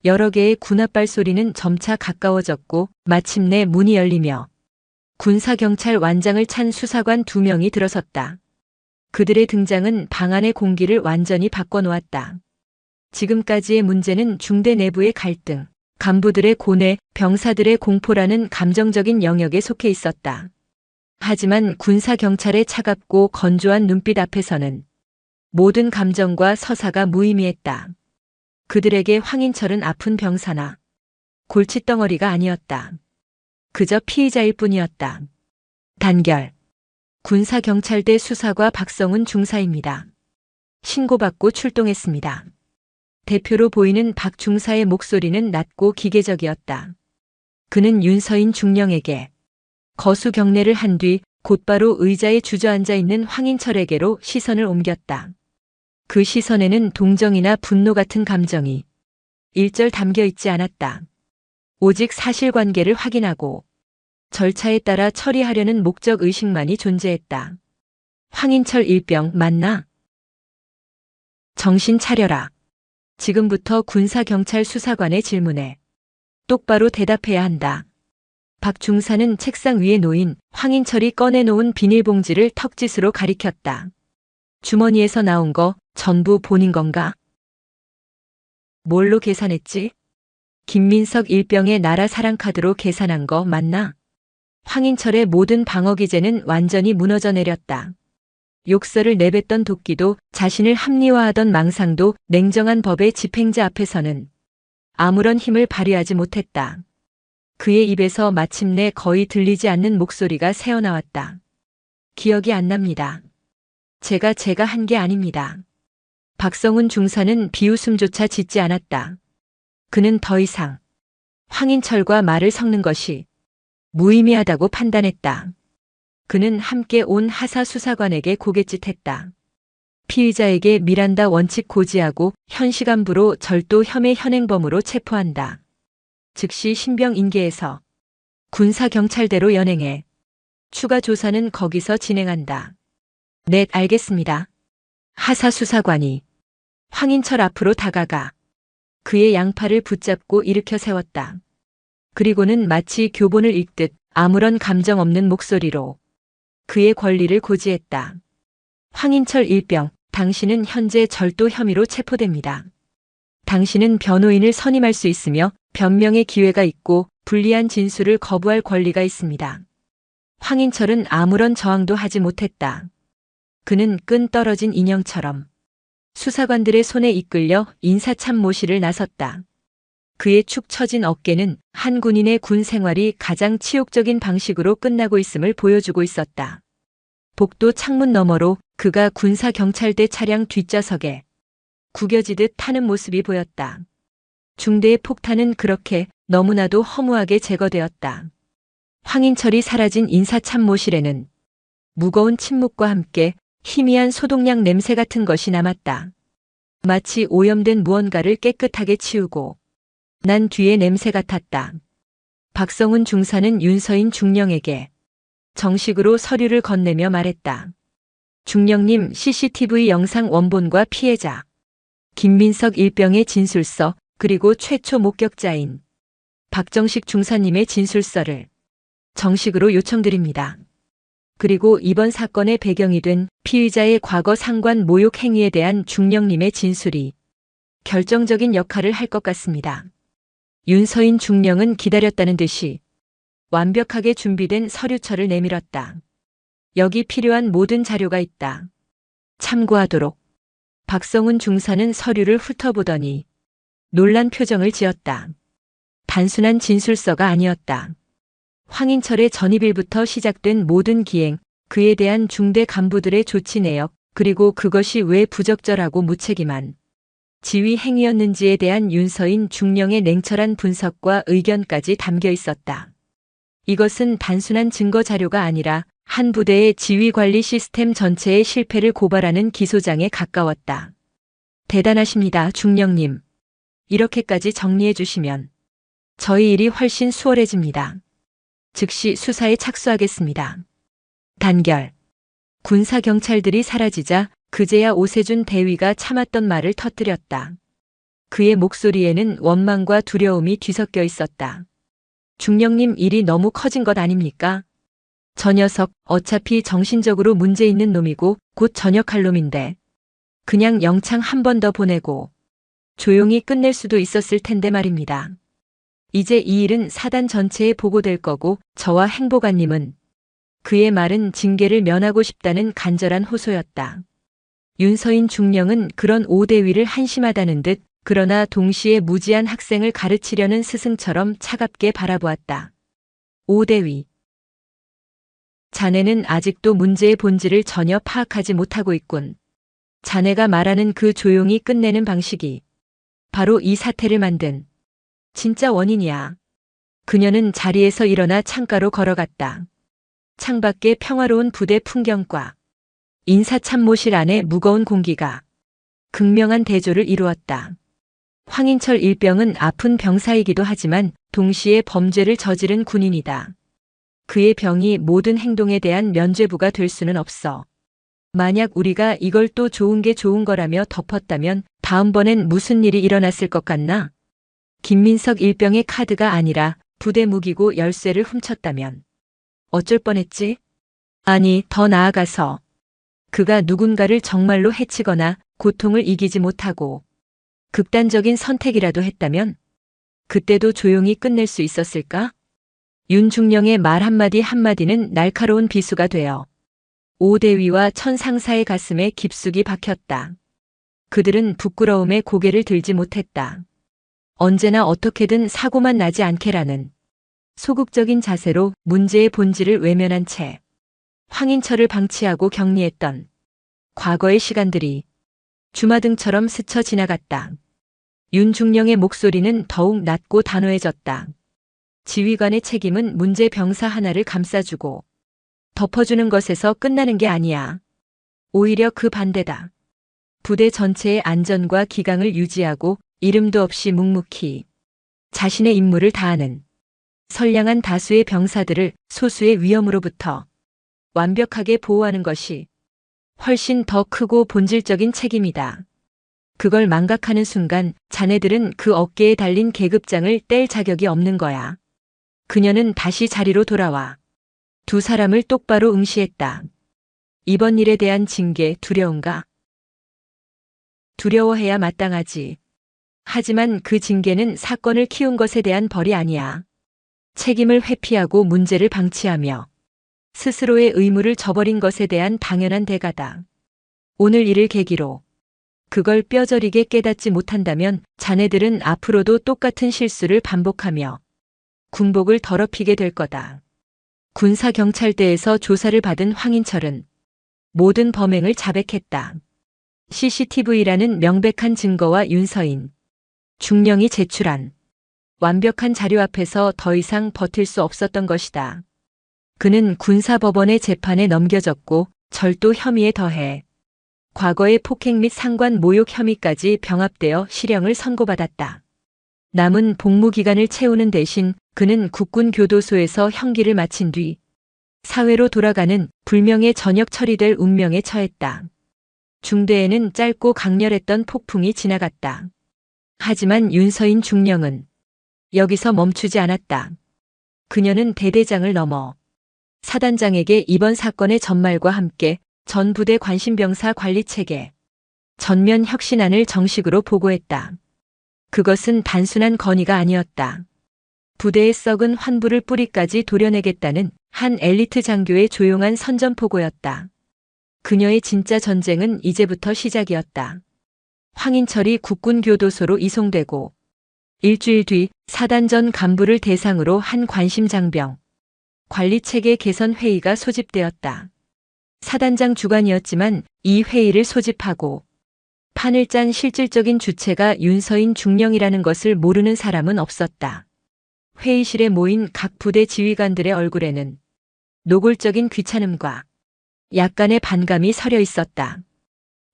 여러 개의 군합발 소리는 점차 가까워졌고 마침내 문이 열리며 군사경찰 완장을 찬 수사관 2명이 들어섰다. 그들의 등장은 방 안의 공기를 완전히 바꿔놓았다. 지금까지의 문제는 중대 내부의 갈등, 간부들의 고뇌, 병사들의 공포라는 감정적인 영역에 속해 있었다. 하지만 군사경찰의 차갑고 건조한 눈빛 앞에서는 모든 감정과 서사가 무의미했다. 그들에게 황인철은 아픈 병사나 골칫덩어리가 아니었다. 그저 피의자일 뿐이었다. 단결. 군사경찰대 수사과 박성훈 중사입니다. 신고받고 출동했습니다. 대표로 보이는 박 중사의 목소리는 낮고 기계적이었다. 그는 윤서인 중령에게 거수 경례를 한 뒤 곧바로 의자에 주저앉아 있는 황인철에게로 시선을 옮겼다. 그 시선에는 동정이나 분노 같은 감정이 일절 담겨 있지 않았다. 오직 사실관계를 확인하고 절차에 따라 처리하려는 목적 의식만이 존재했다. 황인철 일병 맞나? 정신 차려라. 지금부터 군사경찰 수사관의 질문에 똑바로 대답해야 한다. 박 중사는 책상 위에 놓인 황인철이 꺼내놓은 비닐봉지를 턱짓으로 가리켰다. 주머니에서 나온 거 전부 본인 건가? 뭘로 계산했지? 김민석 일병의 나라 사랑카드로 계산한 거 맞나? 황인철의 모든 방어 기제는 완전히 무너져 내렸다. 욕설을 내뱉던 도끼도 자신을 합리화하던 망상도 냉정한 법의 집행자 앞에서는 아무런 힘을 발휘하지 못했다. 그의 입에서 마침내 거의 들리지 않는 목소리가 새어나왔다. 기억이 안 납니다. 제가 한 게 아닙니다. 박성훈 중사는 비웃음조차 짓지 않았다. 그는 더 이상 황인철과 말을 섞는 것이 무의미하다고 판단했다. 그는 함께 온 하사 수사관에게 고갯짓했다. 피의자에게 미란다 원칙 고지하고 현시간부로 절도 혐의 현행범으로 체포한다. 즉시 신병 인계해서 군사경찰대로 연행해 추가 조사는 거기서 진행한다. 네, 알겠습니다. 하사 수사관이 황인철 앞으로 다가가 그의 양팔을 붙잡고 일으켜 세웠다. 그리고는 마치 교본을 읽듯 아무런 감정 없는 목소리로 그의 권리를 고지했다. 황인철 일병, 당신은 현재 절도 혐의로 체포됩니다. 당신은 변호인을 선임할 수 있으며 변명의 기회가 있고 불리한 진술을 거부할 권리가 있습니다. 황인철은 아무런 저항도 하지 못했다. 그는 끈 떨어진 인형처럼 수사관들의 손에 이끌려 인사참모실을 나섰다. 그의 축 처진 어깨는 한 군인의 군 생활이 가장 치욕적인 방식으로 끝나고 있음을 보여주고 있었다. 복도 창문 너머로 그가 군사경찰대 차량 뒷좌석에 구겨지듯 타는 모습이 보였다. 중대의 폭탄은 그렇게 너무나도 허무하게 제거되었다. 황인철이 사라진 인사참모실에는 무거운 침묵과 함께 희미한 소독약 냄새 같은 것이 남았다. 마치 오염된 무언가를 깨끗하게 치우고 난 뒤의 냄새 같았다. 박성훈 중사는 윤서인 중령에게 정식으로 서류를 건네며 말했다. 중령님 CCTV 영상 원본과 피해자, 김민석 일병의 진술서, 그리고 최초 목격자인 박정식 중사님의 진술서를 정식으로 요청드립니다. 그리고 이번 사건의 배경이 된 피의자의 과거 상관 모욕 행위에 대한 중령님의 진술이 결정적인 역할을 할 것 같습니다. 윤서인 중령은 기다렸다는 듯이 완벽하게 준비된 서류철을 내밀었다. 여기 필요한 모든 자료가 있다. 참고하도록. 박성훈 중사는 서류를 훑어보더니 놀란 표정을 지었다. 단순한 진술서가 아니었다. 황인철의 전입일부터 시작된 모든 기행, 그에 대한 중대 간부들의 조치 내역, 그리고 그것이 왜 부적절하고 무책임한 지휘 행위였는지에 대한 윤서인 중령의 냉철한 분석과 의견까지 담겨 있었다. 이것은 단순한 증거 자료가 아니라 한 부대의 지휘 관리 시스템 전체의 실패를 고발하는 기소장에 가까웠다. 대단하십니다, 중령님. 이렇게까지 정리해 주시면 저희 일이 훨씬 수월해집니다. 즉시 수사에 착수하겠습니다. 단결. 군사경찰들이 사라지자 그제야 오세준 대위가 참았던 말을 터뜨렸다. 그의 목소리에는 원망과 두려움이 뒤섞여 있었다. 중령님, 일이 너무 커진 것 아닙니까? 저 녀석 어차피 정신적으로 문제 있는 놈이고 곧 전역할 놈인데 그냥 영창 한 번 더 보내고 조용히 끝낼 수도 있었을 텐데 말입니다. 이제 이 일은 사단 전체에 보고될 거고 저와 행보관님은 그의 말은 징계를 면하고 싶다는 간절한 호소였다. 윤서인 중령은 그런 오대위를 한심하다는 듯 그러나 동시에 무지한 학생을 가르치려는 스승처럼 차갑게 바라보았다. 오대위. 자네는 아직도 문제의 본질을 전혀 파악하지 못하고 있군. 자네가 말하는 그 조용히 끝내는 방식이 바로 이 사태를 만든 진짜 원인이야. 그녀는 자리에서 일어나 창가로 걸어갔다. 창밖의 평화로운 부대 풍경과 인사참모실 안의 무거운 공기가 극명한 대조를 이루었다. 황인철 일병은 아픈 병사이기도 하지만 동시에 범죄를 저지른 군인이다. 그의 병이 모든 행동에 대한 면죄부가 될 수는 없어. 만약 우리가 이걸 또 좋은 게 좋은 거라며 덮었다면 다음번엔 무슨 일이 일어났을 것 같나? 김민석 일병의 카드가 아니라 부대 무기고 열쇠를 훔쳤다면 어쩔 뻔했지? 아니, 더 나아가서 그가 누군가를 정말로 해치거나 고통을 이기지 못하고 극단적인 선택이라도 했다면 그때도 조용히 끝낼 수 있었을까? 윤중령의 말 한마디 한마디는 날카로운 비수가 되어 오대위와 천상사의 가슴에 깊숙이 박혔다. 그들은 부끄러움에 고개를 들지 못했다. 언제나 어떻게든 사고만 나지 않게라는 소극적인 자세로 문제의 본질을 외면한 채 황인철을 방치하고 격리했던 과거의 시간들이 주마등처럼 스쳐 지나갔다. 윤중령의 목소리는 더욱 낮고 단호해졌다. 지휘관의 책임은 문제 병사 하나를 감싸주고 덮어주는 것에서 끝나는 게 아니야. 오히려 그 반대다. 부대 전체의 안전과 기강을 유지하고 이름도 없이 묵묵히 자신의 임무를 다하는 선량한 다수의 병사들을 소수의 위험으로부터 완벽하게 보호하는 것이 훨씬 더 크고 본질적인 책임이다. 그걸 망각하는 순간 자네들은 그 어깨에 달린 계급장을 뗄 자격이 없는 거야. 그녀는 다시 자리로 돌아와 두 사람을 똑바로 응시했다. 이번 일에 대한 징계 두려운가? 두려워해야 마땅하지. 하지만 그 징계는 사건을 키운 것에 대한 벌이 아니야. 책임을 회피하고 문제를 방치하며 스스로의 의무를 저버린 것에 대한 당연한 대가다. 오늘 일을 계기로 그걸 뼈저리게 깨닫지 못한다면 자네들은 앞으로도 똑같은 실수를 반복하며 군복을 더럽히게 될 거다. 군사경찰대에서 조사를 받은 황인철은 모든 범행을 자백했다. CCTV라는 명백한 증거와 윤서인, 중령이 제출한 완벽한 자료 앞에서 더 이상 버틸 수 없었던 것이다. 그는 군사법원의 재판에 넘겨졌고 절도 혐의에 더해 과거의 폭행 및 상관 모욕 혐의까지 병합되어 실형을 선고받았다. 남은 복무 기간을 채우는 대신 그는 국군 교도소에서 형기를 마친 뒤 사회로 돌아가는 불명예 전역 처리될 운명에 처했다. 중대에는 짧고 강렬했던 폭풍이 지나갔다. 하지만 윤서인 중령은 여기서 멈추지 않았다. 그녀는 대대장을 넘어 사단장에게 이번 사건의 전말과 함께 전 부대 관심병사 관리 체계, 전면 혁신안을 정식으로 보고했다. 그것은 단순한 건의가 아니었다. 부대에 썩은 환부를 뿌리까지 도려내겠다는 한 엘리트 장교의 조용한 선전포고였다. 그녀의 진짜 전쟁은 이제부터 시작이었다. 황인철이 국군교도소로 이송되고 일주일 뒤 사단전 간부를 대상으로 한 관심장병, 관리체계 개선 회의가 소집되었다. 사단장 주관이었지만 이 회의를 소집하고 판을 짠 실질적인 주체가 윤서인 중령이라는 것을 모르는 사람은 없었다. 회의실에 모인 각 부대 지휘관들의 얼굴에는 노골적인 귀찮음과 약간의 반감이 서려 있었다.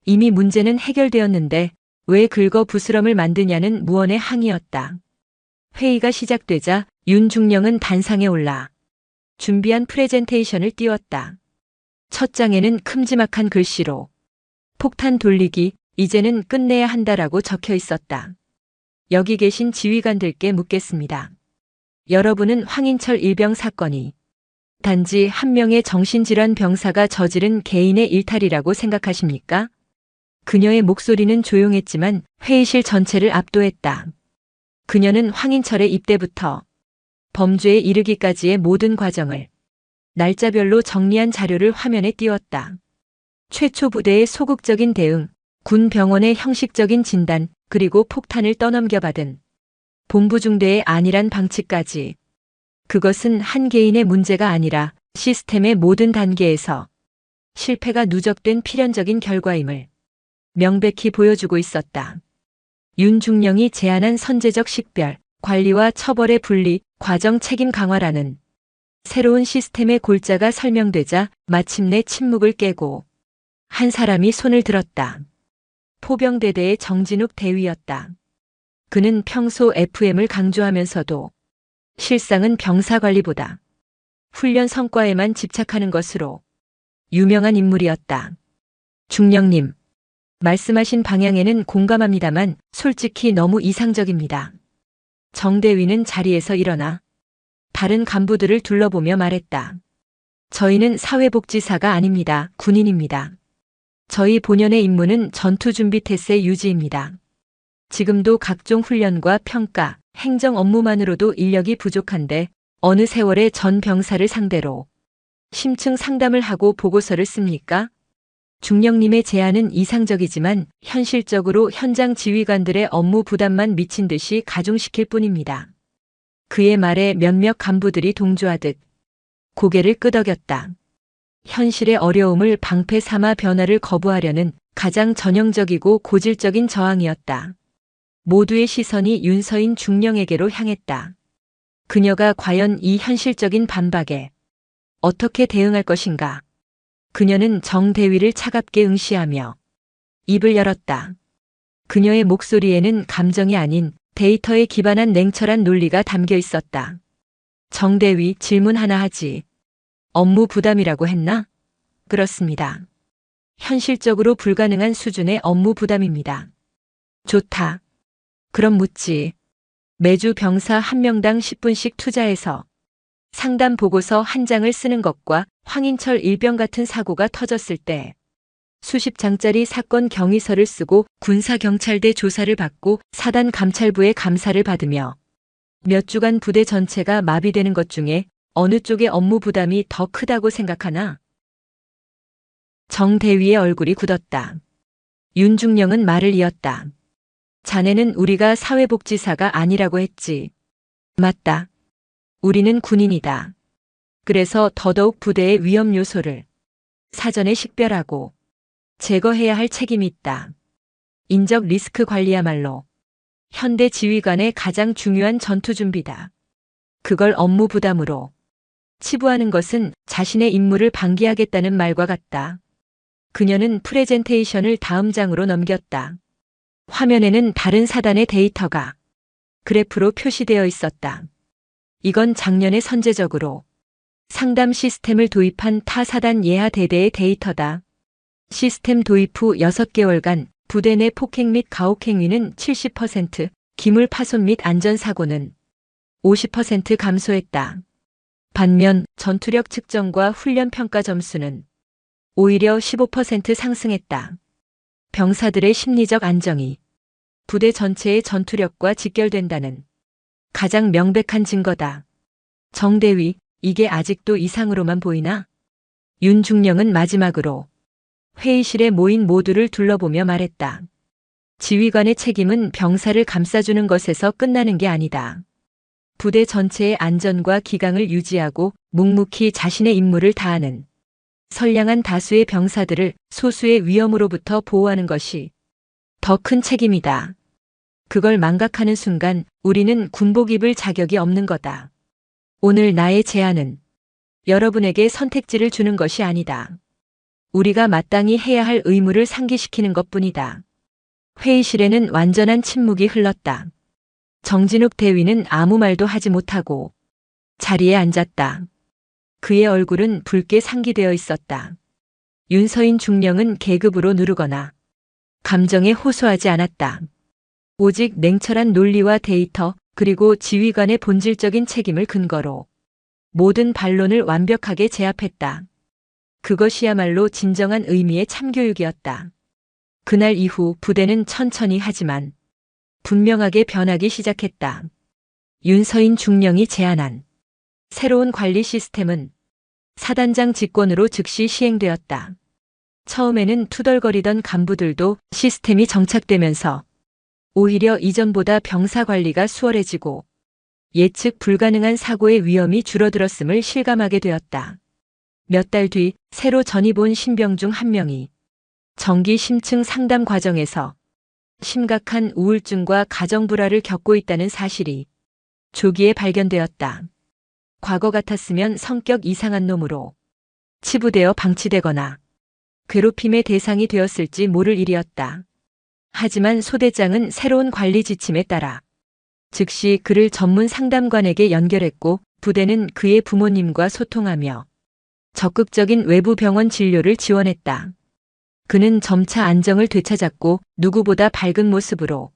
이미 문제는 해결되었는데 왜 긁어 부스럼을 만드냐는 무언의 항의였다. 회의가 시작되자 윤 중령은 단상에 올라 준비한 프레젠테이션을 띄웠다. 첫 장에는 큼지막한 글씨로 폭탄 돌리기, 이제는 끝내야 한다라고 적혀 있었다. 여기 계신 지휘관들께 묻겠습니다. 여러분은 황인철 일병 사건이 단지 한 명의 정신질환 병사가 저지른 개인의 일탈이라고 생각하십니까? 그녀의 목소리는 조용했지만 회의실 전체를 압도했다. 그녀는 황인철의 입대부터 범죄에 이르기까지의 모든 과정을 날짜별로 정리한 자료를 화면에 띄웠다. 최초 부대의 소극적인 대응, 군 병원의 형식적인 진단, 그리고 폭탄을 떠넘겨받은 본부 중대의 안일한 방치까지. 그것은 한 개인의 문제가 아니라 시스템의 모든 단계에서 실패가 누적된 필연적인 결과임을 명백히 보여주고 있었다. 윤 중령이 제안한 선제적 식별, 관리와 처벌의 분리, 과정 책임 강화라는 새로운 시스템의 골자가 설명되자 마침내 침묵을 깨고 한 사람이 손을 들었다. 포병대대의 정진욱 대위였다. 그는 평소 FM을 강조하면서도 실상은 병사관리보다 훈련 성과에만 집착하는 것으로 유명한 인물이었다. 중령님, 말씀하신 방향에는 공감합니다만 솔직히 너무 이상적입니다. 정대위는 자리에서 일어나 다른 간부들을 둘러보며 말했다. 저희는 사회복지사가 아닙니다. 군인입니다. 저희 본연의 임무는 전투준비 태세 유지입니다. 지금도 각종 훈련과 평가, 행정 업무만으로도 인력이 부족한데 어느 세월에 전 병사를 상대로 심층 상담을 하고 보고서를 씁니까? 중령님의 제안은 이상적이지만 현실적으로 현장 지휘관들의 업무 부담만 미친 듯이 가중시킬 뿐입니다. 그의 말에 몇몇 간부들이 동조하듯 고개를 끄덕였다. 현실의 어려움을 방패 삼아 변화를 거부하려는 가장 전형적이고 고질적인 저항이었다. 모두의 시선이 윤서인 중령에게로 향했다. 그녀가 과연 이 현실적인 반박에 어떻게 대응할 것인가? 그녀는 정대위를 차갑게 응시하며 입을 열었다. 그녀의 목소리에는 감정이 아닌 데이터에 기반한 냉철한 논리가 담겨 있었다. 정대위, 질문 하나 하지. 업무 부담이라고 했나? 그렇습니다. 현실적으로 불가능한 수준의 업무 부담입니다. 좋다. 그럼 묻지. 매주 병사 한 명당 10분씩 투자해서 상담 보고서 한 장을 쓰는 것과 황인철 일병 같은 사고가 터졌을 때 수십 장짜리 사건 경위서를 쓰고 군사경찰대 조사를 받고 사단 감찰부의 감사를 받으며 몇 주간 부대 전체가 마비되는 것 중에 어느 쪽의 업무 부담이 더 크다고 생각하나? 정 대위의 얼굴이 굳었다. 윤중령은 말을 이었다. 자네는 우리가 사회복지사가 아니라고 했지. 맞다. 우리는 군인이다. 그래서 더더욱 부대의 위험 요소를 사전에 식별하고 제거해야 할 책임이 있다. 인적 리스크 관리야말로 현대 지휘관의 가장 중요한 전투 준비다. 그걸 업무 부담으로 치부하는 것은 자신의 임무를 방기하겠다는 말과 같다. 그녀는 프레젠테이션을 다음 장으로 넘겼다. 화면에는 다른 사단의 데이터가 그래프로 표시되어 있었다. 이건 작년에 선제적으로 상담 시스템을 도입한 타 사단 예하 대대의 데이터다. 시스템 도입 후 6개월간 부대 내 폭행 및 가혹 행위는 70%, 기물 파손 및 안전사고는 50% 감소했다. 반면 전투력 측정과 훈련 평가 점수는 오히려 15% 상승했다. 병사들의 심리적 안정이 부대 전체의 전투력과 직결된다는 가장 명백한 증거다. 정대위, 이게 아직도 이상으로만 보이나? 윤중령은 마지막으로 회의실에 모인 모두를 둘러보며 말했다. 지휘관의 책임은 병사를 감싸주는 것에서 끝나는 게 아니다. 부대 전체의 안전과 기강을 유지하고 묵묵히 자신의 임무를 다하는 선량한 다수의 병사들을 소수의 위험으로부터 보호하는 것이 더 큰 책임이다. 그걸 망각하는 순간 우리는 군복 입을 자격이 없는 거다. 오늘 나의 제안은 여러분에게 선택지를 주는 것이 아니다. 우리가 마땅히 해야 할 의무를 상기시키는 것뿐이다. 회의실에는 완전한 침묵이 흘렀다. 정진욱 대위는 아무 말도 하지 못하고 자리에 앉았다. 그의 얼굴은 붉게 상기되어 있었다. 윤서인 중령은 계급으로 누르거나 감정에 호소하지 않았다. 오직 냉철한 논리와 데이터 그리고 지휘관의 본질적인 책임을 근거로 모든 반론을 완벽하게 제압했다. 그것이야말로 진정한 의미의 참교육이었다. 그날 이후 부대는 천천히 하지만 분명하게 변하기 시작했다. 윤서인 중령이 제안한 새로운 관리 시스템은 사단장 직권으로 즉시 시행되었다. 처음에는 투덜거리던 간부들도 시스템이 정착되면서 오히려 이전보다 병사 관리가 수월해지고 예측 불가능한 사고의 위험이 줄어들었음을 실감하게 되었다. 몇 달 뒤 새로 전입 온 신병 중 한 명이 정기 심층 상담 과정에서 심각한 우울증과 가정불화를 겪고 있다는 사실이 조기에 발견되었다. 과거 같았으면 성격 이상한 놈으로 치부되어 방치되거나 괴롭힘의 대상이 되었을지 모를 일이었다. 하지만 소대장은 새로운 관리 지침에 따라 즉시 그를 전문 상담관에게 연결했고 부대는 그의 부모님과 소통하며 적극적인 외부 병원 진료를 지원했다. 그는 점차 안정을 되찾았고 누구보다 밝은 모습으로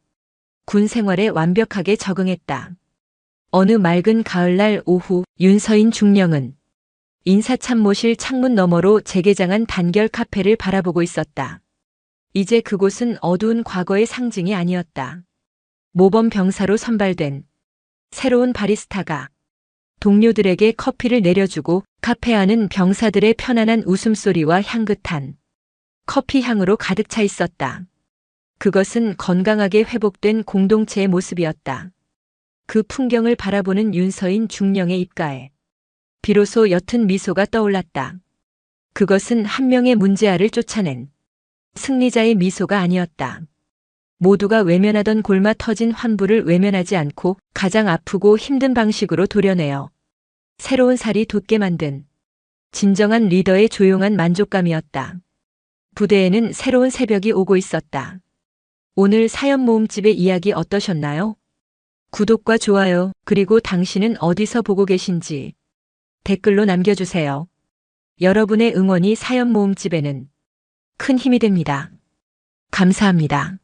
군 생활에 완벽하게 적응했다. 어느 맑은 가을날 오후 윤서인 중령은 인사참모실 창문 너머로 재개장한 단결 카페를 바라보고 있었다. 이제 그곳은 어두운 과거의 상징이 아니었다. 모범 병사로 선발된 새로운 바리스타가 동료들에게 커피를 내려주고 카페 안은 병사들의 편안한 웃음소리와 향긋한 커피 향으로 가득 차 있었다. 그것은 건강하게 회복된 공동체의 모습이었다. 그 풍경을 바라보는 윤서인 중령의 입가에 비로소 옅은 미소가 떠올랐다. 그것은 한 명의 문제아를 쫓아낸 승리자의 미소가 아니었다. 모두가 외면하던 골마 터진 환부를 외면하지 않고 가장 아프고 힘든 방식으로 도려내어 새로운 살이 돋게 만든 진정한 리더의 조용한 만족감이었다. 부대에는 새로운 새벽이 오고 있었다. 오늘 사연 모음집의 이야기 어떠셨나요? 구독과 좋아요, 그리고 당신은 어디서 보고 계신지 댓글로 남겨주세요. 여러분의 응원이 사연 모음집에는 큰 힘이 됩니다. 감사합니다.